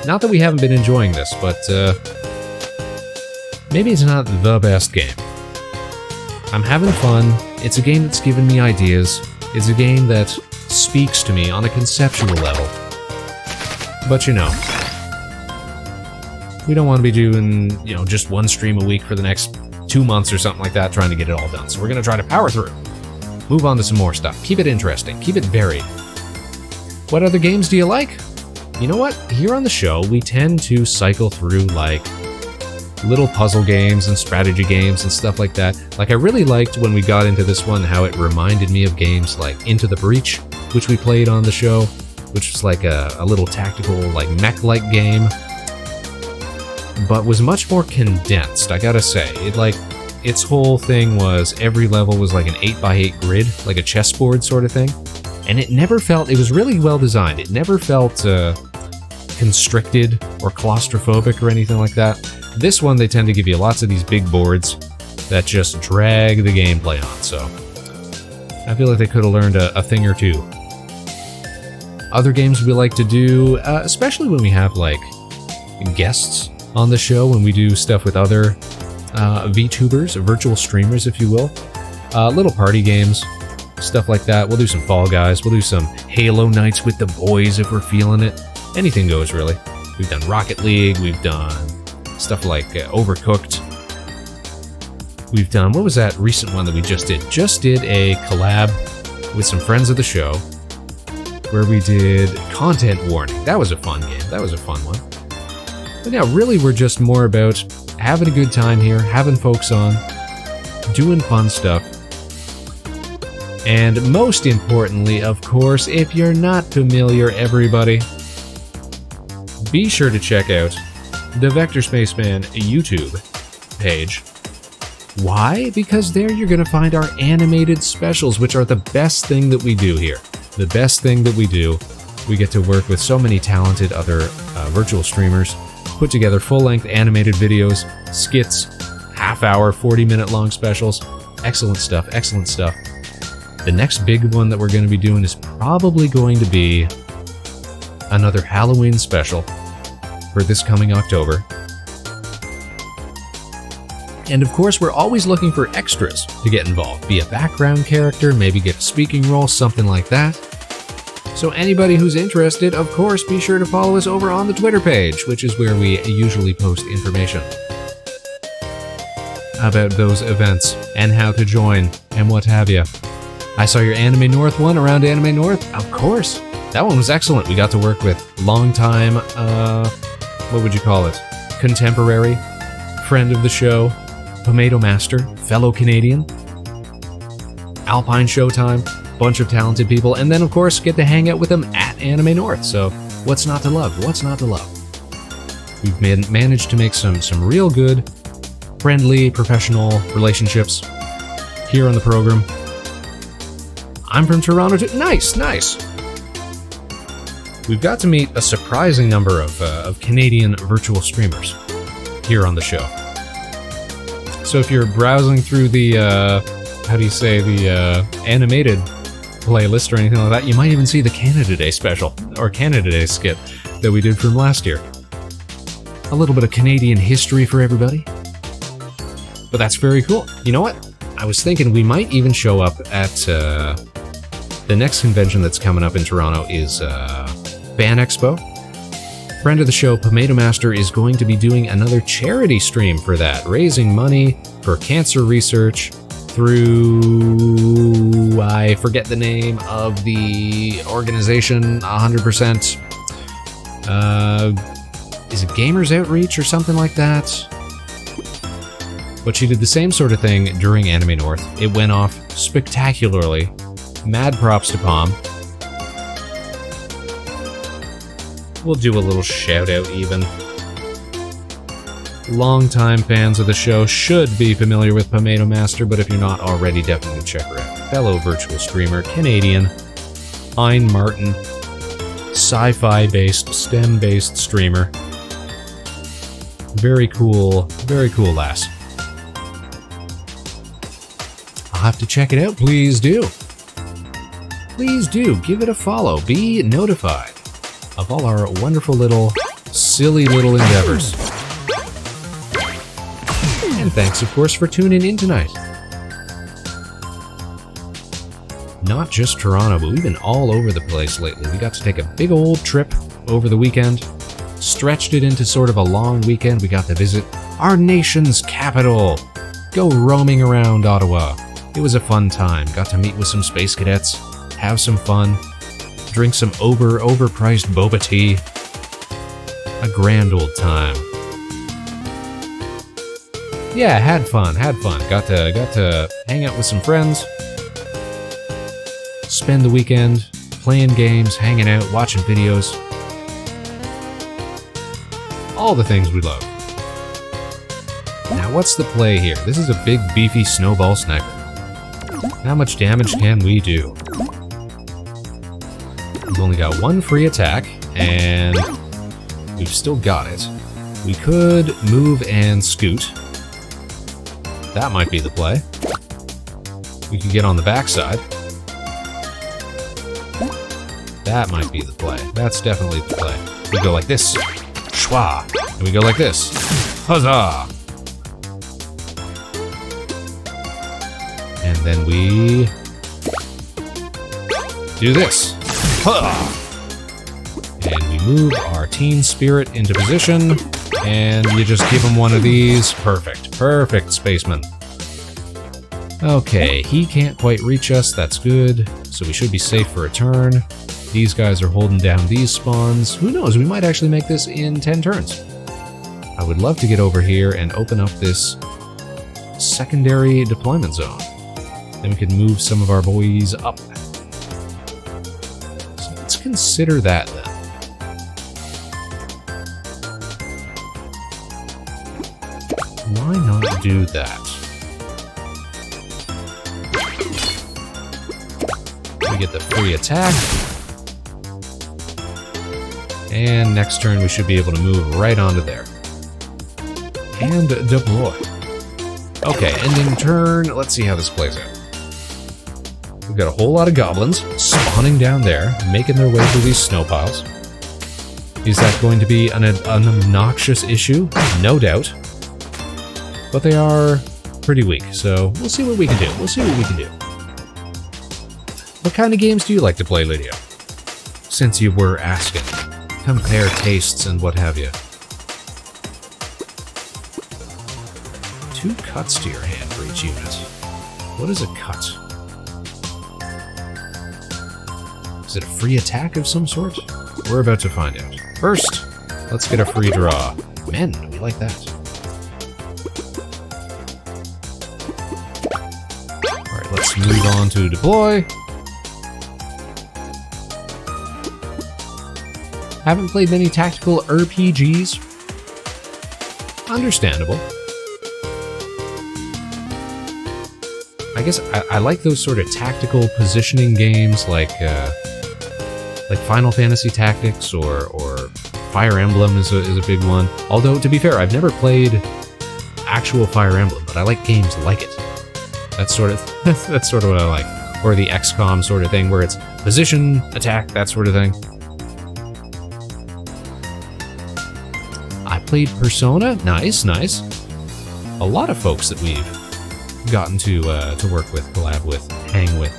Not that we haven't been enjoying this, but maybe it's not the best game. I'm having fun. It's a game that's given me ideas. It's a game that speaks to me on a conceptual level. But you know, we don't want to be doing, you know, just 1 stream a week for the next 2 months or something like that, trying to get it all done. So we're going to try to power through. Move on to some more stuff. Keep it interesting. Keep it varied. What other games do you like? You know what? Here on the show, we tend to cycle through, like, little puzzle games and strategy games and stuff like that. Like, I really liked when we got into this one how it reminded me of games like Into the Breach, which we played on the show, which was like a little tactical, like, mech-like game, but was much more condensed, I gotta say. Its whole thing was every level was like an 8x8 grid, like a chessboard sort of thing. And it never felt, it was really well designed. It never felt constricted or claustrophobic or anything like that. This one, they tend to give you lots of these big boards that just drag the gameplay on. So I feel like they could have learned a thing or two. Other games we like to do, especially when we have like guests on the show, when we do stuff with other VTubers, virtual streamers, if you will. Little party games, stuff like that. We'll do some Fall Guys. We'll do some Halo nights with the boys if we're feeling it. Anything goes, really. We've done Rocket League. We've done stuff like Overcooked. We've done, what was that recent one that we just did? Just did a collab with some friends of the show where we did Content Warning. That was a fun game. That was a fun one. But yeah, really we're just more about having a good time here, having folks on, doing fun stuff. And most importantly, of course, if you're not familiar, everybody, be sure to check out the Vector Spaceman YouTube page. Why? Because there you're going to find our animated specials, which are the best thing that we do here. The best thing that we do. We get to work with so many talented other virtual streamers, put together full-length animated videos, skits, half-hour, 40-minute long specials. Excellent stuff, excellent stuff. The next big one that we're going to be doing is probably going to be another Halloween special for this coming October. And of course, we're always looking for extras to get involved. Be a background character, maybe get a speaking role, something like that. So anybody who's interested, of course, be sure to follow us over on the Twitter page, which is where we usually post information about those events and how to join and what have you. I saw your Anime North one around Anime North. Of course. That one was excellent. We got to work with longtime, what would you call it? Contemporary, friend of the show, Tomato Master, fellow Canadian, Alpine Showtime, bunch of talented people, and then of course get to hang out with them at Anime North. So what's not to love? What's not to love? We've managed to make some real good, friendly, professional relationships here on the program. I'm from Toronto too. Nice, nice. We've got to meet a surprising number of Canadian virtual streamers here on the show. So if you're browsing through the, animated playlist or anything like that, you might even see the Canada Day special, or Canada Day skit that we did from last year. A little bit of Canadian history for everybody. But that's very cool. You know what? I was thinking we might even show up at The next convention that's coming up in Toronto is Fan Expo. Friend of the show, Tomato Master, is going to be doing another charity stream for that, raising money for cancer research through, I forget the name of the organization 100%. Is it Gamers Outreach or something like that? But she did the same sort of thing during Anime North. It went off spectacularly. Mad props to Palm. We'll do a little shout out even. Longtime fans of the show should be familiar with Tomato Master, but if you're not already, definitely check her out. Fellow virtual streamer, Canadian, Ein Martin, sci-fi based, STEM based streamer. Very cool lass. I'll have to check it out, please do. Please do, give it a follow, be notified of all our wonderful little, silly little endeavors. And thanks, of course, for tuning in tonight. Not just Toronto, but we've been all over the place lately. We got to take a big old trip over the weekend, stretched it into sort of a long weekend. We got to visit our nation's capital, go roaming around Ottawa. It was a fun time. Got to meet with some space cadets, have some fun, drink some overpriced boba tea. A grand old time. Yeah, had fun. Got to hang out with some friends, spend the weekend playing games, hanging out, watching videos. All the things we love. Now what's the play here? This is a big beefy snowball sniper. How much damage can we do? We've only got one free attack, and we've still got it. We could move and scoot. That might be the play. We could get on the backside. That might be the play. That's definitely the play. We go like this. Schwa. And we go like this. Huzzah! And then we do this. And we move our teen spirit into position, and you just give him one of these. Perfect, Spaceman. Okay, he can't quite reach us, that's good. So we should be safe for a turn. These guys are holding down these spawns. Who knows, we might actually make this in 10 turns. I would love to get over here and open up this secondary deployment zone. Then we can move some of our boys up. Let's consider that then. Why not do that? We get the free attack. And next turn we should be able to move right onto there. And deploy. Okay, ending turn. Let's see how this plays out. We've got a whole lot of goblins spawning down there, making their way through these snow piles. Is that going to be an obnoxious issue? No doubt. But they are pretty weak, so we'll see what we can do. What kind of games do you like to play, Lydia? Since you were asking. Compare tastes and what have you. 2 cuts to your hand for each unit. What is a cut? Is it a free attack of some sort? We're about to find out. First, let's get a free draw. Men, we like that. Alright, let's move on to deploy. Haven't played many tactical RPGs. Understandable. I guess I like those sort of tactical positioning games like Final Fantasy Tactics or Fire Emblem is a big one. Although, to be fair, I've never played actual Fire Emblem, but I like games like it. That's sort of what I like. Or the XCOM sort of thing, where it's position, attack, that sort of thing. I played Persona. Nice. A lot of folks that we've gotten to work with, collab with, hang with.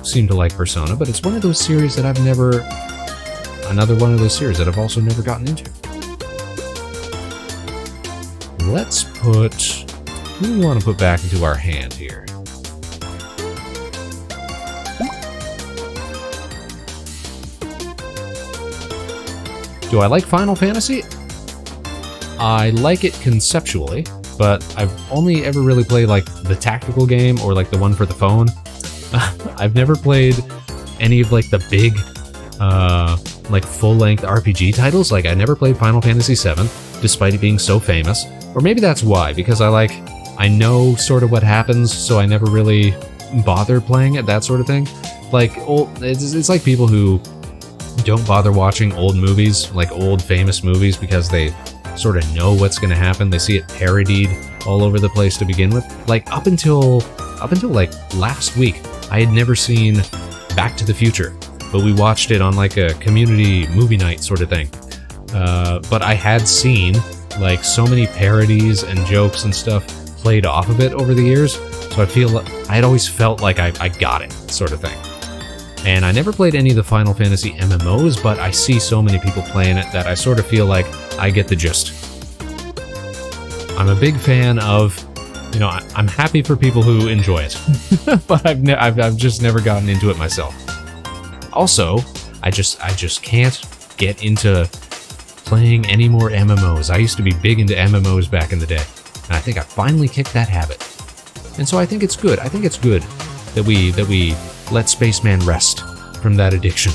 seem to like Persona, but it's one of those series that I've never... Another one of those series that I've also never gotten into. Let's put... Who do we want to put back into our hand here? Do I like Final Fantasy? I like it conceptually, but I've only ever really played like the tactical game or like the one for the phone. I've never played any of like the big like full-length RPG titles. Like I never played Final Fantasy VII, despite it being so famous. Or maybe that's why, because I know sort of what happens, so I never really bother playing it, that sort of thing. Like it's like people who don't bother watching old movies, like old famous movies, because they sort of know what's going to happen. They see it parodied all over the place to begin with. Like up until like last week, I had never seen Back to the Future, but we watched it on like a community movie night sort of thing. But I had seen like so many parodies and jokes and stuff played off of it over the years, so I had always felt like I got it, sort of thing. And I never played any of the Final Fantasy MMOs, but I see so many people playing it that I sort of feel like I get the gist. I'm a big fan of, you know, I'm happy for people who enjoy it, but I've just never gotten into it myself. Also, I just can't get into playing any more MMOs. I used to be big into MMOs back in the day, and I think I finally kicked that habit. And so I think it's good. I think it's good that we let Spaceman rest from that addiction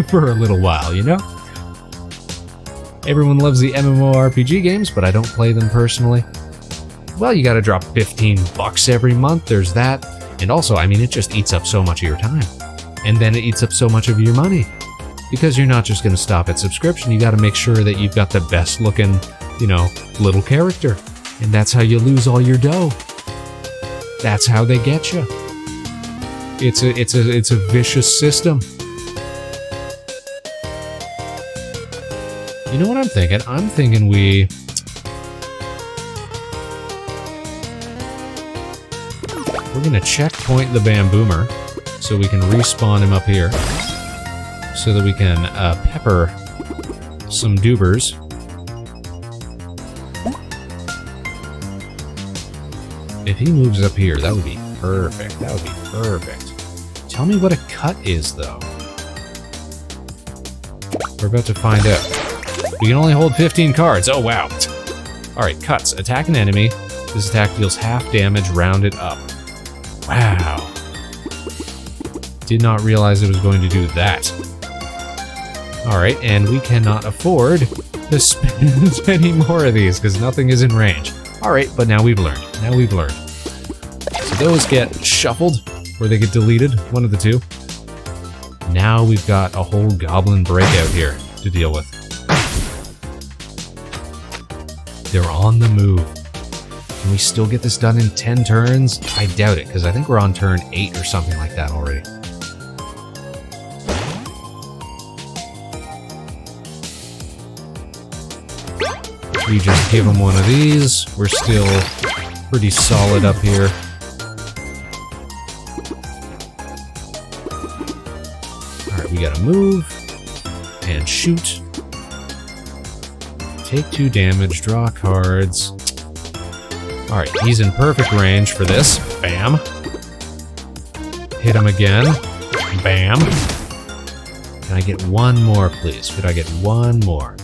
for a little while, you know? Everyone loves the MMORPG games, but I don't play them personally. Well, you gotta drop $15 every month, there's that. And also, I mean, it just eats up so much of your time. And then it eats up so much of your money. Because you're not just gonna stop at subscription, you gotta make sure that you've got the best looking, you know, little character. And that's how you lose all your dough. That's how they get you. It's a vicious system. You know what I'm thinking? I'm thinking we're gonna checkpoint the Bamboomer so we can respawn him up here, so that we can pepper some doobers. If he moves up here, that would be perfect. That would be perfect. Tell me what a cut is, though. We're about to find out. We can only hold 15 cards. Oh, wow. Alright, cuts. Attack an enemy. This attack deals half damage, rounded up. Wow. Did not realize it was going to do that. Alright, and we cannot afford to spend any more of these, because nothing is in range. Alright, but now we've learned. Now we've learned. So those get shuffled, or they get deleted, one of the two. Now we've got a whole goblin breakout here to deal with. They're on the move. Can we still get this done in 10 turns? I doubt it, because I think we're on turn 8 or something like that already. We just give them one of these. We're still pretty solid up here. Alright, we gotta move and shoot. Take 2 damage, draw cards. Alright, he's in perfect range for this. Bam. Hit him again. Bam. Can I get one more, please? Could I get one more?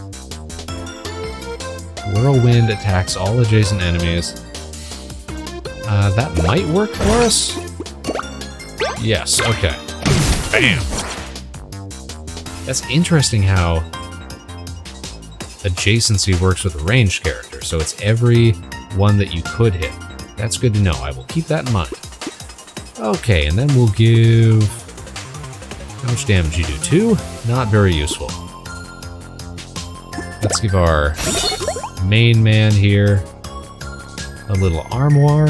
Whirlwind attacks all adjacent enemies. That might work for us? Yes, okay. Bam! That's interesting how adjacency works with a ranged character, so it's every one that you could hit. That's good to know. I will keep that in mind. Okay, and then we'll give... How much damage you do? 2? Not very useful. Let's give our main man here a little armoire,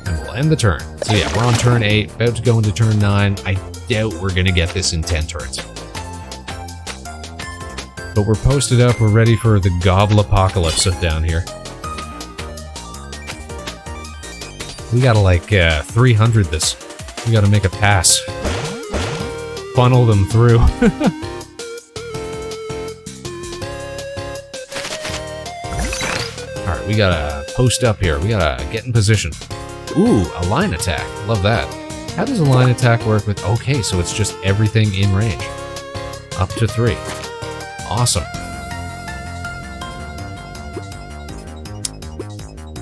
and we'll end the turn. So yeah, we're on turn 8, about to go into turn 9. I doubt we're gonna get this in 10 turns. But we're posted up, we're ready for the gobble apocalypse down here. We gotta like 300 this. We gotta make a pass. funnel them through. Alright, we gotta post up here. We gotta get in position. Ooh, a line attack. Love that. How does a line attack work with... Okay, so it's just everything in range. Up to 3. Awesome.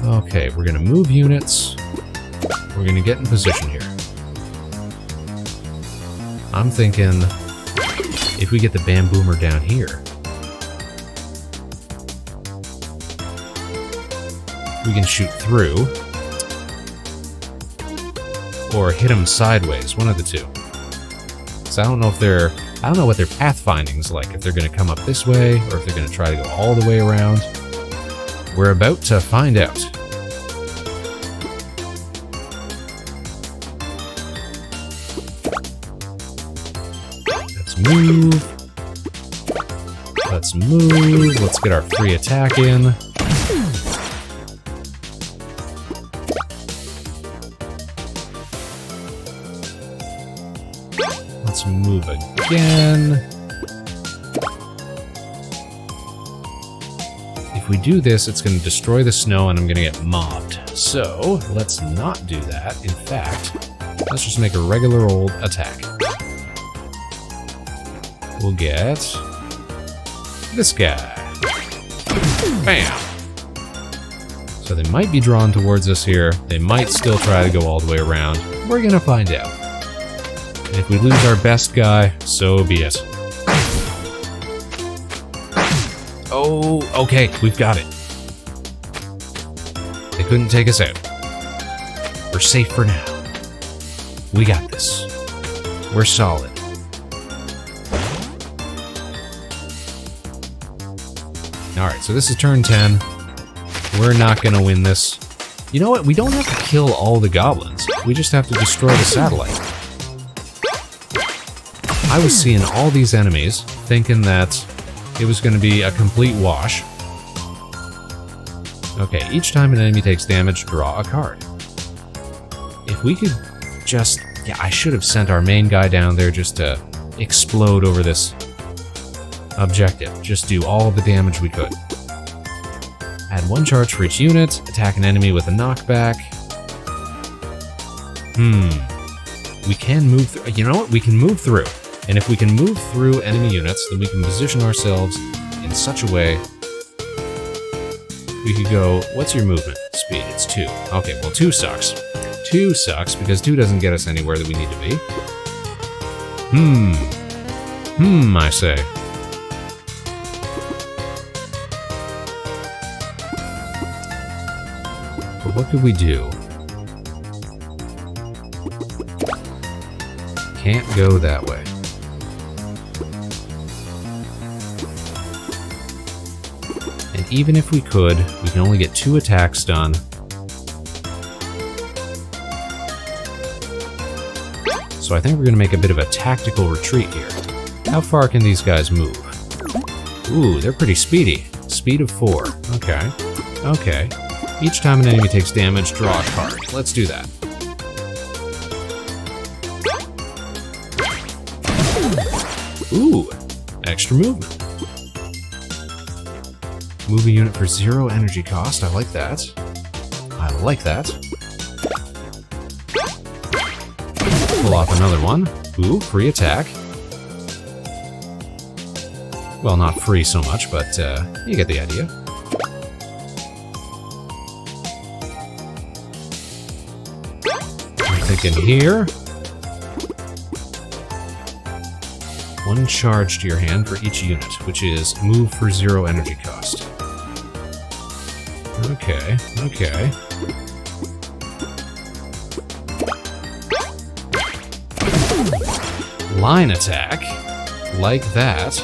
Okay, we're gonna move units. We're gonna get in position here. I'm thinking if we get the bamboomer down here, we can shoot through or hit them sideways, one of the two. So I don't know what their pathfinding's like, if they're gonna come up this way or if they're gonna try to go all the way around. We're about to find out. Move. Let's move. Let's get our free attack in. Let's move again. If we do this, it's going to destroy the snow and I'm going to get mobbed. So, let's not do that. In fact, let's just make a regular old attack. We'll get this guy. Bam! So they might be drawn towards us here. They might still try to go all the way around. We're gonna find out. And if we lose our best guy, so be it. Oh, okay, we've got it. They couldn't take us out. We're safe for now. We got this. We're solid. Alright, so this is turn 10. We're not gonna win this. You know what? We don't have to kill all the goblins. We just have to destroy the satellite. I was seeing all these enemies, thinking that it was gonna be a complete wash. Okay, each time an enemy takes damage, draw a card. If we could just... Yeah, I should have sent our main guy down there just to explode over this objective. Just do all the damage we could. Add 1 charge for each unit. Attack an enemy with a knockback. We can move through. You know what? We can move through. And if we can move through enemy units, then we can position ourselves in such a way. We could go, what's your movement speed? It's 2. Okay, well 2 sucks. 2 sucks because 2 doesn't get us anywhere that we need to be. I say. But what could we do? Can't go that way. And even if we could, we can only get 2 attacks done. So I think we're going to make a bit of a tactical retreat here. How far can these guys move? Ooh, they're pretty speedy. Speed of 4. Okay. Okay. Each time an enemy takes damage, draw a card. Let's do that. Ooh, extra movement. Move a unit for 0 energy cost. I like that. I like that. Pull off another one. Ooh, free attack. Well, not free so much, but you get the idea. I'm thinking here. 1 charge to your hand for each unit, which is move for 0 energy cost. Okay, okay. Line attack, like that.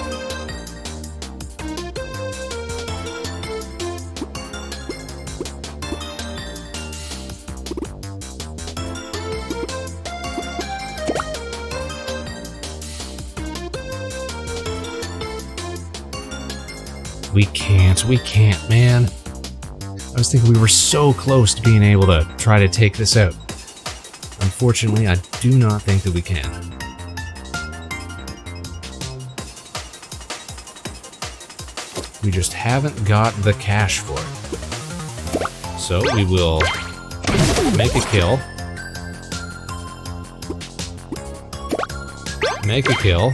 We can't, man. I was thinking we were so close to being able to try to take this out. Unfortunately, I do not think that we can. We just haven't got the cash for it. So we will make a kill. Make a kill.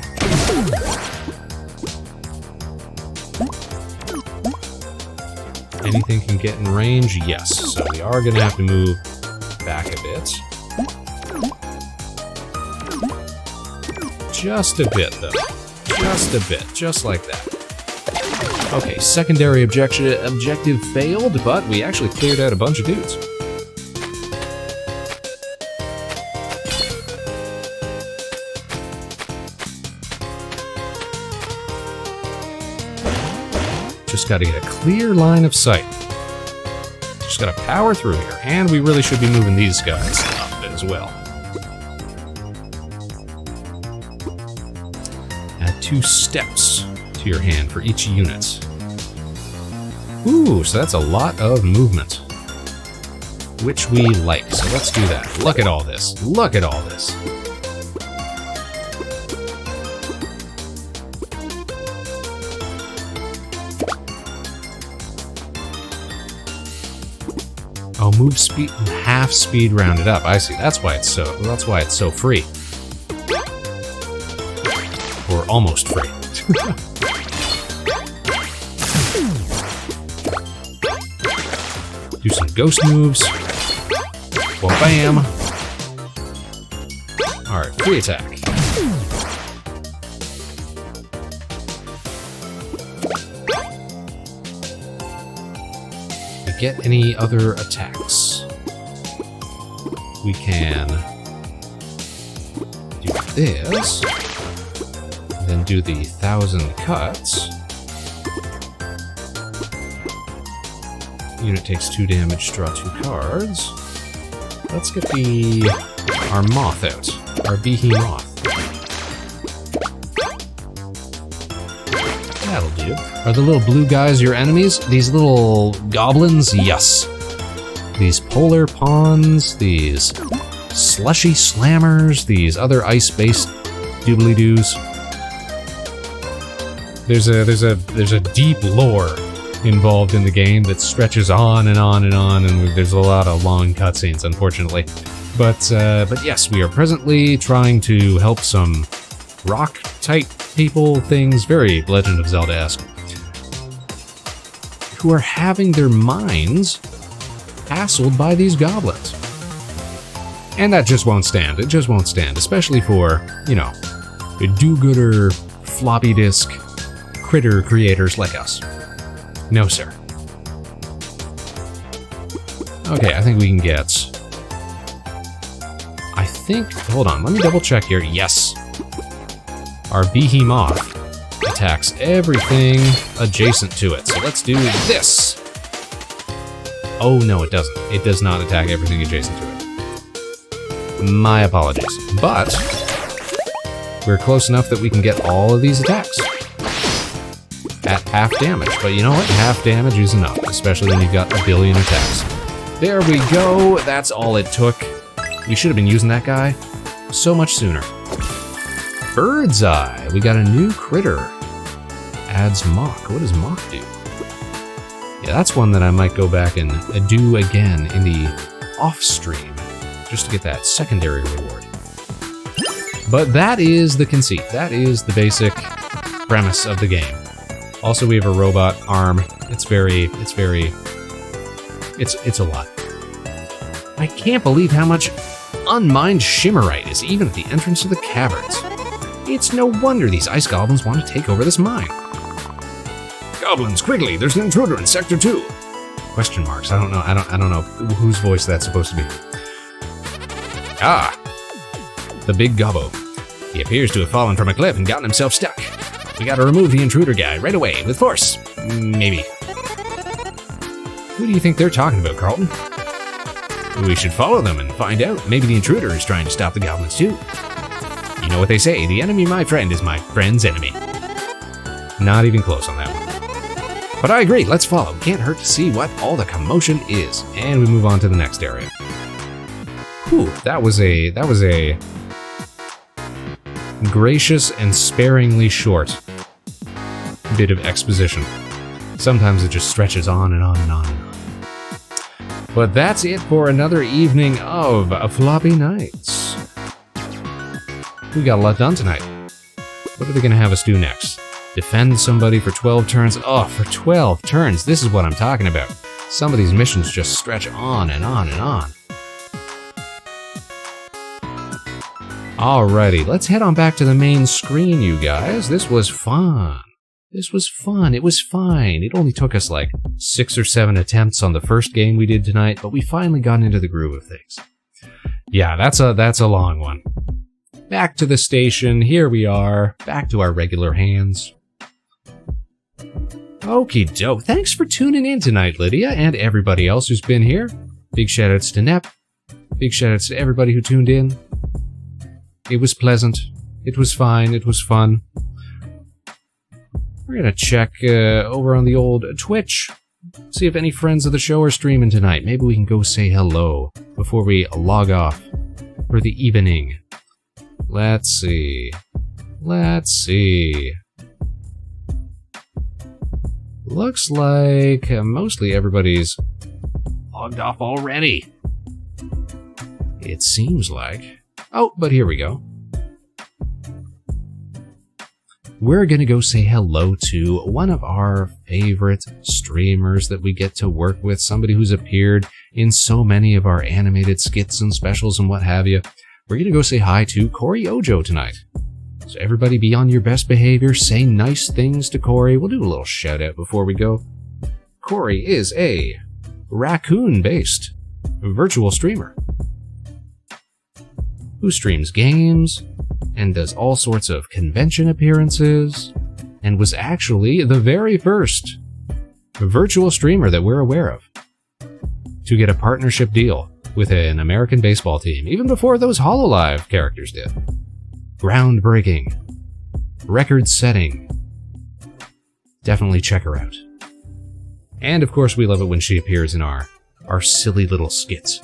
Anything can get in range? Yes. So we are going to have to move back a bit. Just a bit, though. Just a bit. Just like that. Okay, secondary objective failed, but we actually cleared out a bunch of dudes. Just got to get a clear line of sight. Just got to power through here, and we really should be moving these guys up as well. Add 2 steps to your hand for each unit. Ooh, so that's a lot of movement, which we like. So let's do that. Look at all this. Look at all this. Oh, move speed, half speed rounded up. I see. That's why it's so free. Or almost free. Do some ghost moves. Well, bam. Alright, free attack. Get any other attacks. We can do this, then do the 1,000 cuts. Unit takes 2 damage, draw 2 cards. Let's get our moth out, our behemoth. That'll do. Are the little blue guys your enemies? These little goblins? Yes. These polar pawns, these slushy slammers, these other ice-based doobly-doos. There's a deep lore involved in the game that stretches on and on and on, and there's a lot of long cutscenes, unfortunately. But yes, we are presently trying to help some rock-type people, things very Legend of Zelda-esque, who are having their minds hassled by these goblins. And that just won't stand. It just won't stand, especially for, you know, do-gooder, floppy disk, critter creators like us. No, sir. Okay, I think we can get... Hold on, let me double check here. Yes. Our behemoth attacks everything adjacent to it. So let's do this. Oh, no, it doesn't. It does not attack everything adjacent to it. My apologies. But we're close enough that we can get all of these attacks at half damage. But you know what? Half damage is enough, especially when you've got a billion attacks. There we go. That's all it took. We should have been using that guy so much sooner. Bird's Eye. We got a new critter. Adds mock. What does mock do? Yeah, that's one that I might go back and do again in the off stream, just to get that secondary reward. But that is the conceit. That is the basic premise of the game. Also, we have a robot arm. It's a lot. I can't believe how much unmined shimmerite is even at the entrance to the caverns. It's no wonder these ice goblins want to take over this mine. Goblins, quickly! There's an intruder in Sector 2. Question marks. I don't know. I don't know whose voice that's supposed to be. Ah, the big gobbo. He appears to have fallen from a cliff and gotten himself stuck. We gotta remove the intruder guy right away with force. Maybe. Who do you think they're talking about, Carlton? We should follow them and find out. Maybe the intruder is trying to stop the goblins too. You know what they say, the enemy of my friend is my friend's enemy. Not even close on that one. But I agree, let's follow. Can't hurt to see what all the commotion is. And we move on to the next area. Whew, that was a gracious and sparingly short bit of exposition. Sometimes it just stretches on and on and on and on. But that's it for another evening of Floppy Nights. We got a lot done tonight. What are they going to have us do next? Defend somebody for 12 turns? Oh, for 12 turns, this is what I'm talking about. Some of these missions just stretch on and on and on. Alrighty, let's head on back to the main screen, you guys. This was fun. This was fun. It was fine. It only took us like 6 or 7 attempts on the first game we did tonight, but we finally got into the groove of things. Yeah, that's a long one. Back to the station. Here we are. Back to our regular hands. Okie doke. Thanks for tuning in tonight, Lydia, and everybody else who's been here. Big shoutouts to Nep. Big shoutouts to everybody who tuned in. It was pleasant. It was fine. It was fun. We're gonna check over on the old Twitch. See if any friends of the show are streaming tonight. Maybe we can go say hello before we log off for the evening. Let's see. Let's see. Looks like mostly everybody's logged off already. It seems like. Oh, but here we go. We're gonna go say hello to one of our favorite streamers that we get to work with, somebody who's appeared in so many of our animated skits and specials and what have you. We're gonna go say hi to Corey Ojo tonight. So everybody be on your best behavior, say nice things to Corey. We'll do a little shout out before we go. Corey is a raccoon-based virtual streamer who streams games and does all sorts of convention appearances, and was actually the very first virtual streamer that we're aware of to get a partnership deal with an American baseball team, even before those HoloLive characters did. Groundbreaking. Record-setting. Definitely check her out. And of course we love it when she appears in our silly little skits.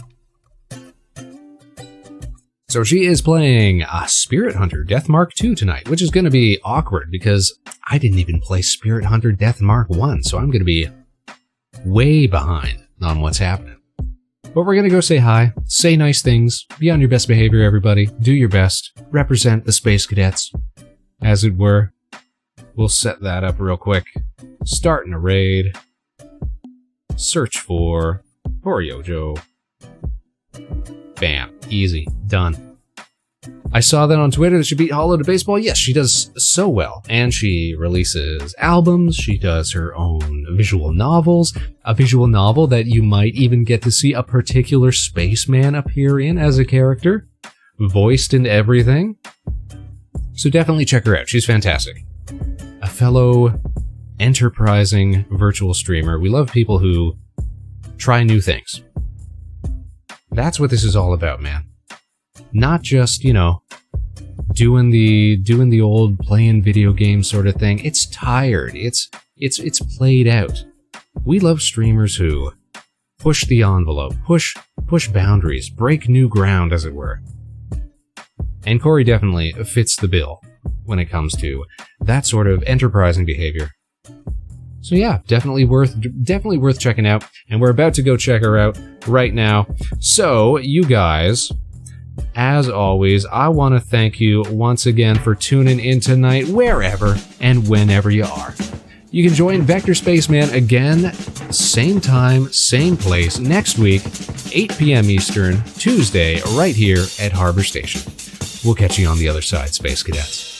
So she is playing Spirit Hunter Death Mark 2 tonight, which is going to be awkward because I didn't even play Spirit Hunter Death Mark 1, so I'm going to be way behind on what's happening. But we're going to go say hi, say nice things, be on your best behavior, everybody, do your best, represent the Space Cadets, as it were. We'll set that up real quick. Starting a raid. Search for Horiojo. Bam. Easy. Done. I saw that on Twitter that she beat Hollow to baseball. Yes, she does so well. And she releases albums. She does her own visual novels. A visual novel that you might even get to see a particular Spaceman appear in as a character. Voiced and everything. So definitely check her out. She's fantastic. A fellow enterprising virtual streamer. We love people who try new things. That's what this is all about, man. Not just, you know, doing the old playing video game sort of thing. It's tired. It's played out. We love streamers who push the envelope, push boundaries, break new ground, as it were. And Corey definitely fits the bill when it comes to that sort of enterprising behavior. So yeah, definitely worth checking out, and we're about to go check her out right now. So, you guys, as always, I want to thank you once again for tuning in tonight, wherever and whenever you are. You can join Vector Spaceman again, same time, same place, next week, 8 p.m. Eastern, Tuesday, right here at Harbor Station. We'll catch you on the other side, Space Cadets.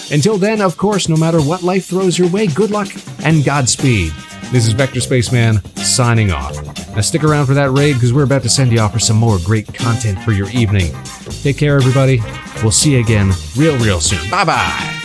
Until then, of course, no matter what life throws your way, good luck and Godspeed. This is Vector Spaceman signing off. Now stick around for that raid because we're about to send you off for some more great content for your evening. Take care, everybody. We'll see you again real soon. Bye-bye.